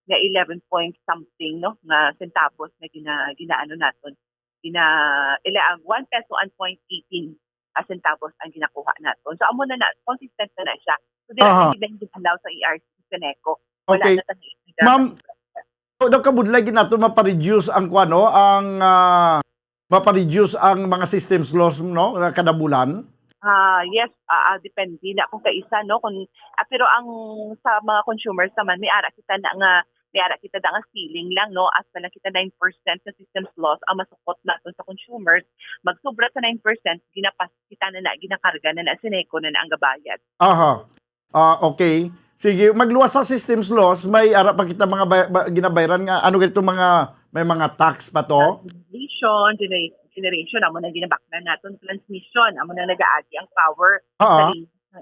11 point something no nga centavos na ginaano naton. 1 peso and 0.18 centavos ang ginakuha naton. So amo na consistent na siya. So dili din allow sa ERC Seneco. Wala na tani. Ma'am, daw kabudlay gid naton mapa-reduce ang mapa-reduce ang mga systems loss no kada bulan. Yes, depende na kung kaisa no kung pero ang sa mga consumers naman may ara kita na nga ceiling lang no as na kita 9% sa systems loss ang masukot naton sa consumers magsobra sa 9% ginapas kita na ginakarga na Seneco na ang gabayad. Okay. Sige, magluwas sa systems loss may ara pa kita mga ginabayaran nga ano ganito may mga tax pa to? Generation amo na ginabaklan naton transmission amo na nagaagi ang power sa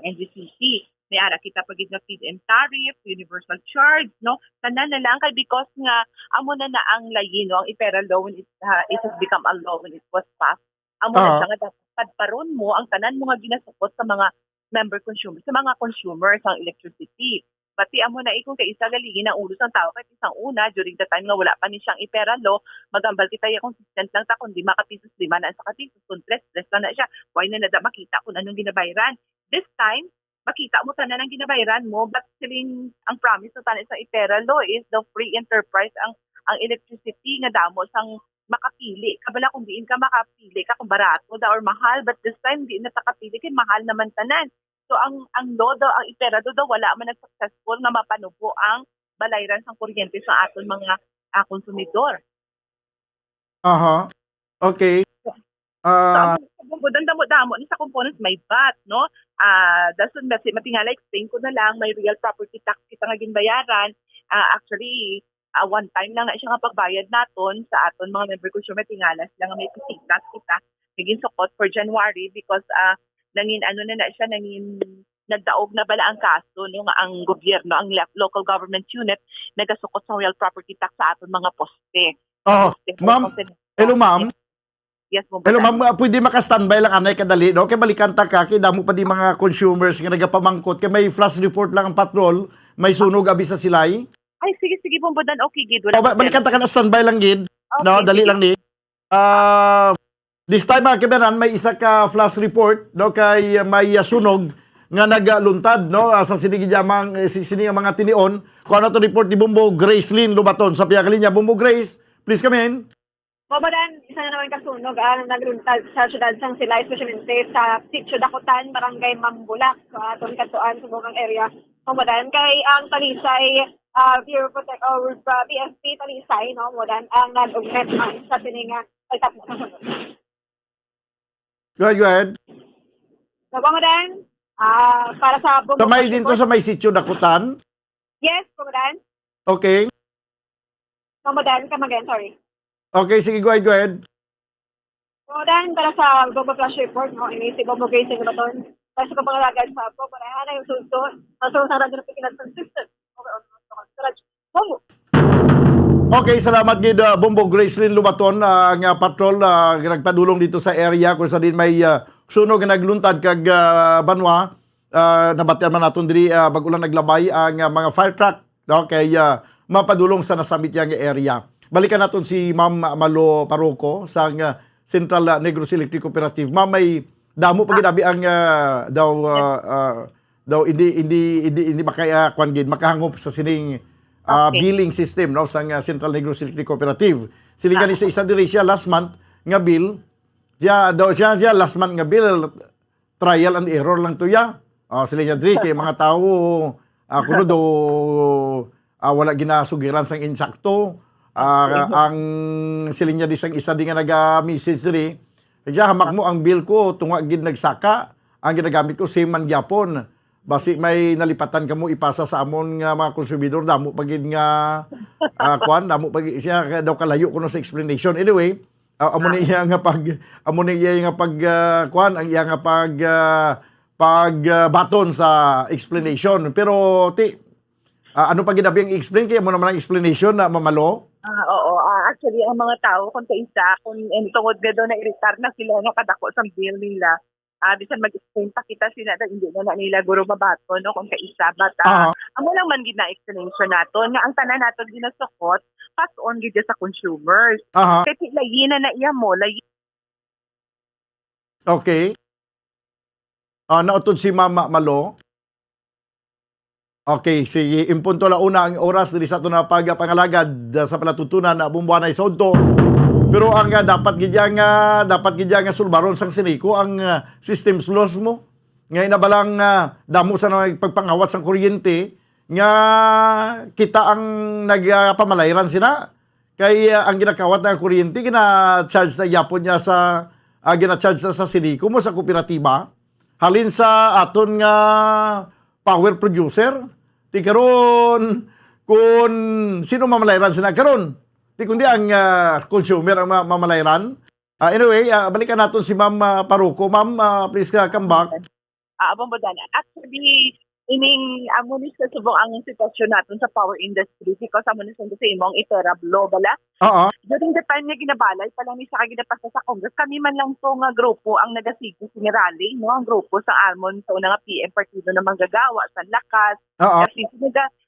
NGCC. May ara kita pagid na feed-in tariff, universal charge, no? Tanan na lang kay because nga amo na ang layin no, ang IPERA law when it has become a law when it was passed. Amo na nga dapat paron mo ang tanan mo nga ginasukot sa mga member consumers, sa mga consumers ang electricity. Pati amo na kung kaisa galigin ang ulo sang tao kahit isang una during the time nga wala pa ni siyang IPERA law, magambal kita ya consistent lang ta kundi makapisos 5 na sa katisos kung stress lang na siya. Why na makita kung anong ginabayaran. This time makita mo tanan ang ginabayaran mo, but siling ang promise sa tanan sa IPERA law is the free enterprise ang electricity nga damo sang makapili. Kabala kung diin ka makapili ka kung barato da or mahal, but this time di na takapili kay mahal naman tanan. So ang law daw, ang IPERA daw wala man successful na mapanubo ang balayran sang kuryente sa aton mga konsumidor. Okay. Damo sa components may VAT, no? Dason matingala explain ko na lang may real property tax kita nga ginbayaran. Actually one time lang na siya nga pagbayad naton sa aton mga member consumer tingala sila nga may tax kita naging sukot for January because nagdaog na bala ang kaso no nga ang gobyerno ang local government unit nagasukot sa real property tax sa aton mga poste. Ma'am. Hello ma'am. Yes, hello ma'am, pwede maka-standby lang anay kadali no kay balikan ta ka kay damo pa di mga consumers nga nagapamangkot kay may flash report lang ang patrol, may sunog abi sa silay. Ay, sige, Bombodan. Okay, gid. Wala Balikan ta ka na standby lang, gid. No, dali lang ni. This time, mga kabayan, may isa ka flash report, no, kay may sunog nga nagaluntad, no, sa sinigang mga tinion. Kung ano to report ni Bumbo Grace Lynn Lubaton sa Piyakalinya. Bumbo Grace, please come in. Bobodan, isa na naman kasunog ang nagluntad sa syudad sang Silay, especially sa Sitio Dakutan, Barangay Mambulak, sa atong katuan sa bukang area. Bobodan, kay ang Talisay, Bureau Protect or BSP Talisay, no, Bobodan, ang nag-ugnet sa sininga ay tapos na sunod. Go ahead. So, Bobodan, para sa Bumbo... Kamay din to sa may Sitio Dakutan? Yes, Bobodan. Okay. Bobodan, come again, sorry. Okay, sige, go ahead. So, dan, para sa Global Flash Report, no, si Bombo Grace Lynn Lubaton, para sa pangalagan sa Bombo, para yung susunod, sa radyo na pikilan sa system. Bombo. Okay, salamat gid Bombo Grace Lynn Lubaton ang patrol nagpadulong dito sa area kung sa din may sunog nga nagluntad kag banwa nabatian man naton diri bag-ulang naglabay ang mga fire truck, no, kay mapadulong sa nasamit yang area. Balikan natin si Ma'am Malo Parroco sa Central Negros Electric Cooperative. Ma'am, may damo pa ginabi ang daw hindi makahangop sa sining billing system, no, sa Central Negros Electric Cooperative. Siling gani sa isa diri siya last month nga bill. Siya last month nga bill trial and error lang to ya. Siling diri kay mga tao kuno do wala ginasugiran sang insakto. Ang silinya disang isa di nga naga-message ri. Kaya hamak mo ang bill ko tunga gid nagsaka. Ang ginagamit ko same man gyapon. Basi may nalipatan kamo ipasa sa amon nga mga konsumidor damo pagid nga damo pagid siya daw kalayo kuno sa explanation. Anyway, amo ni iya nga ang iya nga baton sa explanation. Pero ano pa ginabi ang explain kaya mo naman ang explanation na mamalo? Oo. Actually, ang mga tao, kung kaisa, kung tungod nga doon na iritar na sila nga kadako sa bill nila, bisan mag-explain pa kita sila na hindi na nila guro mabato, no, kung kaisa. But, amo lang man gid na explanation nato nga ang tanan nato ginasukot, pass on gid sa consumers. Kaya layin na iya mo, layin. Okay. Nautod si Mama Malo. Okay, sige. Impunto la una ang oras diri sa ito na pagpangalagad sa palatutunan na bumbuanay sodto. Pero ang dapat gidya nga sulbaron sang siniko ang systems loss mo. Ngayon na balang damo sa pagpangawat sang kuryente nga kita ang nagpamalayran sila. Kay ang ginakawat na kuryente gina-charge na yapon niya sa gina-charge na sa siniko mo sa kooperatiba. Halin sa aton nga power producer. Ti karon kung sino mamalayran sila karon. Ti kundi ang consumer ang mamalayran. Anyway, balikan natin si Ma'am Parroco. Ma'am, please come back. Bombodan. Actually, amo ni sa subong ang sitwasyon natin sa power industry because amo ni sa imong iterablo bala. During the time nga ginabalay pa lang ni sa ginapasa sa Congress, kami man lang to nga grupo ang nagasigo sa rally, no, ang grupo sa Almon sa unang PM partido na manggagawa sa lakas. Kasi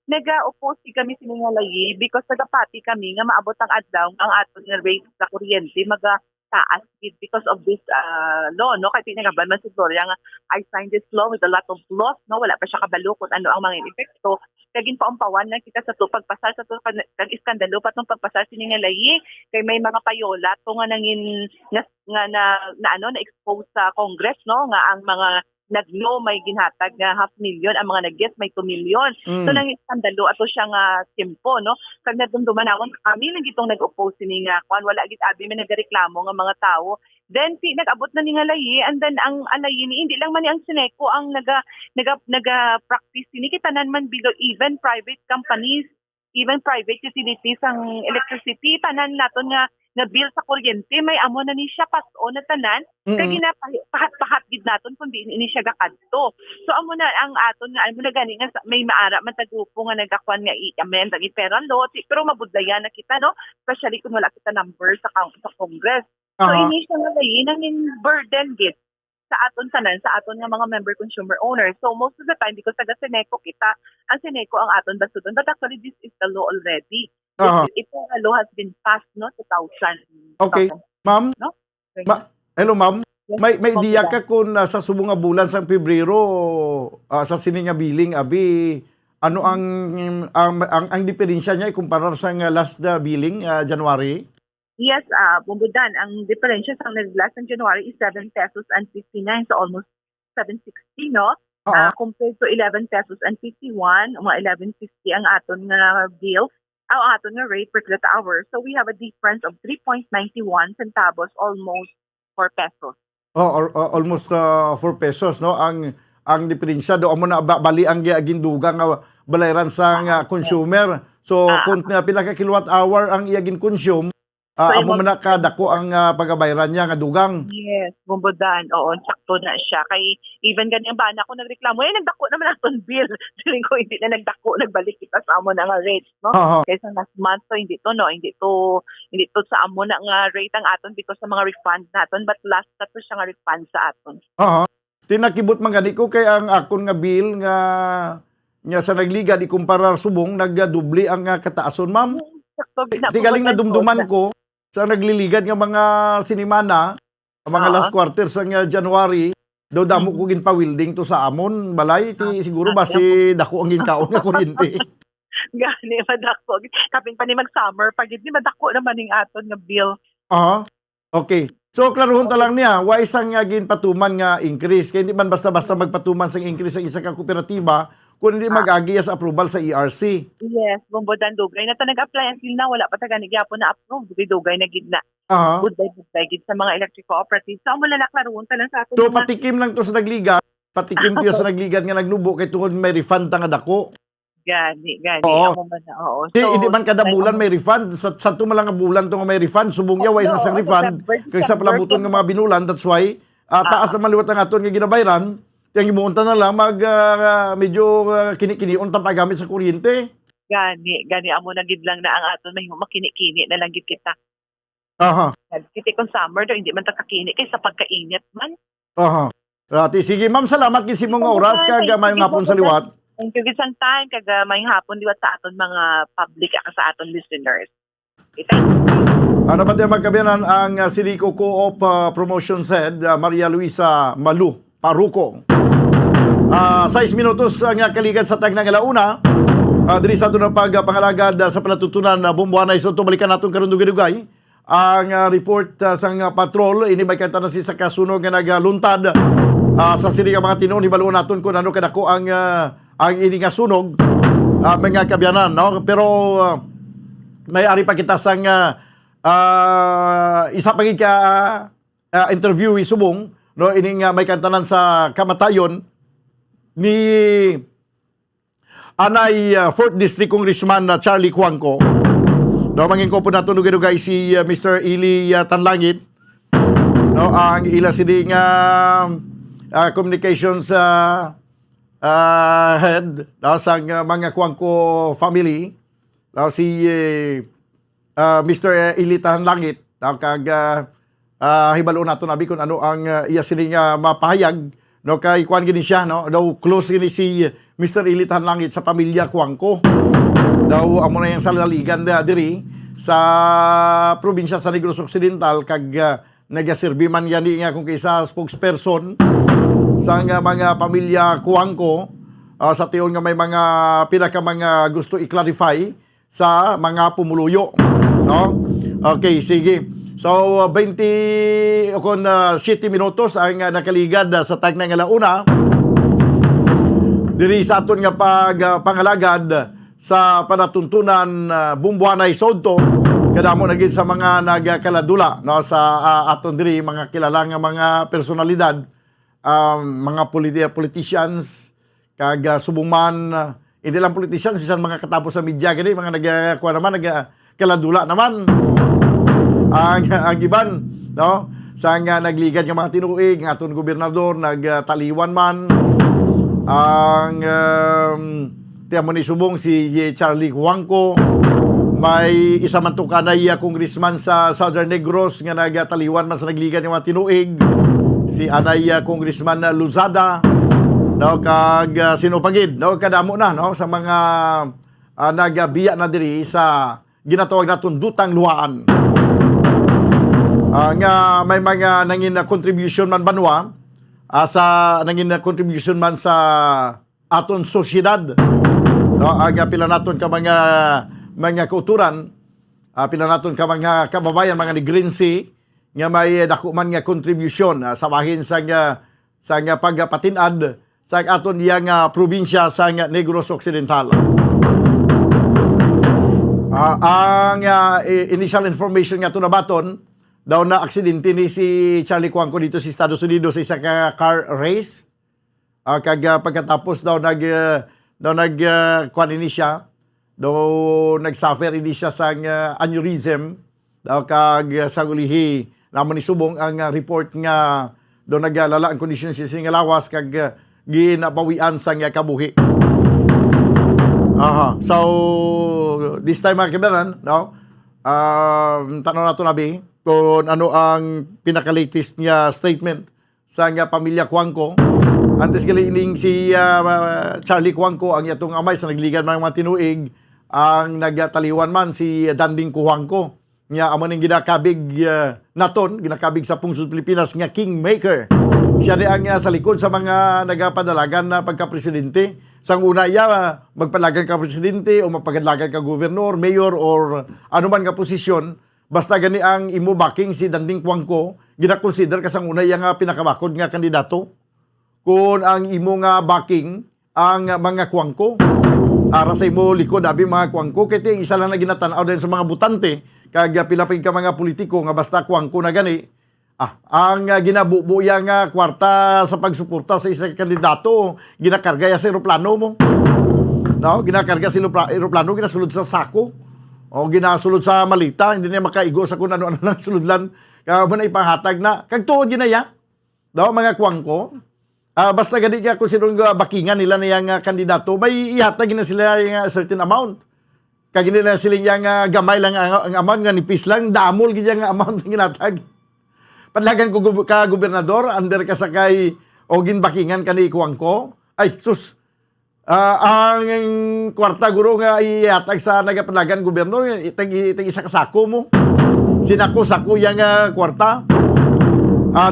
nag-oppose kami siningalayi because nagapati kami nga maabot ang adlaw ang aton nga rate sa kuryente taas because of this law, no? Kaya tinagaban man si Gloria nga, I signed this law with a lot of laws, no? Wala pa siya kabalo kung ano ang mga epekto. Kagin paumpawan lang kita sa pagpasal sa kag-iskandalo pa itong pagpasal siningalayi. Kay may mga payola to nga nangin na-expose sa Congress, no? Nga ang mga nag-no may ginhatag nga 500,000, ang mga nag-yes may 2 million. So nang iskandalo ato siya nga simpo, no? Kag nadumdumanawon kami lang gitong nag-oppose ni nga kwan wala gid abi man nagreklamo nga mga tawo. Then nag-abot na ni nga layi and then ang alayi ni hindi lang man ni ang Sineco ang naga-practice ni kitanan man below even private companies, even private utilities ang electricity tanan naton nga bill sa kuryente may amo na ni siya paso na tanan kay ginapahat gid naton kun di ini siya gakadto. So amo na ang aton nga amo na gani nga may maara man ta grupo nga nagakwan nga i-amend ang federal law pero mabudlayan na kita, no, especially kung wala kita number sa Congress. So ini siya nga layin ang burden gid sa aton nga mga member consumer owners. So most of the time, because taga Seneco kita, ang Seneco ang aton basudon. But actually, this is the law already. Ito law has been passed, no, 2000. Okay. Ma'am? No? Hello, ma'am. May idea ka kung sa subong nga bulan sa Pebrero sa sini nga billing abi ano ang diferensya niya kumpara sa last billing January? Yes, Bumbudan, ang diferensya sa last ng January is 7 pesos and 59, so almost 760, no? Compared to 11 pesos and 51, mga 11.50 ang aton nga bill, ang aton nga rate per kilowatt hour. So we have a difference of 3.91 centavos, almost 4 pesos. Almost 4 pesos, no? Ang diferensya do amo na bali ang ginduga nga balayran sa consumer. So kung pila ka kilowatt hour ang iyagin consume, amo man kadako ang pagabayran niya nga dugang. Yes, Bumbudan. Oo, sakto na siya. Kay even ganyan ba na ako nagreklamo, nagdako naman aton bill. Feeling ko hindi na nagdako, nagbalik kita sa amo na nga rates, no? Kaysa last month to hindi to sa amo na nga rate ang aton because sa mga refund naton, but last na to siya nga refund sa aton. Tinakibot man gani ko kay ang akon nga bill nga sa nagliga di kumpara subong nagdubli ang kataason, ma'am. Di galing na dumduman ko sa nagliligad nga mga sinimana, mga last quarter sa January, daw damo ko ginpa-welding to sa amon, balay, siguro ba si dako ang ginkaon nga kuryente. Gani, madako. Kaping pa ni mag-summer, pag hindi madako naman yung aton nga bill. Okay. So, klarohon talang niya, why isang ginpatuman nga increase? Kaya hindi man basta-basta magpatuman sa increase sa isa ka kooperatiba, kung hindi mag-agiya sa approval sa ERC. Yes, Bumbudan, dugay na ito nag-apply until na, wala pa taga nagyapon na approve, dugay na gid na. Good gid sa mga electric cooperatives. So, mula naklaroon talang sa ato. So, patikim lang to sa nagliga, patikim tiyo sa nagligan nga nagnubo, kay tungkol may refund ta nga dako. Gani. Oo. So, hindi man kada bulan may refund. Sa tumalang nga bulan to nga may refund, subong niya, wais na sang refund. Kaysa palabuton nga mga binulan, that's why, taas na maliwat ang aton nga ginabayran, yung imunta na lang, medyo kini-kinion ta pagamit sa kuryente. Gani, amo na gid lang na ang aton may makini-kini na lang gid kita. Kiti kung summer do, hindi man ta kakini kaysa pagkainit man. Sige, ma'am, salamat gid mong oras kag may hapon sa liwat. Thank you gid sa time kag may hapon liwat sa aton mga public sa aton listeners. Ano ba tayo magkabiyanan ang Silico Co-op Promotion Head, Maria Luisa Malu Paruco. 6 minutos ang kaligad sa tag ng alauna. Diri sa ito na pagpangalagad sa palatutunan na Bumbuanay. So, balikan natin karundugay-dugay. Ang report sa patrol, ini may kanta na si sa kasunog na nagluntad sa sili nga mga tinuon. Ibaluan natin kung ano kadako ang ini nga sunog. Mga kabyanan, no? Pero may ari pa kita sa isa pagig interview subong, no? Ini nga may kantanan sa kamatayon ni anay 4th District Congressman Charlie Cuangco. No, mangin ko po nato dugay si Mr. Ili Tanlangit. No, ang ila sining communications head sa mga Cuangco family. No, si Mr. Ili Tanlangit. Kag hibalo nato nabi kung ano ang iya sining mapahayag. No, kay kuan gini siya, no? Daw close gini si Mr. Ili Tanlangit sa pamilya Cuangco. Daw amo na yang salaligan diri sa probinsya sa Negros Occidental kag nagasirbi man yani nga kung kaysa spokesperson sa mga pamilya Cuangco sa tiyon nga may mga pinaka mga gusto i-clarify sa mga pumuluyo, no? Okay, sige. So, 7 minutos ang nakaligad sa tag ng alauna. Diri sa aton nga pangalagad sa panatuntunan Bumbuanay Sodto. Kadamo na gid sa mga nagkaladula, no, sa aton diri mga kilalang mga personalidad, mga politicians kag subong man hindi lang politicians, bisan mga katapos sa media gani, mga nagkuha naman nagkaladula naman. Ang iban, no, sa nga nagligad ng mga tinuig ng aton gobernador nagtaliwan man ang tiyamo ni subong si Charlie Cuangco. May isa man to kanay congressman sa Southern Negros nga nagtaliwan man sa nagligad ng mga tinuig, si Anay Congressman Luzada, no, kag sinupagid, no, kadamo na, no, sa mga nagabiya na diri sa ginatawag naton dutang luhaan. Nga may mga nangin contribution man banwa sa nangin contribution man sa aton sosyedad, no, aga pila naton ka mga kauturan, pila naton ka mga kababayan, mga ni Green Sea nga may dako man nga contribution sa bahin sa pagpatinad sa aton yang probinsya sa Negros Occidental. Ang initial information nga ito nabaton, daw na aksidente ni si Charlie Cuangco dito sa Estados Unidos sa isa ka car race. Pagkatapos daw kuan ini siya, daw nagsuffer ini siya sa aneurysm, daw kag sa ulihi naman ni subong ang report nga daw naglala ang kondisyon siya sa lawas kag ginabawian sa kabuhi. So this time mga kabaran, no, tanong nato nabi kung ano ang pinaka-latest nga statement sa pamilya Cuangco. Antes gali ining si Charlie Cuangco ang yatong amay sa nagligan ng mga tinuig, ang nagtaliwan man si Danding Cuangco nga amo ning ginakabig naton, ginakabig sa pungsod Pilipinas nga kingmaker. Siya di ang sa likod sa mga nagapadalagan na pagka-presidente. Sang una iya magpalagan ka presidente o magpagadlagan ka gobernador, mayor or anuman nga posisyon, basta gani ang imo backing si Danding Cuangco, gina-consider ka sang una iya nga pinakabakod nga kandidato. Kung ang imo nga backing ang mga Cuangco, ara sa imo likod abi mga Cuangco, kaya isa lang na ginatanaw din sa mga butante, kag pilapig ka mga politiko nga basta Cuangco na gani, ang ginabubuya nga kwarta sa pagsuporta sa isang kandidato, ginakarga ya sa eroplano mo. No, ginakarga sa eroplano, ginasulod sa sako. O ginasulod sa malita, hindi na makaigo sa kung ano-ano lang sulodlan. Kaya mo na ipahatag na, kag tuod ginaya. No, mga Cuangco. Basta gani ka kung sinong bakingan nila na yung kandidato, may ihatag na sila yung certain amount. Kag hindi na sila yung gamay lang ang amount, nga nipis lang, damol yung amount ng ginatag. Panlagan ko ka gobernador, under ka sakay o ginbakingan ka ni Cuangco. Ay, sus! Ang kwarta guro nga ihatag sa nagapanlagan gobernador, itag isa kasako mo. Sinako-sako yung kwarta.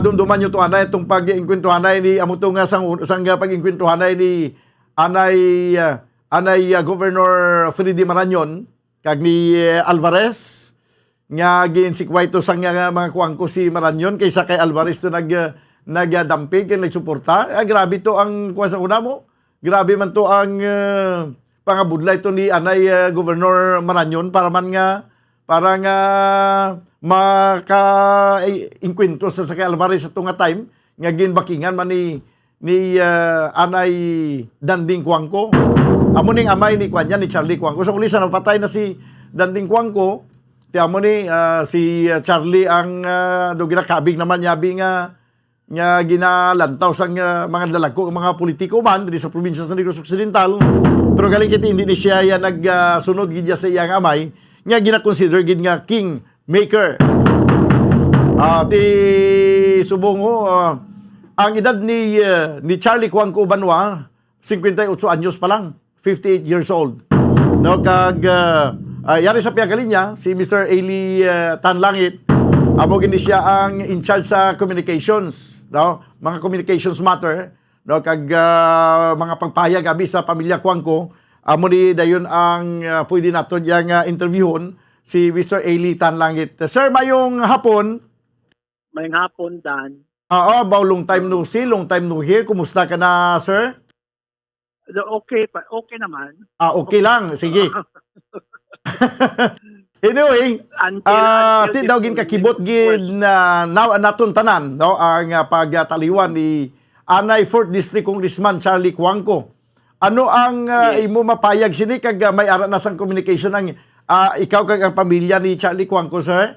Dumduman nyo to anay, itong pag-inkwentuhanay ni amutong sang pag-inkwentuhanay ni anay Governor Freddy Marañon, kag ni Alvarez, nga ginsikway to sang mga Cuangco si Marañon kaysa kay Alvarez to nagdampig kay nagsuporta. Grabe to ang kuwan sa una mo. Grabe man to ang pangabudlay to ni anay Governor Marañon para maka-inkwentro sa kay Alvarez sa nga time nga ginbakingan man ni anay Danding Cuangco. Amo ning amay ni Kuanya ni Charlie Cuangco. So kung lisa napatay na si Danding Cuangco, tiyamo ni si Charlie ang ginakabig naman yabi nga ginalantaw sa mga dalago, mga politiko man dito sa probinsya sa Negros Occidental. Pero galing kiti hindi ni siya nagsunod gid sa iyang amay nga gina-consider gid nga king maker. Ti subong ang edad ni Charlie Cuangco Banwa 58 anyos pa lang, 58 years old. No, kag yari sa piyagalinya, si Mr. Eli Tanlangit, amo gindi siya ang in charge sa communications, no? Mga communications matter, no? Kag mga pagpahayag abi sa pamilya Cuangco, amo ni dayon ang pwede nato yang interviewon si Mr. Eli Tanlangit. Sir, mayong hapon. Mayong hapon, Dan. Long time no see, long time no hear. Kumusta ka na, sir? Okay naman. Okay lang, sige. Anyway, ti daw gin kakibot gin naton tanan, no, ang pagtaliwan ni anay 4th District Congressman Charlie Cuangco. Ano ang imo mapayag sini kag may ara na sang communication ang ikaw kag ang pamilya ni Charlie Cuangco, sir?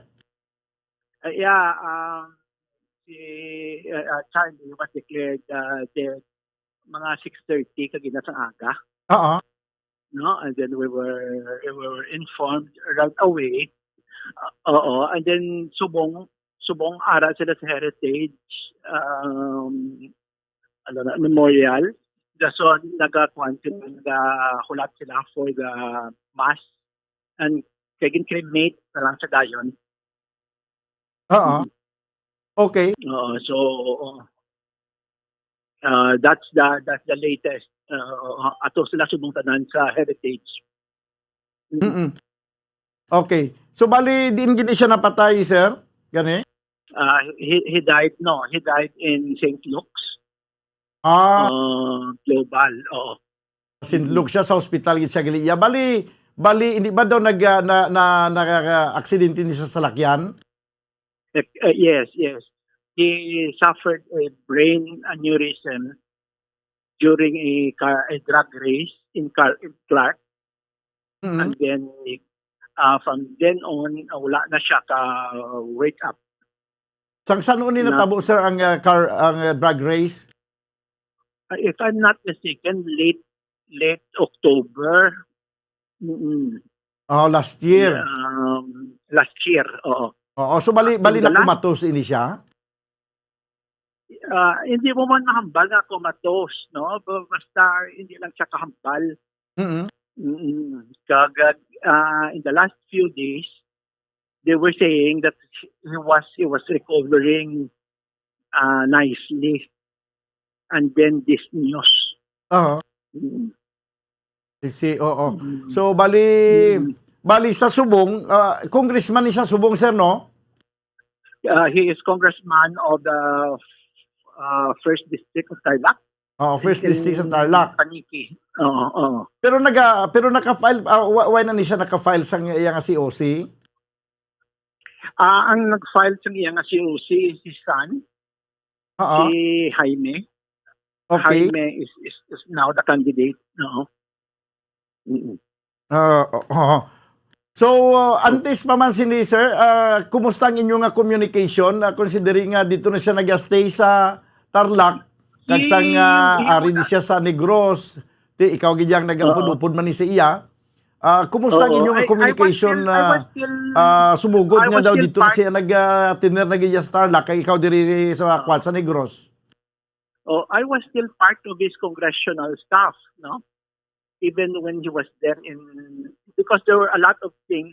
Si Charlie was declared dead mga 6:30 kag ina sang aga. No, and then we were informed right away. And then subong subong ara sila sa heritage memorial. So nagahulat sila for the mass and kagin cremate na lang sa dayon. Okay. So that's the latest. Ato sila subong tanan sa heritage. Okay. So bali din gini siya napatay, sir? Gani? He died in St. Luke's. Global. St. Luke siya sa hospital gid siya gali. Bali hindi ba daw nag-aksidente ni sa salakyan? Yes. He suffered a brain aneurysm during a drag race in Clark. And then from then on wala na siya ka wake up. Saan ni natabo sir ang drag race? If I'm not mistaken, late October. Last year. Last year, oo. So bali na kumatos ini siya? Hindi mo man mahambal na kumatos, no? Basta hindi lang siya kahambal. Kagad, in the last few days, they were saying that he was recovering nicely, and then this news. So bali sa Subong, congressman ni siya Subong, sir, no? He is congressman of the first district of Tarlac. First district sa Tarlac. Paniki. Pero naka-file why na ni siya naka-file sa iya nga COC? Ang nag-file sa iya nga COC si son. Si Jaime. Okay. Jaime is now the candidate, no. So antes pa man sini sir, kumusta ang inyong nga communication considering nga dito na siya nag-stay sa Tarlac? Kagsang ari di siya sa Negros, ikaw gidyang nagampud-upod man ni sa iya. Kumusta ang inyong communication? Sumugod nga daw dito na siya nag-tiner na giya sa Tarlac, kay ikaw diri sa kwat sa Negros. I was still part of his congressional staff, no? Even when he was there because there were a lot of things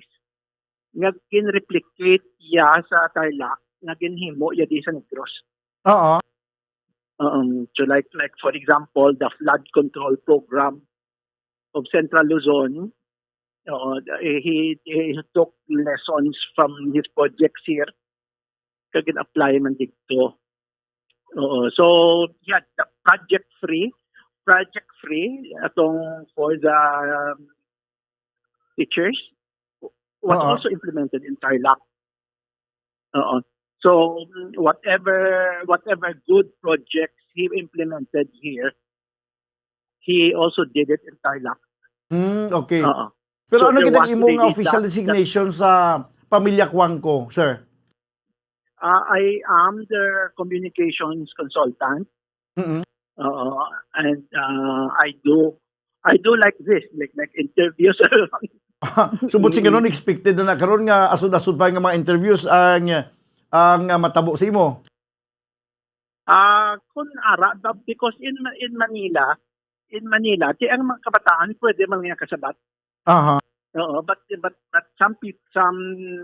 nga gin-replicate ya sa Tarlac, nga ginhimo ya di sa Negros. So like for example, the flood control program of Central Luzon, he took lessons from his projects here, kagin apply man dito. So yeah, the project free atong for the teachers was also implemented in Tarlac. So whatever good projects he implemented here, he also did it in Tarlac. Okay. Pero so ano gid imong official designation sa Pamilya Cuangco, sir? I am the communications consultant. And I do like this, like interviews. Subot si ganon expected na karon nga asud-asud pa nga mga interviews ang matabo sa imo. Kun ara because in Manila, ti ang mga kabataan pwede man nga kasabat. But some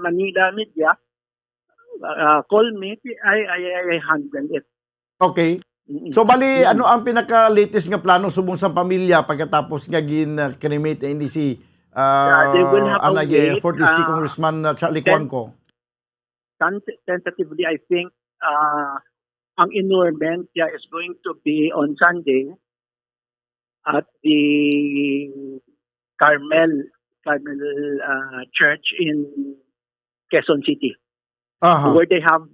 Manila media call me, I handle it. Okay. So bali ano ang pinaka-latest nga plano subong sa pamilya pagkatapos nga gin-cremate hindi si they will have a wait, 4th District Congressman Charlie Cuangco? Tentatively, I think ang inurement is going to be on Sunday at the Carmel Church in Quezon City, where they have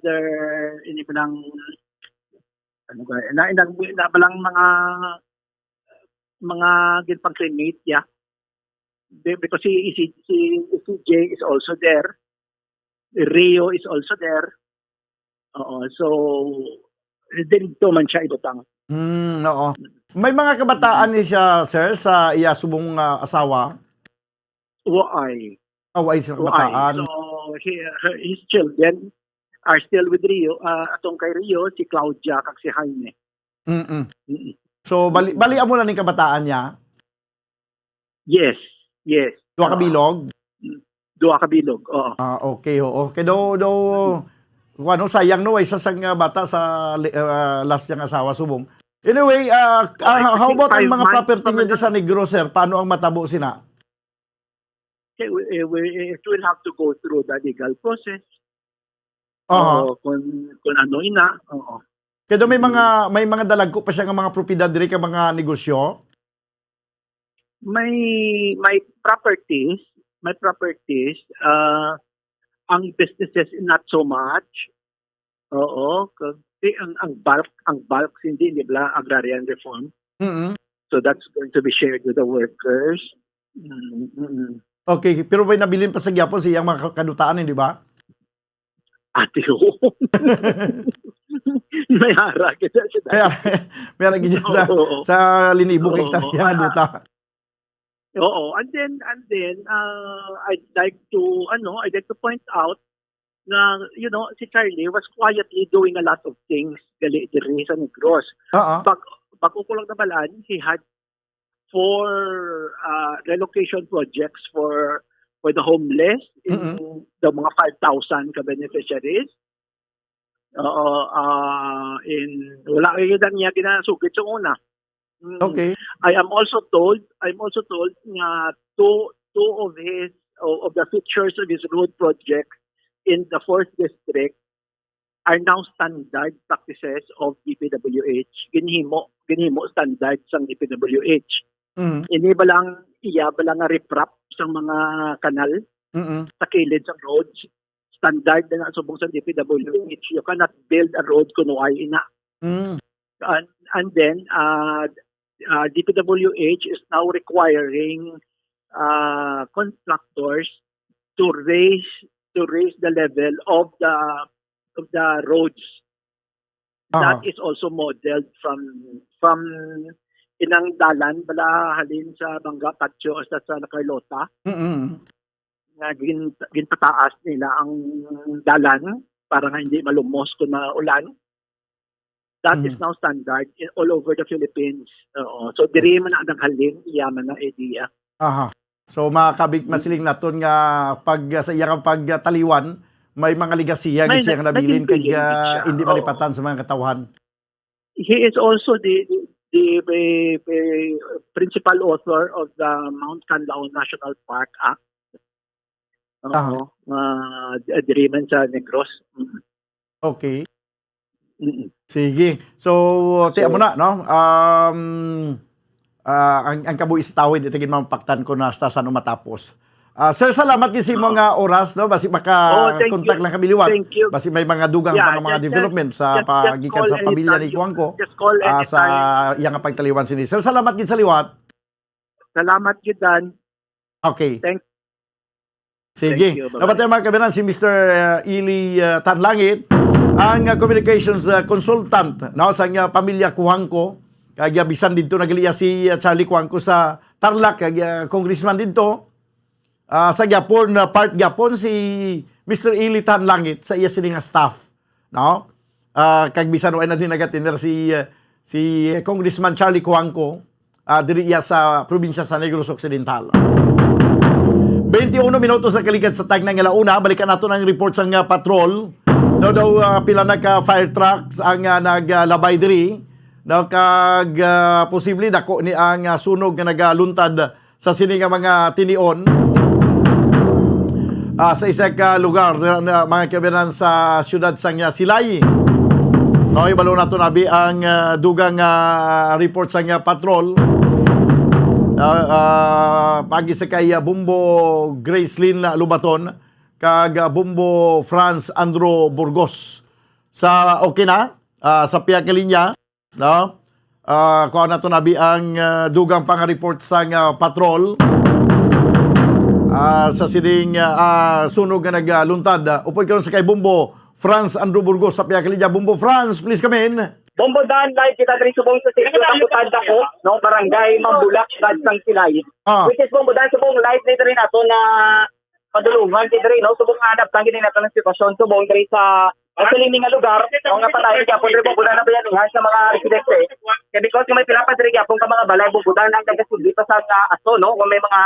their inibilang balang mga ginpang-cremate, because si CJ is also there, Rio is also there. So dito man siya ibutang. May mga kabataan ni siya, sir, sa iya subong asawa? Why sa kabataan? So his children are still with Rio. Atong kay Rio, si Claudia kag si Jaime. So, balian mo na ning kabataan niya? Yes. Duha ka bilog? Duha ka bilog, oo. Okay, oo. Kaya ano, sayang no, isa sang bata sa last niyang asawa, subong. Anyway, how about ang mga property niya di sa Negros, sir? Paano ang matabo sina? It will have to go through the legal process. Kung ano ina. Kaya may mga dalagko pa siya ng mga propiedad diri ka mga negosyo? May properties. Ang businesses not so much. Oo. Kasi ang bulk hindi ba agrarian reform. So that's going to be shared with the workers. Okay, pero may nabilin pa sa gyapon siyang mga kadutaan, di ba? Ate ho. May hara kita siya. May hara kita sa linibo hektarya nga duta. Oo, and then I'd like to point out na si Charlie was quietly doing a lot of things gali diri sa Negros. Pag-ukulog na balaan, he had 4 relocation projects for the homeless in the mga 5,000 ka beneficiaries. Wala kayo niya ginasugit sa una. Okay. I am also told na two of the features of his road project in the 4th district are now standard practices of DPWH. Ginhimo standard sa DPWH. Ini ba lang nga riprap sa mga kanal sa kilid sa roads. Standard na subong sa DPWH. You cannot build a road kung why ina. And then DPWH is now requiring contractors to raise the level of the roads. That is also modeled from inang dalan bala halin sa Bangga Patio sa Carlota. Nga ginpataas nila ang dalan para nga hindi malumos kung maulan. That is now standard all over the Philippines. So diri man ang halin iyaman na idea. So makabig masiling naton nga pag sa iyang pagtaliwan may mga ligasiya gid siya nga nabilin kag hindi malipatan sa mga katawhan. He is also the principal author of the Mount Canlaon National Park Act. Diri man sa Negros. Okay. Sige. So, tiyan mo na, no? Ang kabuis tawid, itigin mapaktan ko na sa saan matapos. Sir, salamat kasi mga oras, no? Basi maka-contact lang kami liwat. Basi may mga dugang mga development sa pagikan sa pamilya ni Kuangko sa iyang pagtaliwan sini. Sir, salamat gid sa liwat. Salamat gid Dan. Okay. Sige. Dapat tayo mga kabinan si Mr. Ili Tanlangit, ang communications consultant sa pamilya Kuangko. Kaya bisan dito nagaliya si Charlie Kuangko sa Tarlac, kaya congressman dito. Sa Japon, part Japon, si Mr. Ili Tanlangit sa iya sining staff. No? Kag bisan na din nagatinir si Congressman Charlie Kuangko diri iya sa probinsya sa Negros Occidental. 21 minutos na kaligad sa tag ng alauna. Balikan nato ng report sa patrol. Daw pila na ka fire trucks ang naglabay diri. Kag posible dako ni ang sunog nga nagaluntad sa sini nga mga tinion. Sa isa ka lugar mga kabinan sa siyudad sang Silay. No, ibalo nato nabi ang dugang report sang patrol. Pagi sa kay Bumbo Gracelyn Lubaton kag Bumbo Franz Andro Burgos sa Okina sa piyang linya, no? Kuha na to nabi ang dugang pang-report sang patrol sa sining sunog nga nagluntad. Upoy karon sa kay Bumbo Franz Andro Burgos sa piyang linya. Bumbo Franz, please come in. Bombo Dan, live kita diri subong sa sitio Tambutan ako, no, barangay Mambulak, Badsang Silay. Which is Bombo Dan subong live dito rin ato na padulungan kay diri no subong hanap tang gini nato ng sitwasyon subong diri sa siling nga lugar o nga patay gyapon diri bubudan na bayanihan sa mga residente kay because may pila pa diri gyapon ka mga balay bubudan ang taga-sudlito sa aso no kung may mga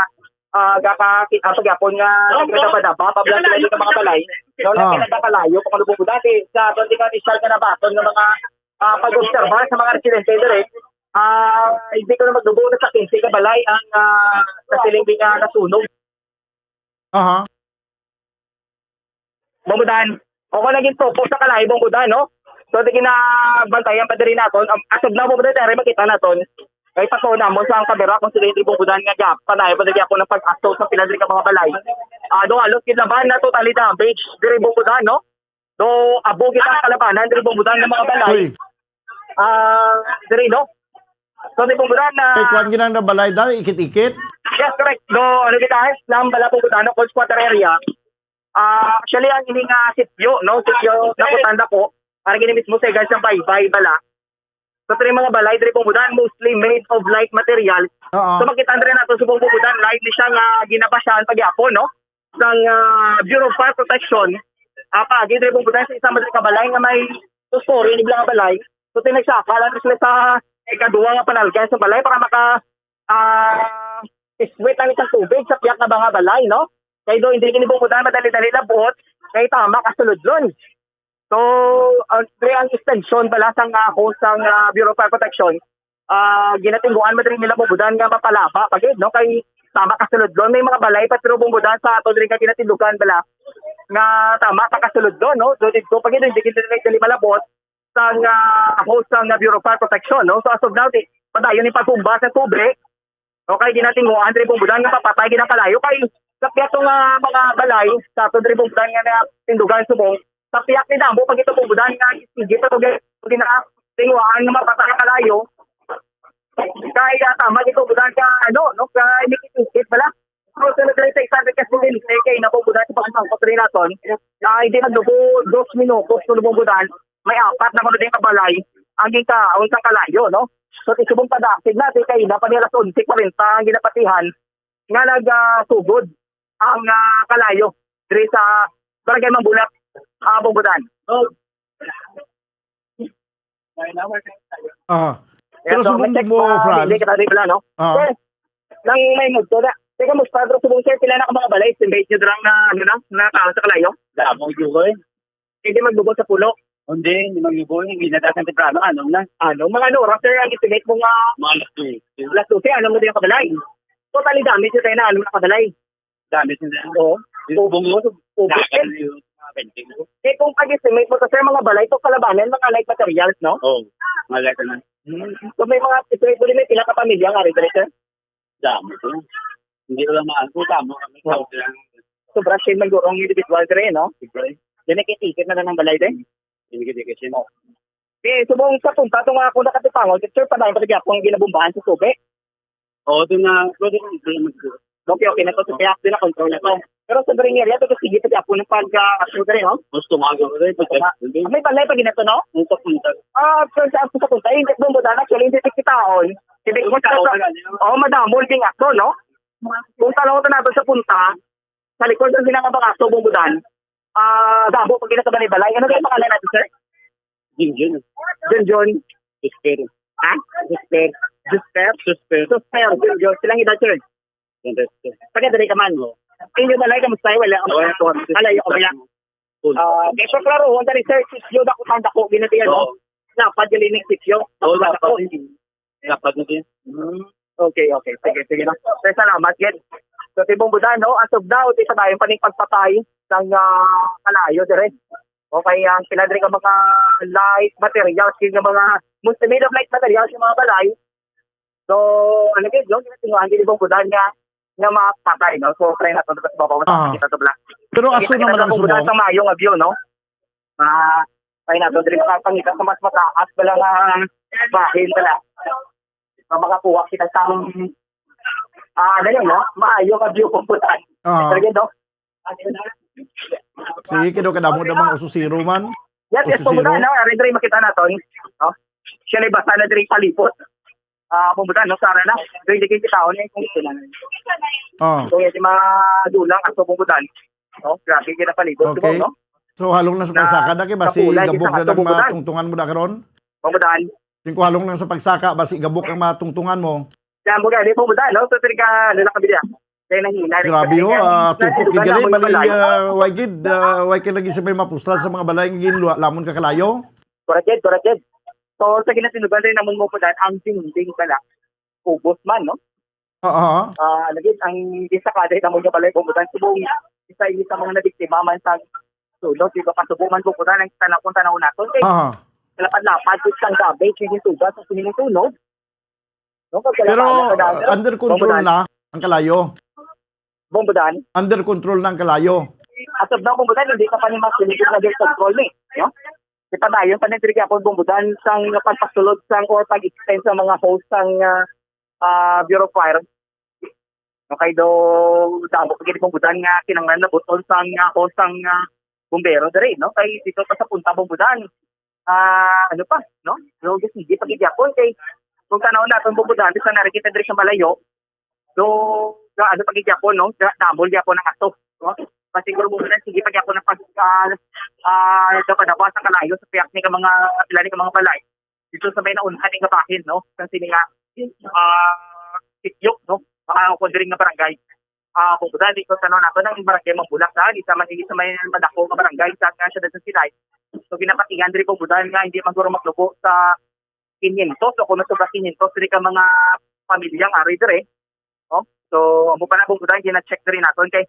gapakita pa gyapon nga nagdaba pablan sila sa mga balay no na pinagkakalayo kung ano bubudan sa aton di ka initial ka na baton ng mga pag-obserba sa mga residente diri hindi ko na magdugo na sa 15 ka balay ang sa siling nga nasunog. Aha. Bumudan. O kung naging topo sa kalay, bumudan, no? So, di kinabantayan pa rin natin. Asog na bumudan, dahil makita natin. Kaya pato na mo sa ang kamera kung sila hindi bumudan nga gap. Panay pa rin ako ng pag-aso sa pinadri ka mga balay. Do alos kinlaban na totally damage. Diri bumudan, no? Do abo kita kalabanan, diri bumudan ng mga balay. Diri, no? So, di bumudan na... Kwan ginang na balay dahil ikit-ikit? Yes, correct. Do, ano kita, ng bala bumudan, no? Cold squatter area. Actually, ang ini nga sityo, no? Sityo na kutanda ko. Parang gini mismo sa guys ng baybay bala. So, ito mga balay, diri bumudan, mostly made of light material. So, makita rin natin subong bumudan, light ni siya nga ginabasyahan pagyapon, no? Ng Bureau of Fire Protection. Pagi, diri bumudan sa isang madali kabalay nga may story, ni bilang balay. So, tinagsaka lang sila sa ikaduwa nga panalgan sa balay para iswit lang isang tubig sa piyak na mga balay, no? Kaya doon, hindi kinibumudan, madali-dali na buot, kaya tama, kasulod-lun. So, ang extension pala sa host ng Bureau of Fire Protection, ginatingguan mo rin nila bumudan nga mapalapa, pagid, no? Kaya tama, kasulod-lun. May mga balay, patro bumudan sa ato rin ka ginatindugan pala, nga tama, kasulod-lun, no? So, dito, pagid, hindi kinibumudan malabot, sa host ng Bureau of Fire Protection, no? So, as of now, padayon yung pagpumba sa tubig, okay, ginatinguan rin bumudan nga papatay, ginakalayo, kaya sa piyak ng mga balay, sa ato rin bumudan nga na tindugan subong, sa piyak ni Dambo, pag ito bumudan nga, hindi pa ito ginatinguan nga mapatay kalayo, kaya tama ito bumudan ka, no? Kaya inikit pala. So, sunod rin sa isang rekas din, kaya nabubudan sa pagsangkot rin natin, hindi nagdugo 2 minutos kung bumudan, may 4 na mga din kabalay, ang isang kalayo, no? So, isubong padaksid natin kayo na panilas 11:40 ang ginapatihan nga nagsugod ang kalayo diri sa barangay Mambulak, Bumbudan. Pero subong mo, Franz. Hindi ka pala, no? Nang may mugto na. Teka, mas padro subong sir, pila na ka mga balay, estimate nyo drang na kaon sa kalayo? Damo yung Hindi magdugo sa pulo. Hindi maglubo. Hindi natasan temprano. Mga oras, sir, ang estimate mo nga... Mga Alas 12, ano mo din yung kabalay? Totally damage yun tayo na na kabalay. Damage nila. Oo. Ubong-ubong. Kung pag-estimate mo to, sir, mga balay, ito kalabanan, mga light materials, no? Oo. Mga light na. So may mga estimate mo din, may pila ka pamilya nga rin, sir? Damo to. Hindi ko lang tamo. Sobra siya magurong individual rin, no? Dinikit-ikit na ng balay din? Dinikit-ikit siya. Subong sa punta, itong kung nakatipangon, sir, padahin pa rin kung ginabumbahan sa tubig. Oo, ito na. Okay na ito. So, kaya din na control na ito. Pero sa ring area, ito sige pa po ng pagka-action rin, no? Gusto mga rin. May balay pa ginito, no? Sa punta. Sa punta, hindi po mo dana, actually, hindi tikitaon. Madamol din aso, no? Kung talong ito natin sa punta, sa likod ng sinangabang aso, bumbudan, Dabo, pag ginito ba ni balay, ano kayo pangalan natin, sir? Junjun. Jusper. Jusper. Junjun. Silang edad, sir? Pagkadali ka man. Inyo balay, kamusta? Wala. Alayo ko ba yan? Kaya klaro, ang research sityo, dakutan dako, ginatiyan mo. Dapat yung linig sityo. Dapat natin. Okay. Sige na. Salamat, yan. So, tibong budan, no? As of now, di pa tayo paning pagpatay ng kalayo, dire. Okay, ang pinadri ka mga light materials, yung mga made of light materials, yung mga balay. So, ano yun, yung tinatinguhan, di tibong budan nga mapatay, no? So, try na ito, dapat babaw sa kita ito bla. Pero aso naman ang subong? Sa mayong abyo, no? Try na ito, dire pangita sa mas mataas, bala nga bahin pala. Makakuha kita sa no? Maayo ka view kung putan. Talaga, no? Sige, kino kadamo na mga ususiro man. Yes, kung putan, no? Arin makita natin. No? Siya na basta na rin palipot. pumutan, no, Sara na. So, hindi kayo tao niya kung ito lang. Oh. So, yung mga dulang at pumutan, no, grabe kayo na palibot, Okay. no? So halong na sa pagsaka na kay basi kapulay, gabok isang na ng atubong matungtungan mo na karon. Pumutan. Tingko halong na sa pagsaka basi gabok ang matungtungan mo. Kaya mo gani pumutan, no? So, talaga lalakabili ah. Kaya nahina. Grabe ho, tupok gigali bali wagid way kay lagi sa may mapustral sa mga balay ngin lamon ka kalayo. Correct. So sa ginatinugan rin namon mo po dahil ang dingding pala ubos man, no? Oo. Lagi ang isa ka dahil namon nga balay pumutan subong isa sa mga nabiktima man sa sulod, di ba pasubuman po putan ang tanaw naton kay lapad-lapad isang gabi sige tugas sa sinintunog. No, pero under control na ang kalayo. Bombodan. Under control na ang kalayo. As of now, bombodan, hindi ka pa ni mas na control ni. No? Di pa tayo, panitri kaya po bombodan sang pagpasulod sang or pag-extend sa mga host sang Bureau of Fire. No, kay do damo pagkili bombodan nga kinanglan na buton sang host sang bumbero dere, no? Kay dito pa sa punta bombodan. Ano pa, no? No, hindi pag-igyapon kay kung tanaw natin bombodan sa narikita dere sa malayo. So, ano pag-igyapon, no? Damol gyapon ng ato, no? Pasiguro mo na sige pag-igyapon ng dapat sa kalayo sa piyak ni ka mga pila ni ka mga balay. Dito sa may naunhan nga bahin, no? Kasi nga tikyok, no? Kondring nga barangay. Kung buta dito sa nato ng barangay Mambulak sa isa man sa may madako nga barangay sa nga siya sa Silay. So ginapatingan diri po buta nga hindi maguro maglubo sa 500 o kung sa 500 diri ka mga pamilyang ari dire. No? So amo pa na po buta gina-check diri naton kay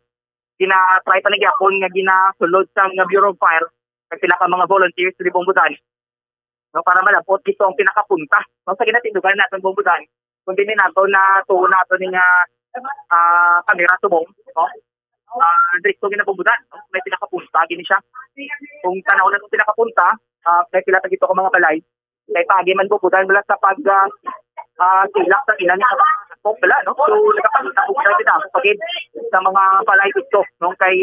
gina-try pa na gyapon nga ginasulod sa nga Bureau of Fire kay sila ka mga volunteers diri po buta. No, para malapot dito ang pinakapunta. No, sa ginatindugan naton po buta. Kung din nato na tuon nato ni nga kamera tubong, no? Direkto ginabubudan, no? May pinakapunta gini siya. Kung tanaw na itong pinakapunta, may pila tagito ko mga balay. Kay pagi man bubudan wala sa pag silak sa ilan sa pala, no? So nagapakita ko sa kita pagid sa mga balay dito, no? Kay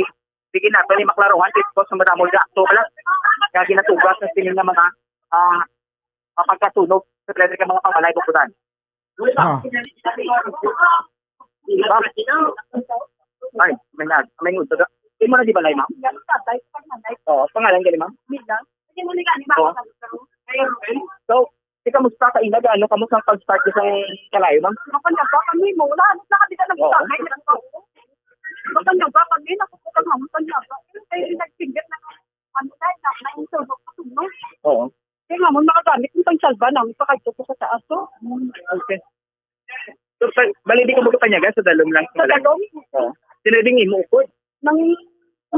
bigin na pwede maklaruhan dito sa madamol ga. So wala kaya ginatugas ng sinin ng mga pagkasunog sa pwede ka mga pamalay bubudan. Ay, may nguto da. Hindi mo na di balay, ma'am? Oo, pangalan ka ni ma'am? So, kamusta ka inaga? Ano, kamusta ang pag-start ko sa kalayo, ma'am? Makanyaga kami mo. Wala, ano na kabita ng utangay. Makanyaga kami, nakukutan mo. Makanyaga. Kaya nagsinggit na ano dahil na insunog ko tunog. Oo. Kaya nga mo makagamit yung pangsalba namin pa kayo ko sa taas. Okay. So, bali di ka magkapanyaga sa dalom lang. Sa dalom? Oo. Sinading mo ukod? May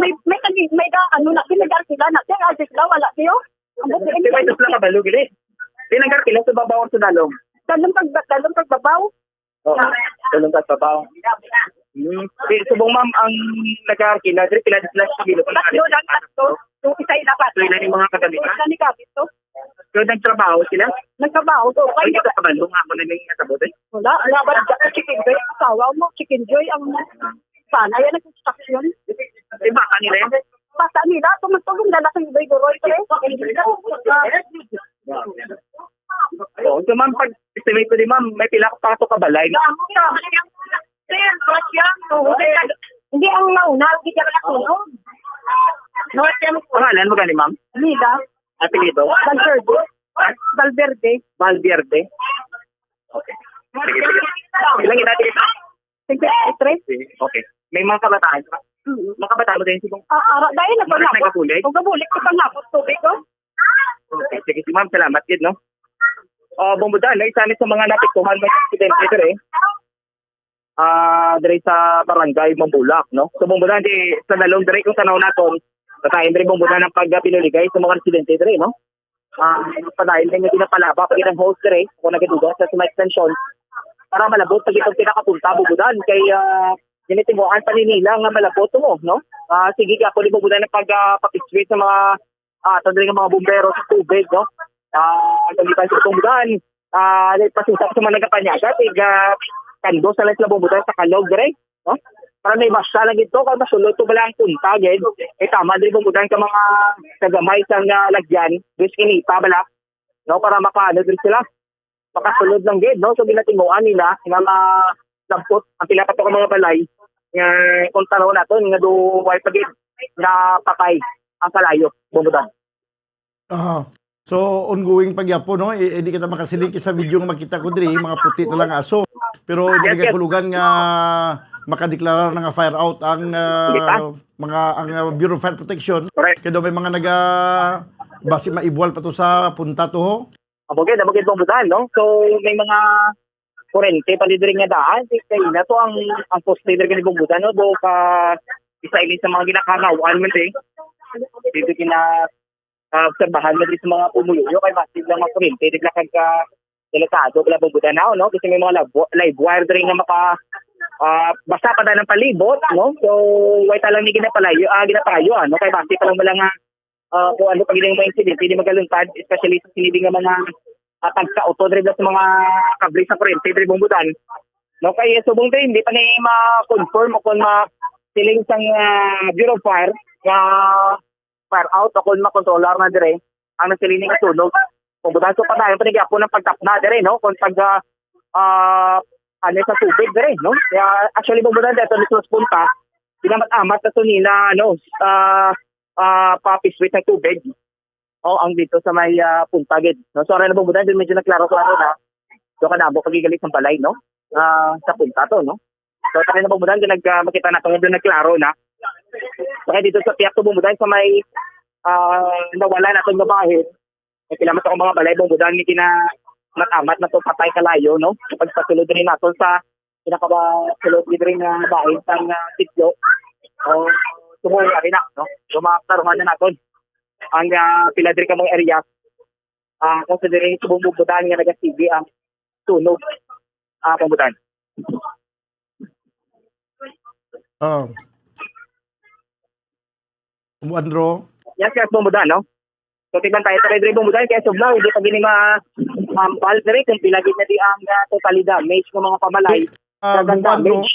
ano na, pinagar sila na. Kaya agad sila, wala kayo. Di ba ito sila kabalo, gili? Pinagar sila sa babaw sa dalom? Dalom pagbabaw? Oo, dalom pagbabaw. Subong ma'am, ang nag-arkila, pila sila sa bilo. Tatlo. Yung isa ilapat. So, ilan yung mga kagamitan? Isa ni Kapit to. So, nagtrabaho sila? Nagtrabaho to. Ay, ito kabalo nga ako na nang natabot eh. Wala, alaban ka chicken joy. Asawa mo, chicken joy ang sana yan ang construction. Baka nila yan? Basta nila, tumutulong na lang sa ibay goroy ko eh. So ma'am, pag-estimate ko din ma'am, may pila pa ito kabalay. Hindi ang nauna, hindi ka nakunog. Pangalan mo gani ma'am? Nila. Apelido? Valverde. Valverde? Okay. Sige. Ilang edad dito? 53. Okay. May mga kabataan ba? Mga kabataan mo din sigong? Dahil nagpangapot. Nagkapulit? Nagkapulit ko pangapot tubig ko. Okay. Sige si ma'am, salamat din, no? Bumbudan, isa sa mga napiktuhan ng aksidente dito eh. Dire sa barangay Mambulak, no? So Bumbudan, sa nalong dire kung tanaw naton, tatayin dire Bumbudan ang pagpinuligay sa mga residente dire, no? Padayon din yung pinapalaba pag itang host dire, kung nagaduga sa mga extension, para malabot pag itong pinakapunta Bumbudan, kay ginitimuan pa nila nga malabot mo, no? Sige ka po ni Bumbudan ng pag-papiswit sa mga tandang mga bumbero sa tubig, no? Ang pag-ipan sa Bumbudan, pasusap sa mga nagapanyaga, kando sa lang Bumbudan sa kalog, dire, no? Para may basta lang ito, kung masulot ito bala ang punta, tama, dire Bumbudan ka mga kagamay sa lagyan, dus kinita bala, no? Para makaano din sila. makasulod lang gid, no? So ginatinguan nila nga lampot ang pila pa to ka mga balay nga kung tanaw naton nga do way pagid na patay ang kalayo bumudan. So ongoing pagyapo no, hindi kita makasilink sa video nga makita ko diri mga puti na lang aso. Pero hindi ka kulugan nga makadeklara nga fire out ang ang Bureau of Fire Protection. Kaya daw may mga basi maibwal pa to sa punta to ho. Abogid bumudan, no? So may mga kurente palidring nga daan kay na to ang poste diri ni bumudan, no? Do ka isa ini sa mga ginakanawan man dito kina obserbahan mo sa mga pumuyo kay massive lang mga kurente digla ka delikado pala bumudan na, no? Kasi may mga live wire diri nga maka basta pa ng palibot, no? So way talang ni ginapayo no? Kay basi pa lang nga kung ano pagiling mga incident hindi magaluntad, especially sa sinibing nga mga tagsa-auto diri sa mga kabli sa kurente diri bumudan, no? Kay subong din hindi pa ni ma-confirm o kung siling sang Bureau of Fire nga fire out o kung ma-controller na dire ang nasiling nga sunog bumudan. So padayon pa ni gyapon ng pagtapna dire, no? Kung pag ano sa tubig dire, no? Kaya actually bumudan dito ni sa punta pinamat-amat na to nila papiswit ng tubig. Ang dito sa may punta gid, no? So na bumudan din medyo naklaro-klaro na. So kanabo pagigalit ng balay, no? Sa punta to, no? So tayo na bumudan din makita nato nga nagklaro na. Kaya dito sa Piak to bumudan sa may nawala naton nga bahin. May pilamat ako mga balay bumudan ni kina matamat na to patay kalayo, no? Pagpasulod rin naton sa pinakasulod rin nga bahin sang sityo. Tungol ari na, no? Lumaktaruhan na naton ang pila diri ka mga area considering subong bumudan nga nagasigi ang tunog bumudan. Andro? Yes, bumudan, no? So tignan tayo sa diri bumudan kaya sublaw hindi pa gini mampal diri kung pila gid na di ang total damage ng mga pamalay. Dagang damage.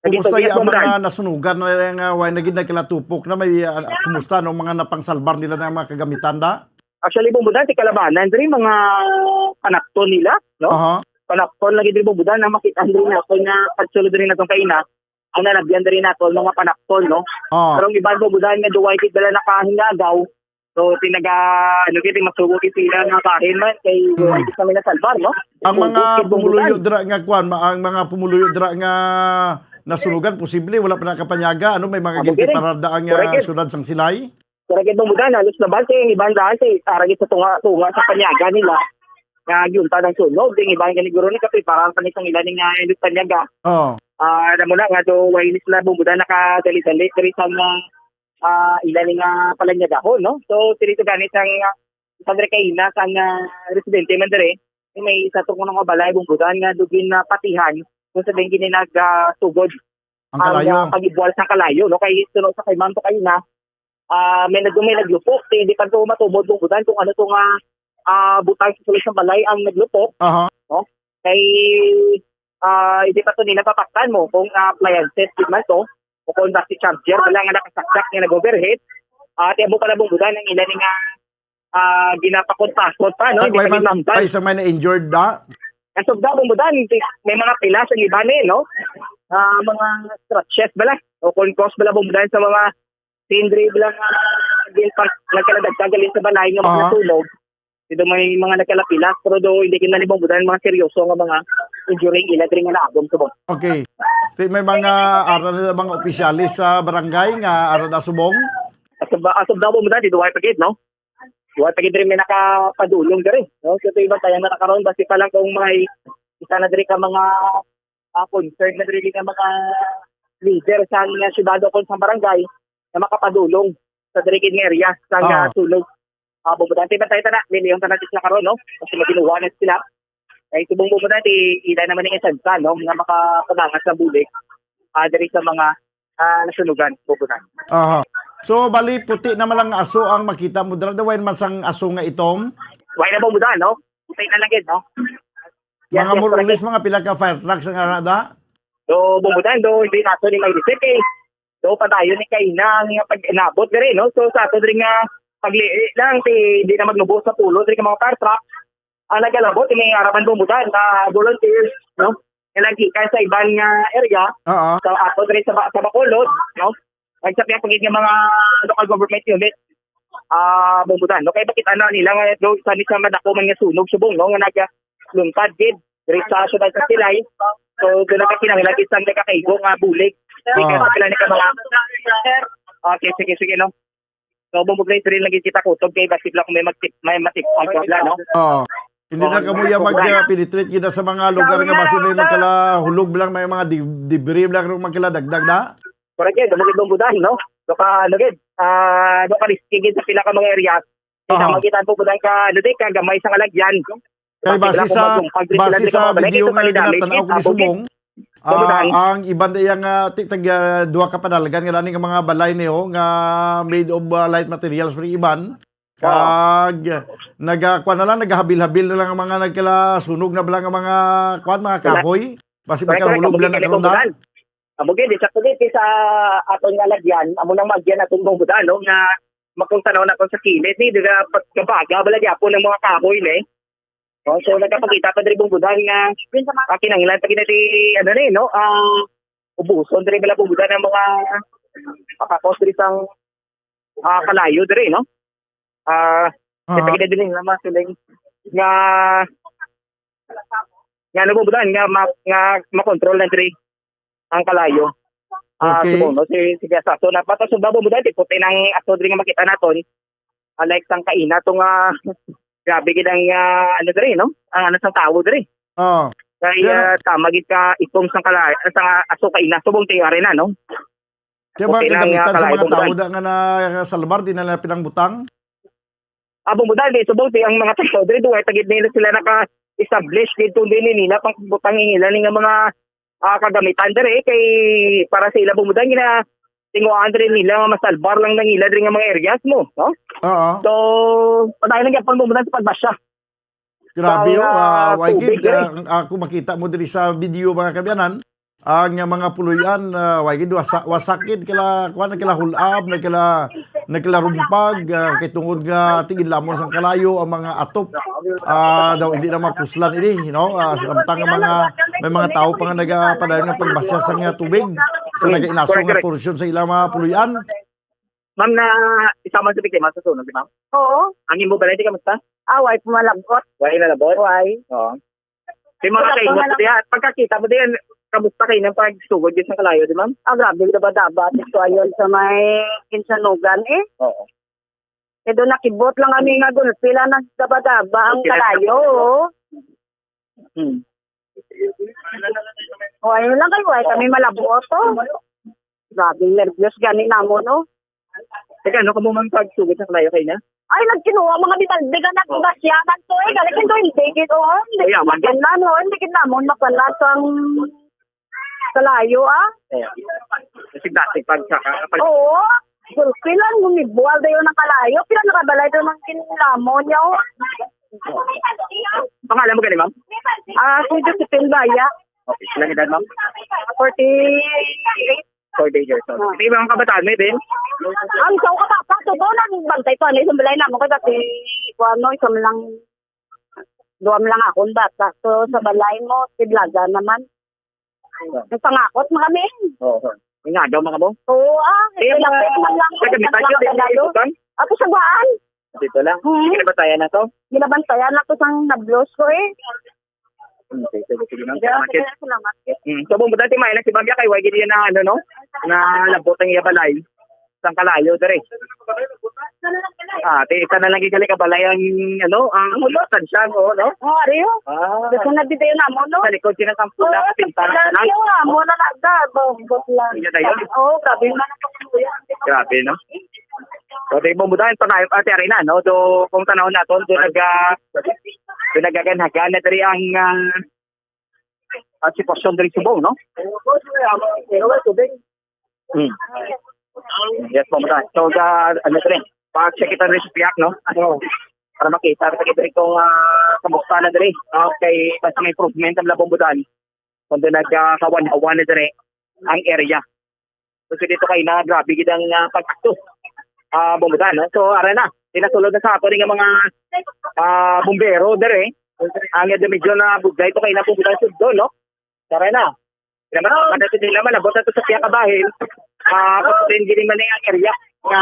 Kumusta yung mga nasunugan na way naging nagkalatupok na may kumusta ng mga napangsalbar nila ng mga kagamitan da? Actually bumudan si Kalabanan diri mga panakton nila, no? Panakton lagi diri bumudan na makita diri na ko nga pagsulod diri natong kaina. Ang nalabyan diri naton mga panakton, no? Pero ang iban bumudan nga duway kit dala nakahingagaw. So kiti masugo kit sila nga kahin man kay duway kit kami nasalbar, no? Ang mga pumuluyo dira nga ang mga pumuluyo dira nga nasunugan, posible wala pa nakapanyaga, may mga gintiparada ang sunod sang Silay? Karagit bumudan, halos na ba siya, ibang daan siya, karagit sa tunga sa panyaga nila, nga gyunta ng sunog, ding ibang ganiguro ni kapi, parang panisang ilan nga ilut panyaga. Alam mo na, nga do, wailis na bumudan, nakadali-dali, tirisang ilan nga palanyaga ho, no? So, tirito ganit ang isang rekaina, sang residente man dire, may isa itong mga balay bumudan, nga dugin na patihan, kung sabihin gini nagtugod ang pag-ibwal sa kalayo, no? Kay sunod sa kay Manto kayo na may naglupok, hindi pa ito matumod bumudan kung ano itong butang sa sulit ng balay ang naglupok, no? Kay hindi pa ito nila papaktan mo kung appliances man to o kung si charger wala nga nakasaksak nga nag-overhead at mo pala bumudan ang ilan nga ginapakot-pakot pa, no? Hindi pa isang may na-injured da? As of now, bumudan, may mga pila sa libane, no? Mga scratches bala. O kung cause bala bumudan sa mga sindri bala nagkaladagtagalin sa balay ng mga natulog. Dito may mga nagkalapilas, pero do hindi kinali bumudan mga seryoso nga mga injuring ila diri nga naagom subong. Okay. May mga aral na mga opisyalis sa barangay nga aral na subong? As of now, bumudan, dito ay pagid, no? Duwa pagid rin may nakapadulong diri, no? So iba tayo na nakaroon basi pa lang kung may isa na diri ka mga concerned na diri ka mga leader sa syudad o sa barangay na makapadulong sa diri kid area sa tulog. Bumudante ba tayo na milyon tanan na karon, no? Kasi maginuwa na sila. Kay subong bumudante ila naman ng esensa, no? Nga makapagangas sa bulik diri sa mga nasunugan bumudante. So, bali, puti naman lang aso ang makita mo. Dawain man sang aso nga itom? Why na bumudan, no? Puti na lang yun, no? Mga murulis, mga pila ka fire trucks ang arada? So, bumudan, do, hindi nato ni may receipt, eh. So, patayo ni kaina nga pag-inabot na rin, no? So, sa ato rin nga, pagliit lang, hindi na magnubo sa pulo, rin ka mga fire truck. nagalabot ini araman bumutan na volunteers, no? Nga nagkikan sa ibang area. So ato diri sa Bacolod, no? Nagsapya pagid nga mga local government unit bumutan. No kay bakit nila nga do sa ni sa madako man nga sunog subong, no? Nga nagluntad gid diri sa syudad sa Silay. So doon na kinahanglan isang nakakaigo nga bulig. Hindi ka sila ni ka mga okay, sige, no? So, bumugay rin lagi kita kutog kay basit lang kung may matip ang kabla, no? Hindi na kamo ya mag-penetrate kita sa mga lugar nga basin may magkala hulog lang may mga debris lang magkala dagdag na. Correct, dumugid budahin, no? So ka lugid, do ka riskigid sa pila ka mga area. Sa magitan po budahin ka ludik ka gamay sa kalagyan. Kay base sa video nga ginatanaw ko ni Subong, ang iban yang tag duha ka panalgan nga nga mga balay niyo nga made of light materials for iban. Kag nagakuan na lang nagahabil-habil na lang ang mga nagkala sunog na lang ang mga mga kahoy. Basi magkahulog lang na karon. Amugid sa pagit sa aton nga lagyan, amo nang magyan atong bumudan no nga makungtanaw na kon sa kilid ni diga pagkabaga balagi apo ng mga kahoy ni. So nagkapakita pa diri bumudan nga kinahanglan pag ni no ubuson diri bala bumudan ng mga pakakos diri sang kalayo diri no. Kita din naman siling nga nabubudan nga makontrol na diri ang kalayo. Subong no si aso na patas sa babubudan puti nang aso diri nga makita naton. Like sang kaina tong grabe gid ang diri no. Ang sang tawo diri. Kaya tama gid ka itong sang kalayo sang aso kaina subong ti arena no. Kaya ba kagamitan sa mga tawo nga na salbar din na pinangbutang? Bumudan di subong ang mga tao diri duay tagid nila sila naka-establish dito din nila pang butang nila nga mga kagamitan diri kay para sa ila bumudan gina tinguan diri nila nga masalbar lang nang ila diri nga mga areas mo, no? So padayon lang gyapon bumudan sa pagbasya. Grabe wagid ako makita mo diri sa video mga kabyanan ang mga puluyan wagid wasakid kala kuan kala hulab nagkala rumpag kay tungod nga tingin lamon sang kalayo ang mga atop daw hindi na mapuslan ini no samtang may mga tao pa nga nagapadayon ng pagbasya sa nga tubig sa nagainaso nga porsyon sa ilang mga puluyan. Ma'am na isama sa biktima sa sunog, di ma'am? Oo. Ang imo balay di kamusta? Way pumalabot. Way nalabot? Way. Oo. Di mga kayo mo diya pagkakita mo diyan kamusta kayo ng pagsugod din sa kalayo, di ma'am? Grabe daba-daba ito ayon sa may kinsanugan Oo. Kaya doon nakibot lang kami nga gulpila nagdaba-daba ang kalayo. Ayun lang kayo kami malabot Grabe nervyos gani namo no. Teka, ano ka mo man pagsugod sa kalayo kayo na? Ay, nagkinuha mga bitalde ka nagbasyanan to galikin to hindi gito hindi kinamon mapalat ang kalayo Sigdatig pagsaka. Oo. Pilan gumibual dayo ng kalayo, pilan nakabalay dayo ng kinamon niya Pangalan mo gani, ma'am? Si Josephine Baya. Okay, ilang edad, ma'am? 48. 48 years old. Ito yung mga kabataan mo din? Ang isang kapapa, so doon nagbantay ko, isang balay naman ko kasi duwam lang akong bata. So sa balay mo, sidlaga naman. Nagpangakot mo kami. Oo. May nga daw mga mo? Oo, kagamitan nyo din dito? Ako sa baan. Dito lang? Ginabantayan na to? Ginabantayan na to sang nablos ko Okay, sige lang. Salamat. So, bumudan ti Mayna si Bambia kay wagi diyan na no? Na labot ang iya balay. Sang kalayo dere. Isa na lang gigali ka balay ang ang hulutan siya no? Ariyo. Gusto na dito na mo no? Sa likod sila sampu na pinta na lang. Mo na bot lang. Grabe na Grabe no? So, di bumudan pa na ate Arena no? Do kung tanaw naton do nagaganhagan na diri ang sitwasyon diri Subong, no? Yes, bumudan. So, diri pa-check kita rin sa piyak, no? Para makita sa diri kung kamusta na diri. Kay basta may improvement ang labumbudan. Kung doon nagkawan-awan na diri ang area. So, dito kayo na grabe gid ang pagkakto. Bumudan, no? So, ara na. Sinasulod na sa ato rin ang mga bumbero dere ang medyo na bugay ito kay napubutan suddo, no? Tara na. Pagdating nila man, abot na ito sa Piya Kabahin. Kapatid din man ang area na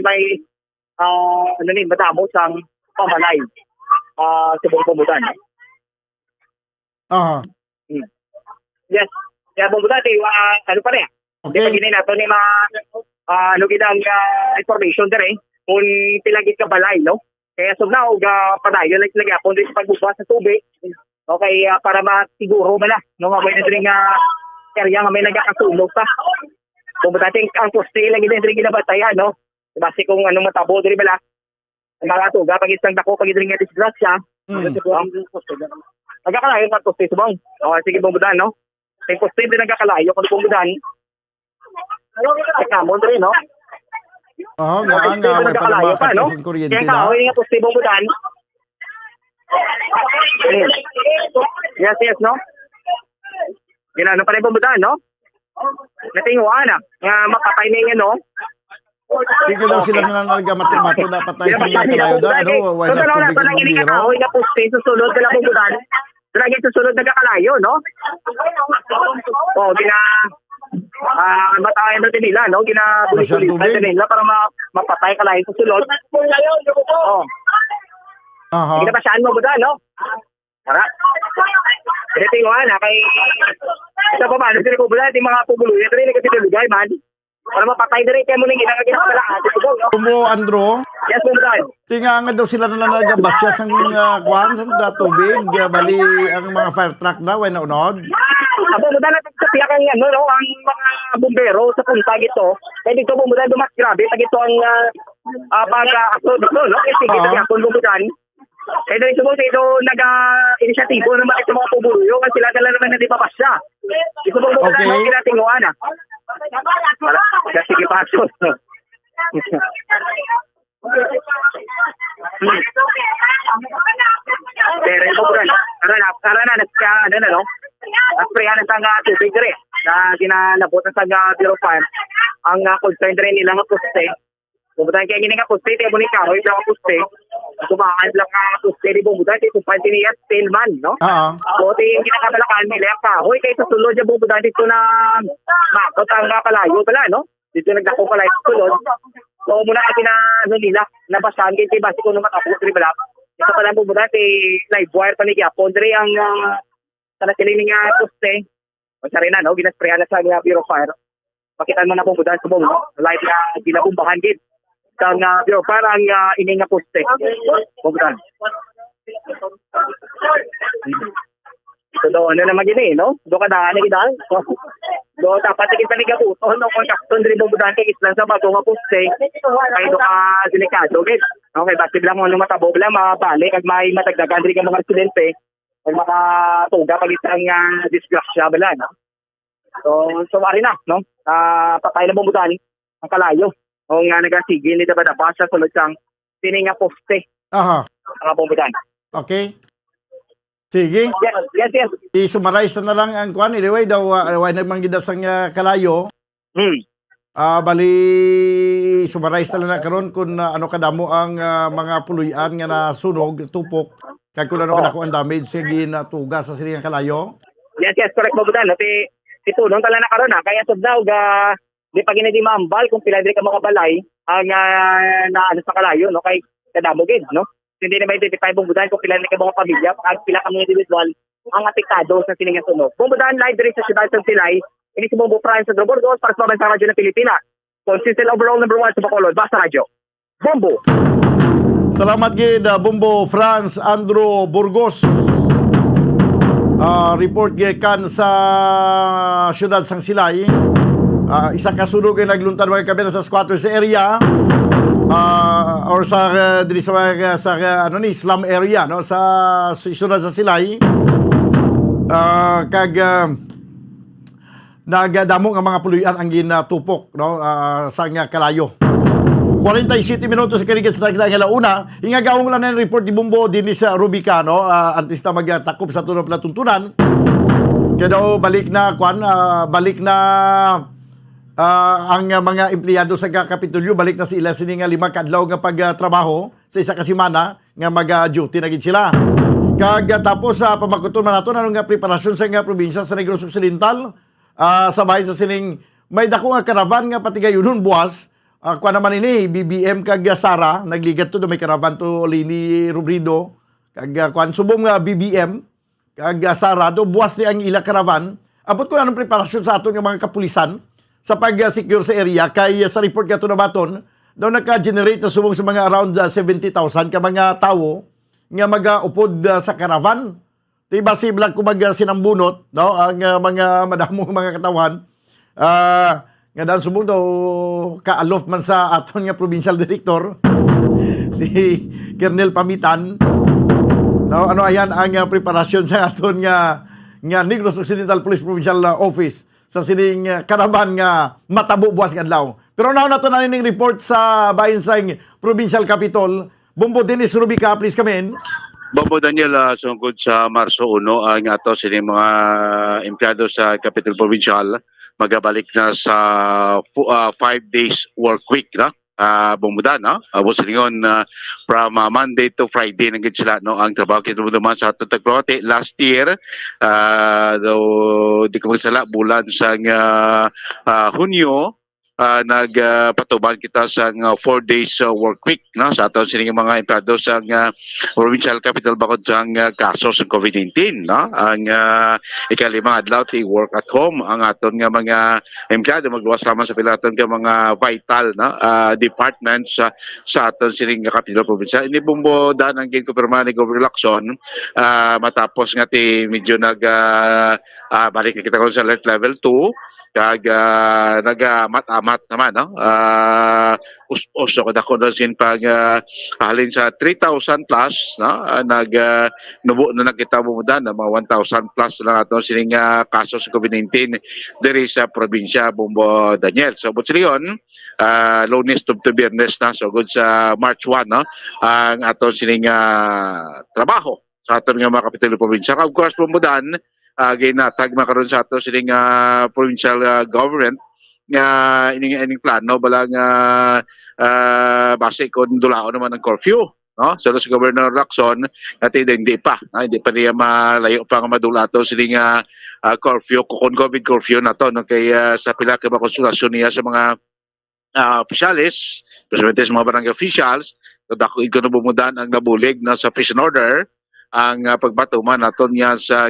may madamo sang pamalay sa buong pumutan. Yes. Kaya pumutan, ano pa rin? Hindi pa ginin nato ni gidang information dire kung pilagit ka balay, no? Kaya na padayon lang sila kung din sa pagbubuhat sa tubig. Okay, para masiguro mala, no, mabay na din area nga may nagkakasulog pa. Kung dating ang poste lang din din ginabatayan, no? Base kung anong matabo diri bala. Ang mga tuga pag isang dako pag diri nga disgrasya. Nagkakalayo sa poste subong. O sige bumudan, no? Kay poste din nagkakalayo kung bumudan. Kaya mo diri, no? Nga may pagmamakit no? Kasing kuryente kaya na. Kaya nga poste bumudan. Yes, no? Ginano pa rin bumudan, no? Natinguan na. Nga mapatay na yung, no? Tingnan daw sila na nagamato na patay sa mga kalayo da. Ano? Why not tubig ang biro? Hoy na poste, susunod ka lang bumudan. Lagi susunod nagkakalayo, no? Matayan natin nila, no? Ginabulit-bulit nila para mapatay kalayo sa sulod. Ginapasyaan mo ba, no? Tara. Pinatinguan na kay isa pa man, sila po ba natin mga pubuluyan, ito rin nagkatitulugay man. Para mapatay na rin, kaya mo nang ginagagalakad. Kumo, Andro? Yes, Bumudan. Tinga nga daw sila na nagabasya sa kwan, sa tubig, bali ang mga fire truck na, why na unod? Bumudan natin sa piyak ang no, ang mga bumbero sa punta ito. Kaya dito Bumudan dumas grabe, pag ito ang pag-akto dito, no? Kasi sige, kung Bumudan. Kaya dito ito nag-inisyatibo naman ito mga pubuluyo kasi sila dala naman na di papasya. Ito Bumudan ang kinatinguan na. Sige, pasok. Pero ito po rin. Karana, no? Asprehan ng tanga tubig rin na ginalabot ng tanga Bureau Fire. Ang concern rin nila nga poste. Bumudan kaya gini nga poste, tayo mo ni Kahoy sa poste. Kumakaan lang nga poste ni Bumudan, tayo kung panti niya Stillman, no? O tayo yung ginakabalakaan nila yung Kahoy, kaya sa sulod niya Bumudan dito na makot ang palayo pala, no? Dito nagdako pala yung sulod. So muna natin na nila, nabasahan kayo base ko naman ako sa Ribalap. Ito pala Bumudan, live wire pa ni Yapon. Dari ang sanatiling nga poste. O siya rin na, no? Ginasprayan na sa Bureau Fire. Pakitaan mo na Bumudan sa buong, no? Live na ginabumbahan din. Sa Bureau Fire ang ining nga poste. Bumudan. So doon na naman yun no? Doon ka daan na gidaan. Doon dapat na kita nigabuto. No? Kung kakton rin Bumudan kay islang sa bago nga poste. Kaya doon ka delikado. Okay, basta bilang mo matabo bilang mabalik. Kag may matagdagan rin ka mga residente. Kag makatuga pag isang disgrasya bala. No? So wari na. No? Patay na Bumudan ang kalayo. O nga nagasigil ni Dabadaba sa sunod sang sininga poste. Ang Bumudan. Okay. Sige. Yes. I-summarize na lang ang kwan. Anyway, daw, why naman gidasang kalayo. Bali, summarize na lang karon kung ano kadamo ang mga puluyan nga nasunog, tupok. Kaya kung ano kadako ang damage, sige na tuga sa siningang kalayo. Yes, correct mo ba na? Ito, nung tala na karon kaya sa daw, di pa ginadi mambal kung pila ka mga balay, ang na sa kalayo, no? Kay kadamo gid, no? Hindi na ma-identify Bumudan kung pila na ka mga pamilya, at pila ka mga individual ang apektado sa siningang sunog. Bumudan live rin sa siyudad ng Silay, ini si Bombo Franz sa Burgos para sa Bansang Radyo ng Pilipinas. Consistent overall number 1 sa Bacolod, Basta Radyo. Bombo! Salamat gid Bombo Franz Andro Burgos. Report gikan sa siyudad sang Silay. Isang kasunog ay nagluntad mga kabina sa squatters area. Or sa slum area no sa sunod sa Silay nagadamo nga mga puluyan ang ginatupok no sa nga kalayo 47 minutos sa kanigat sa tagdang alauna ingagawong lang ng report ni Bombo din sa Rubica no antes na magtakop sa tunop na tuntunan kaya daw balik na ang mga empleyado sa Kapitolyo balik na sila sining 5 kadlaw nga pagtrabaho sa isa ka semana nga mag-duty na gid sila. Tapos sa pamakuton man nato anong nga preparasyon sa nga probinsya sa Negros Occidental sa bahin sa sining may dako nga karavan nga pati gayunon buwas kuha naman ini BBM kag Sara nagligat to may karavan to Lini Rubrido kag kuan subong nga BBM kag Sara do buwas ni ang ila karavan abot ko anong preparasyon sa aton nga mga kapulisan sa pag-secure sa area kay sa report nga to nabaton daw naka-generate na subong sa mga around 70,000 ka mga tawo nga mag-upod sa karavan. Diba si Blanc kumag sinambunot, no? Ang mga madamong mga katawan. Nga daan subong daw kaalof man sa aton nga provincial director si Colonel Pamitan. No, ano ayan ang preparasyon sa aton nga Negros Occidental Police Provincial Office sa sining karavan nga matabo buwas kadlaw. Pero now nato na ning report sa bahin sa Provincial Capitol. Bombo Dennis Rubica, please come in. Bombo Daniel, sungkod sa Marso 1, ang ato sila mga empleyado sa Capital Provincial magabalik na sa 5 days work week na. Bumuda na busingon from Monday to Friday naging sila no ang trabaho kita naman sa Taglote last year di ko magsala bulan sa Hunyo nagpatuban kita sa 4 days work week no sa aton sining mga empleyado sa provincial capital bakod sa kaso sa COVID-19 no ang ikalima adlaw ti work at home ang aton nga mga empleyado magluwas lamang sa pilaton nga mga vital no departments sa aton sining capital provincial ini bumbo dan ang ginkumpirma ni Governor Lacson matapos nga ti medyo balik na kita ko sa alert level 2 kag nagamat-amat naman no uso ko dako na sin pag halin sa 3,000 plus no nubo na nakita mo mudan na mga 1,000 plus lang ato sining kaso sa COVID-19 diri sa probinsya Bombo Daniel. So but yon Lunes to Biyernes na so good sa March 1 no ang ato sining trabaho sa aton nga mga kapitulo probinsya. Of course Bombodan ginatag makaroon sa ato sining provincial government nga ining plano balang base kon dulao naman ang curfew no so si Governor Lacson ati hindi pa niya malayo pa nga madulato sining curfew kon COVID curfew nato no kay sa pila ka konsultasyon niya sa mga opisyalis presidente sa mga barangay officials dako ko na bumudan ang nabulig na sa prison order ang pagbatuman naton niya sa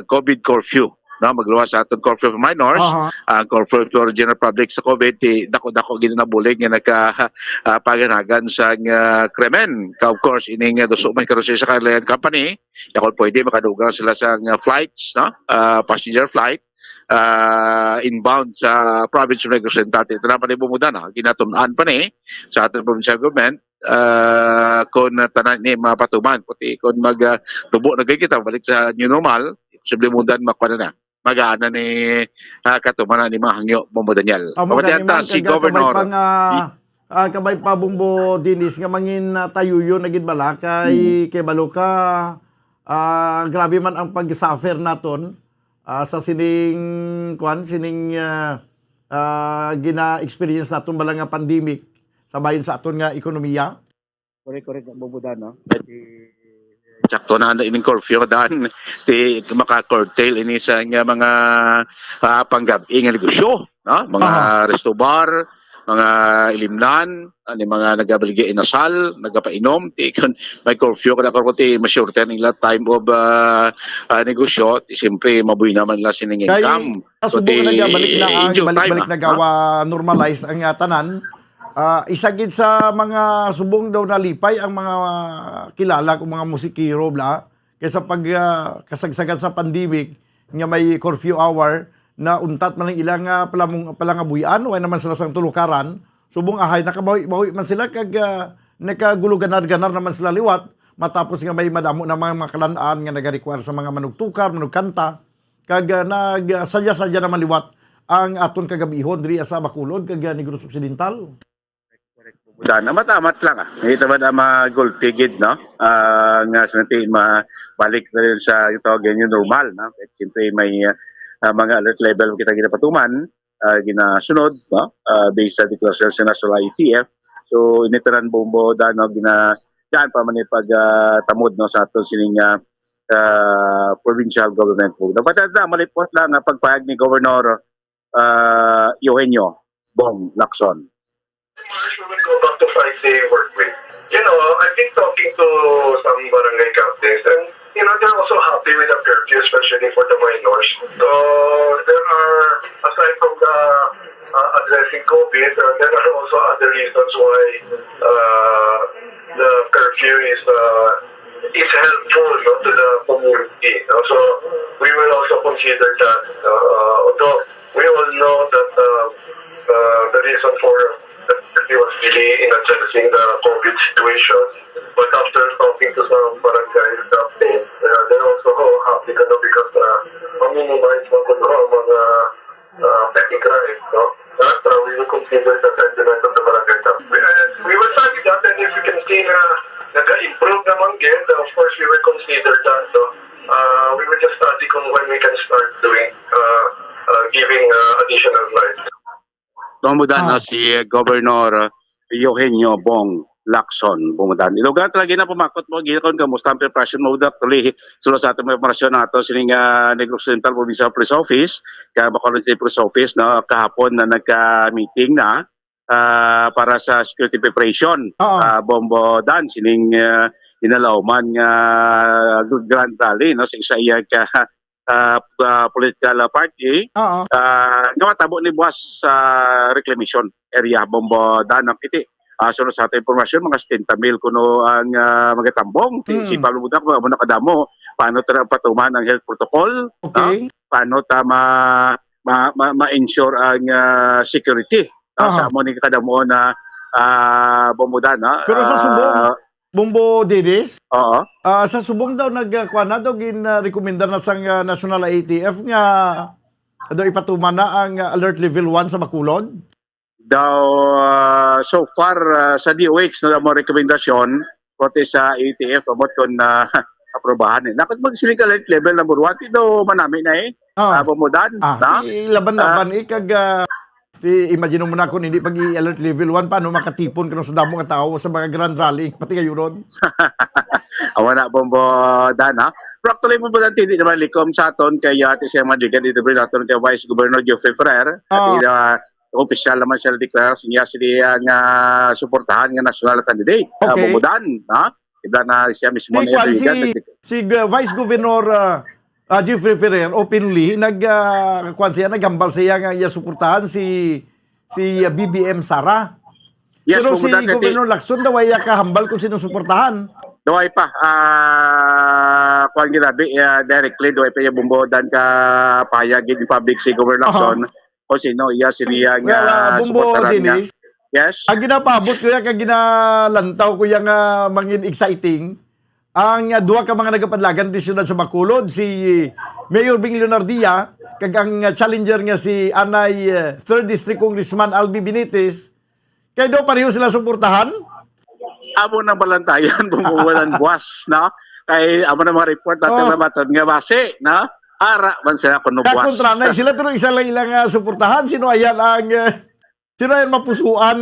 COVID curfew no magluwas sa aton curfew for minors ang curfew for general public sa COVID dako-dako ginanabulig nga nagpaganagan sa krimen of course ining duso man karon sa Carlian Company yakol pwede makadugang sila sa flights no passenger flight inbound sa province of Negros Occidental ito na pa ni bumudan ginatunan pa ni sa ating provincial government kung tanan ni mapatuman puti kung magdubo na kita balik sa new normal posible mudan makwana na mag-aana ni katumanan ni Mahangyo Bombo Daniel. Pamadianta si Governor kabay pa Bombo Dinis nga mangin tayuyo na gid bala kay Baloka grabe man ang pag-suffer naton sa sining gina-experience naton bala nga pandemic sa bahin sa aton nga ekonomiya. Correct Bobodan no. Sakto na ining curfew dan ti maka-curtail ini sa mga panggabi nga negosyo no mga resto bar mga ilimnan ani mga nagabaligi inasal nagapainom ti may curfew kada ti ma-shorten ila time of negosyo ti siyempre mabuhi naman la sining income so balik nagawa normalize ang tanan. Isagid sa mga subong daw nalipay ang mga kilala kong mga musikero bla kaysa pag kasagsagan sa pandemic nga may curfew hour na untat man ang ilang palangabuyan o ay naman sila sang tulukaran subong ahay nakabawi man sila kag nakaguluganar-ganar naman sila liwat matapos nga may madamo na mga kalanaan nga nagarequire sa mga manugtukar manugkanta kag nagsadya-sadya naman liwat ang aton kagabihon diri sa Bacolod kag Negros Occidental. Dan amat-amat lang Ito ba na gulpigid no? Nga sinati balik na rin sa ito ganyan normal no? At siyempre may mga alert level kita ginapatuman ginasunod no? Based sa declaration sa National IETF. So initaran Bombo dan no? Daan pa man pag tamod no? Sa aton sining provincial government po. Dapat na malipot lang ang pagpahayag ni Governor Eugenio Bong Lacson. We will go back to 5-day work week. I've been talking to some barangay captains and, they're also happy with the curfew, especially for the minors. So, there are, aside from the addressing COVID, there are also other reasons why the curfew is helpful to the community. So, we will also consider that, although we all know that the reason for the curfew was really in addressing the COVID situation. But after talking to some barangay captains, they're also happy because minimize mga petty crimes. That we will consider the sentiment of the barangay captains. We will study that, and if we can see na nag-improve naman again, of course we will consider that. We will just study when we can start doing giving additional life. Bumudan na si Governor Eugenio Bong Lacson. Bumudan. Ilugan talaga na pumakot mo. Gilakon ka, musta ang preparasyon mo. Tuloy, sulo sa ating preparasyon nato sining Negros Central Provincial Police Office, kaya Bacolod State Police Office, kahapon na nagka-meeting na para sa security preparation. Bombo dan, sining inalawman Grand Rally, sa isa iya political party nga matabo ni buwas sa reclamation area bombo danang iti sunod sa ating informasyon mga 70,000 kuno ang magatambong si Pablo Budak mo nakadamo paano ta patuman ang health protocol paano ta ma-ensure ang security sa mo ni kadamo na bombo dana pero sa Subong Bombo Didis? Oo. Sa Subong daw nagkuha na daw gin-recommenda na sa National ATF nga daw ipatuman na ang alert level 1 sa Bacolod? Daw so far sa DOH na mo rekomendasyon pati sa ATF abot kon aprobahan. Nakot magsiling alert level number 1 daw manami na pamudan. Laban-laban kag imagine mo na kung hindi pag i-alert level 1, paano makatipon ka sa damo nga tao sa mga grand rally, pati kayo ron? Awa na, Bombo Dana. Pero actually, Bombo Dan, hindi naman likom sa aton, kaya ati siya madigan, dito rin natin kay Vice Governor Geoffrey Ferrer, at opisyal naman siya declare siya nga suportahan nga national candidate, Bombo Dan. Iba na siya mismo na si Vice Governor Geoffrey Ferrer openly naghambal siya nga suportahan si BBM Sara. Yes, pero si Governor Lacson daw ay kahambal kung sino suportahan. Daway pa kuan ginabi directly daway pa yung bumbodan ka payagin in public si Governor Lacson o sino iya siniya nga suportahan niya. Yes. Ang ginapabot ko kag ginalantaw ko nga mangin exciting. Ang duha ka mga nagapadlagan disyunad sa Bacolod, si Mayor Bing Leonardia, kag ang challenger nga si Anay 3rd District Congressman Albi Benitez, kaya daw pareho sila suportahan? Amo na balantayan, bumuwalan buwas, no? Kay amo na mga report natin na matan nga base, no? Ara man sila kuno buwas. Kakontra na sila, pero isa lang ilang suportahan. Sino ayan mapusuan?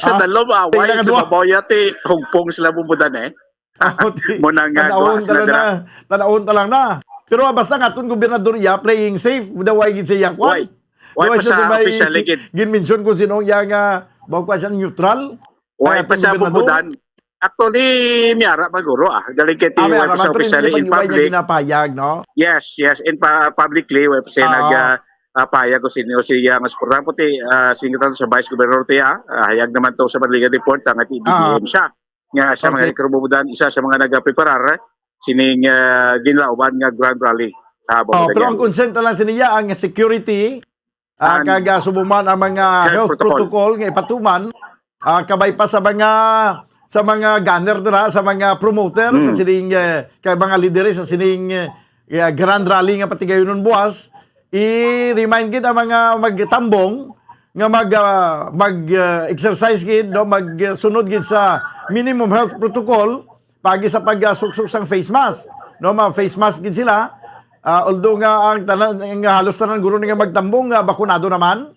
Sa dalom away sa baboyati hugpong sila bumudan munang gagawin sila dira tanawon ta lang na pero basta nga tun gobernador iya playing safe daway gid siya why pa sa official gid gin-mention kung sino iya nga bago pa siya neutral why pa sa bumudan actually miyara maguro galigit why pa sa official in public ginapayag no yes in publicly why pa siya payag ko siya mas portan puti singitan sa Vice Governor tiya hayag naman to sa Manliga report ang BBM siya nga sa mga karubudan isa sa mga nagapreparar sining ginlauban nga Grand Rally sa Bacolod. Pero ang consent lang siniya ang security kag subuman ang mga health protocol nga ipatuman kabay pa sa mga gunner dira sa mga promoter sa sining kay mga leader sa sining Grand Rally nga pati gayon buwas i-remind gid ang mga magtambong nga mag-exercise gid no magsunod gid sa minimum health protocol pagi sa pagsuksok sang face mask no face mask gid sila although nga ang halos tanan guro nga magtambong nga bakunado naman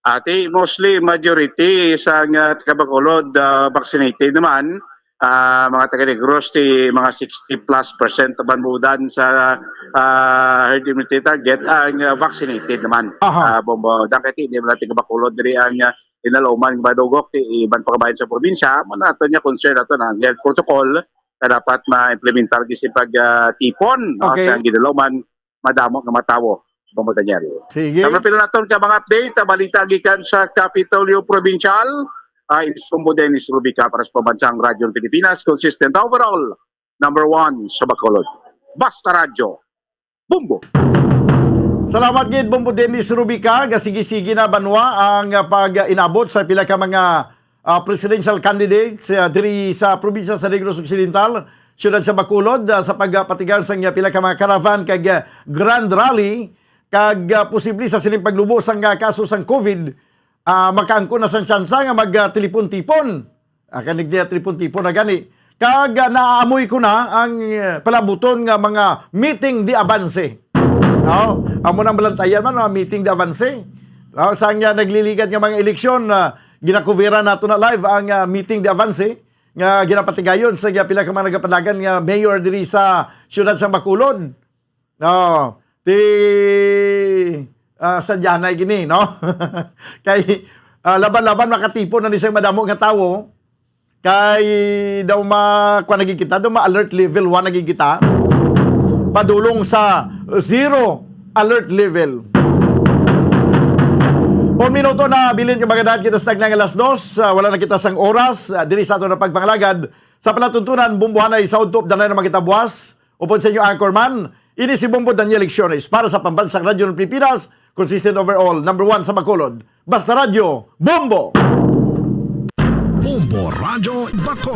ati mostly majority sa Bacolod vaccinated naman mga taga-Negros, mga 60+% naman budan sa herd immunity target ang vaccinated naman. Bombo, dahil hindi mo natin kabakulod diri ang inaloman ng Badugok, iban pagkabayan sa probinsya, manato niya concern nato ng health protocol na dapat ma-implementar kasi pag-tipon sa ginaloman, madamo nga matawo. Bombo, Daniel. Sige. Sama pila naton ka mga update, balita gikan sa Capitolio Provincial. Insumbo Dennis Rubica para sa Pambansang Radyo Pilipinas, consistent overall, number 1 sa Bacolod. Basta Radyo, Bumbo! Salamat gid Bumbo Dennis Rubica, gasigi-sigi na banwa ang pag-inabot sa pila ka mga presidential candidates diri sa probinsya sa Negros Occidental, siyudad sa Bacolod, sa pagpatigayon sa pila ka mga caravan kag grand rally kag posible sa sining paglubos ang kaso sang COVID. Makaangko na sa tsansa nga mag-telepon-tipon. Kanig niya telepon-tipon na gani. Kag naaamoy ko na ang palabuton nga mga meeting di avance. Amo nang balantayan man, meeting di avance. Saan nga nagliligat nga mga eleksyon, ginakuvera nato na live ang meeting di avance nga ginapatigayon sa pila ka mga nagapanagan nga mayor diri sa siyudad sa Bacolod. Sadyanay gini, no? Kay laban-laban makatipon na isang madamo nga tawo kay daw makuha nagigita, daw ma-alert level 1 nagigita padulong sa 0 alert level. 1 minuto na bilin ka mga dahil kita sa tagnang alas 2, wala na kita sang oras, diri sa ato na pagpangalagad sa palatuntunan, bumbuhan ay sound top, danay na makita buwas upon sa inyo anchorman, ini si Bumbo Daniel Lecciones para sa Pambansang Radyo ng Pilipinas, consistent overall, number 1 sa Bacolod. Basta Radyo, Bumbo! Bumbo Radyo Bacolod.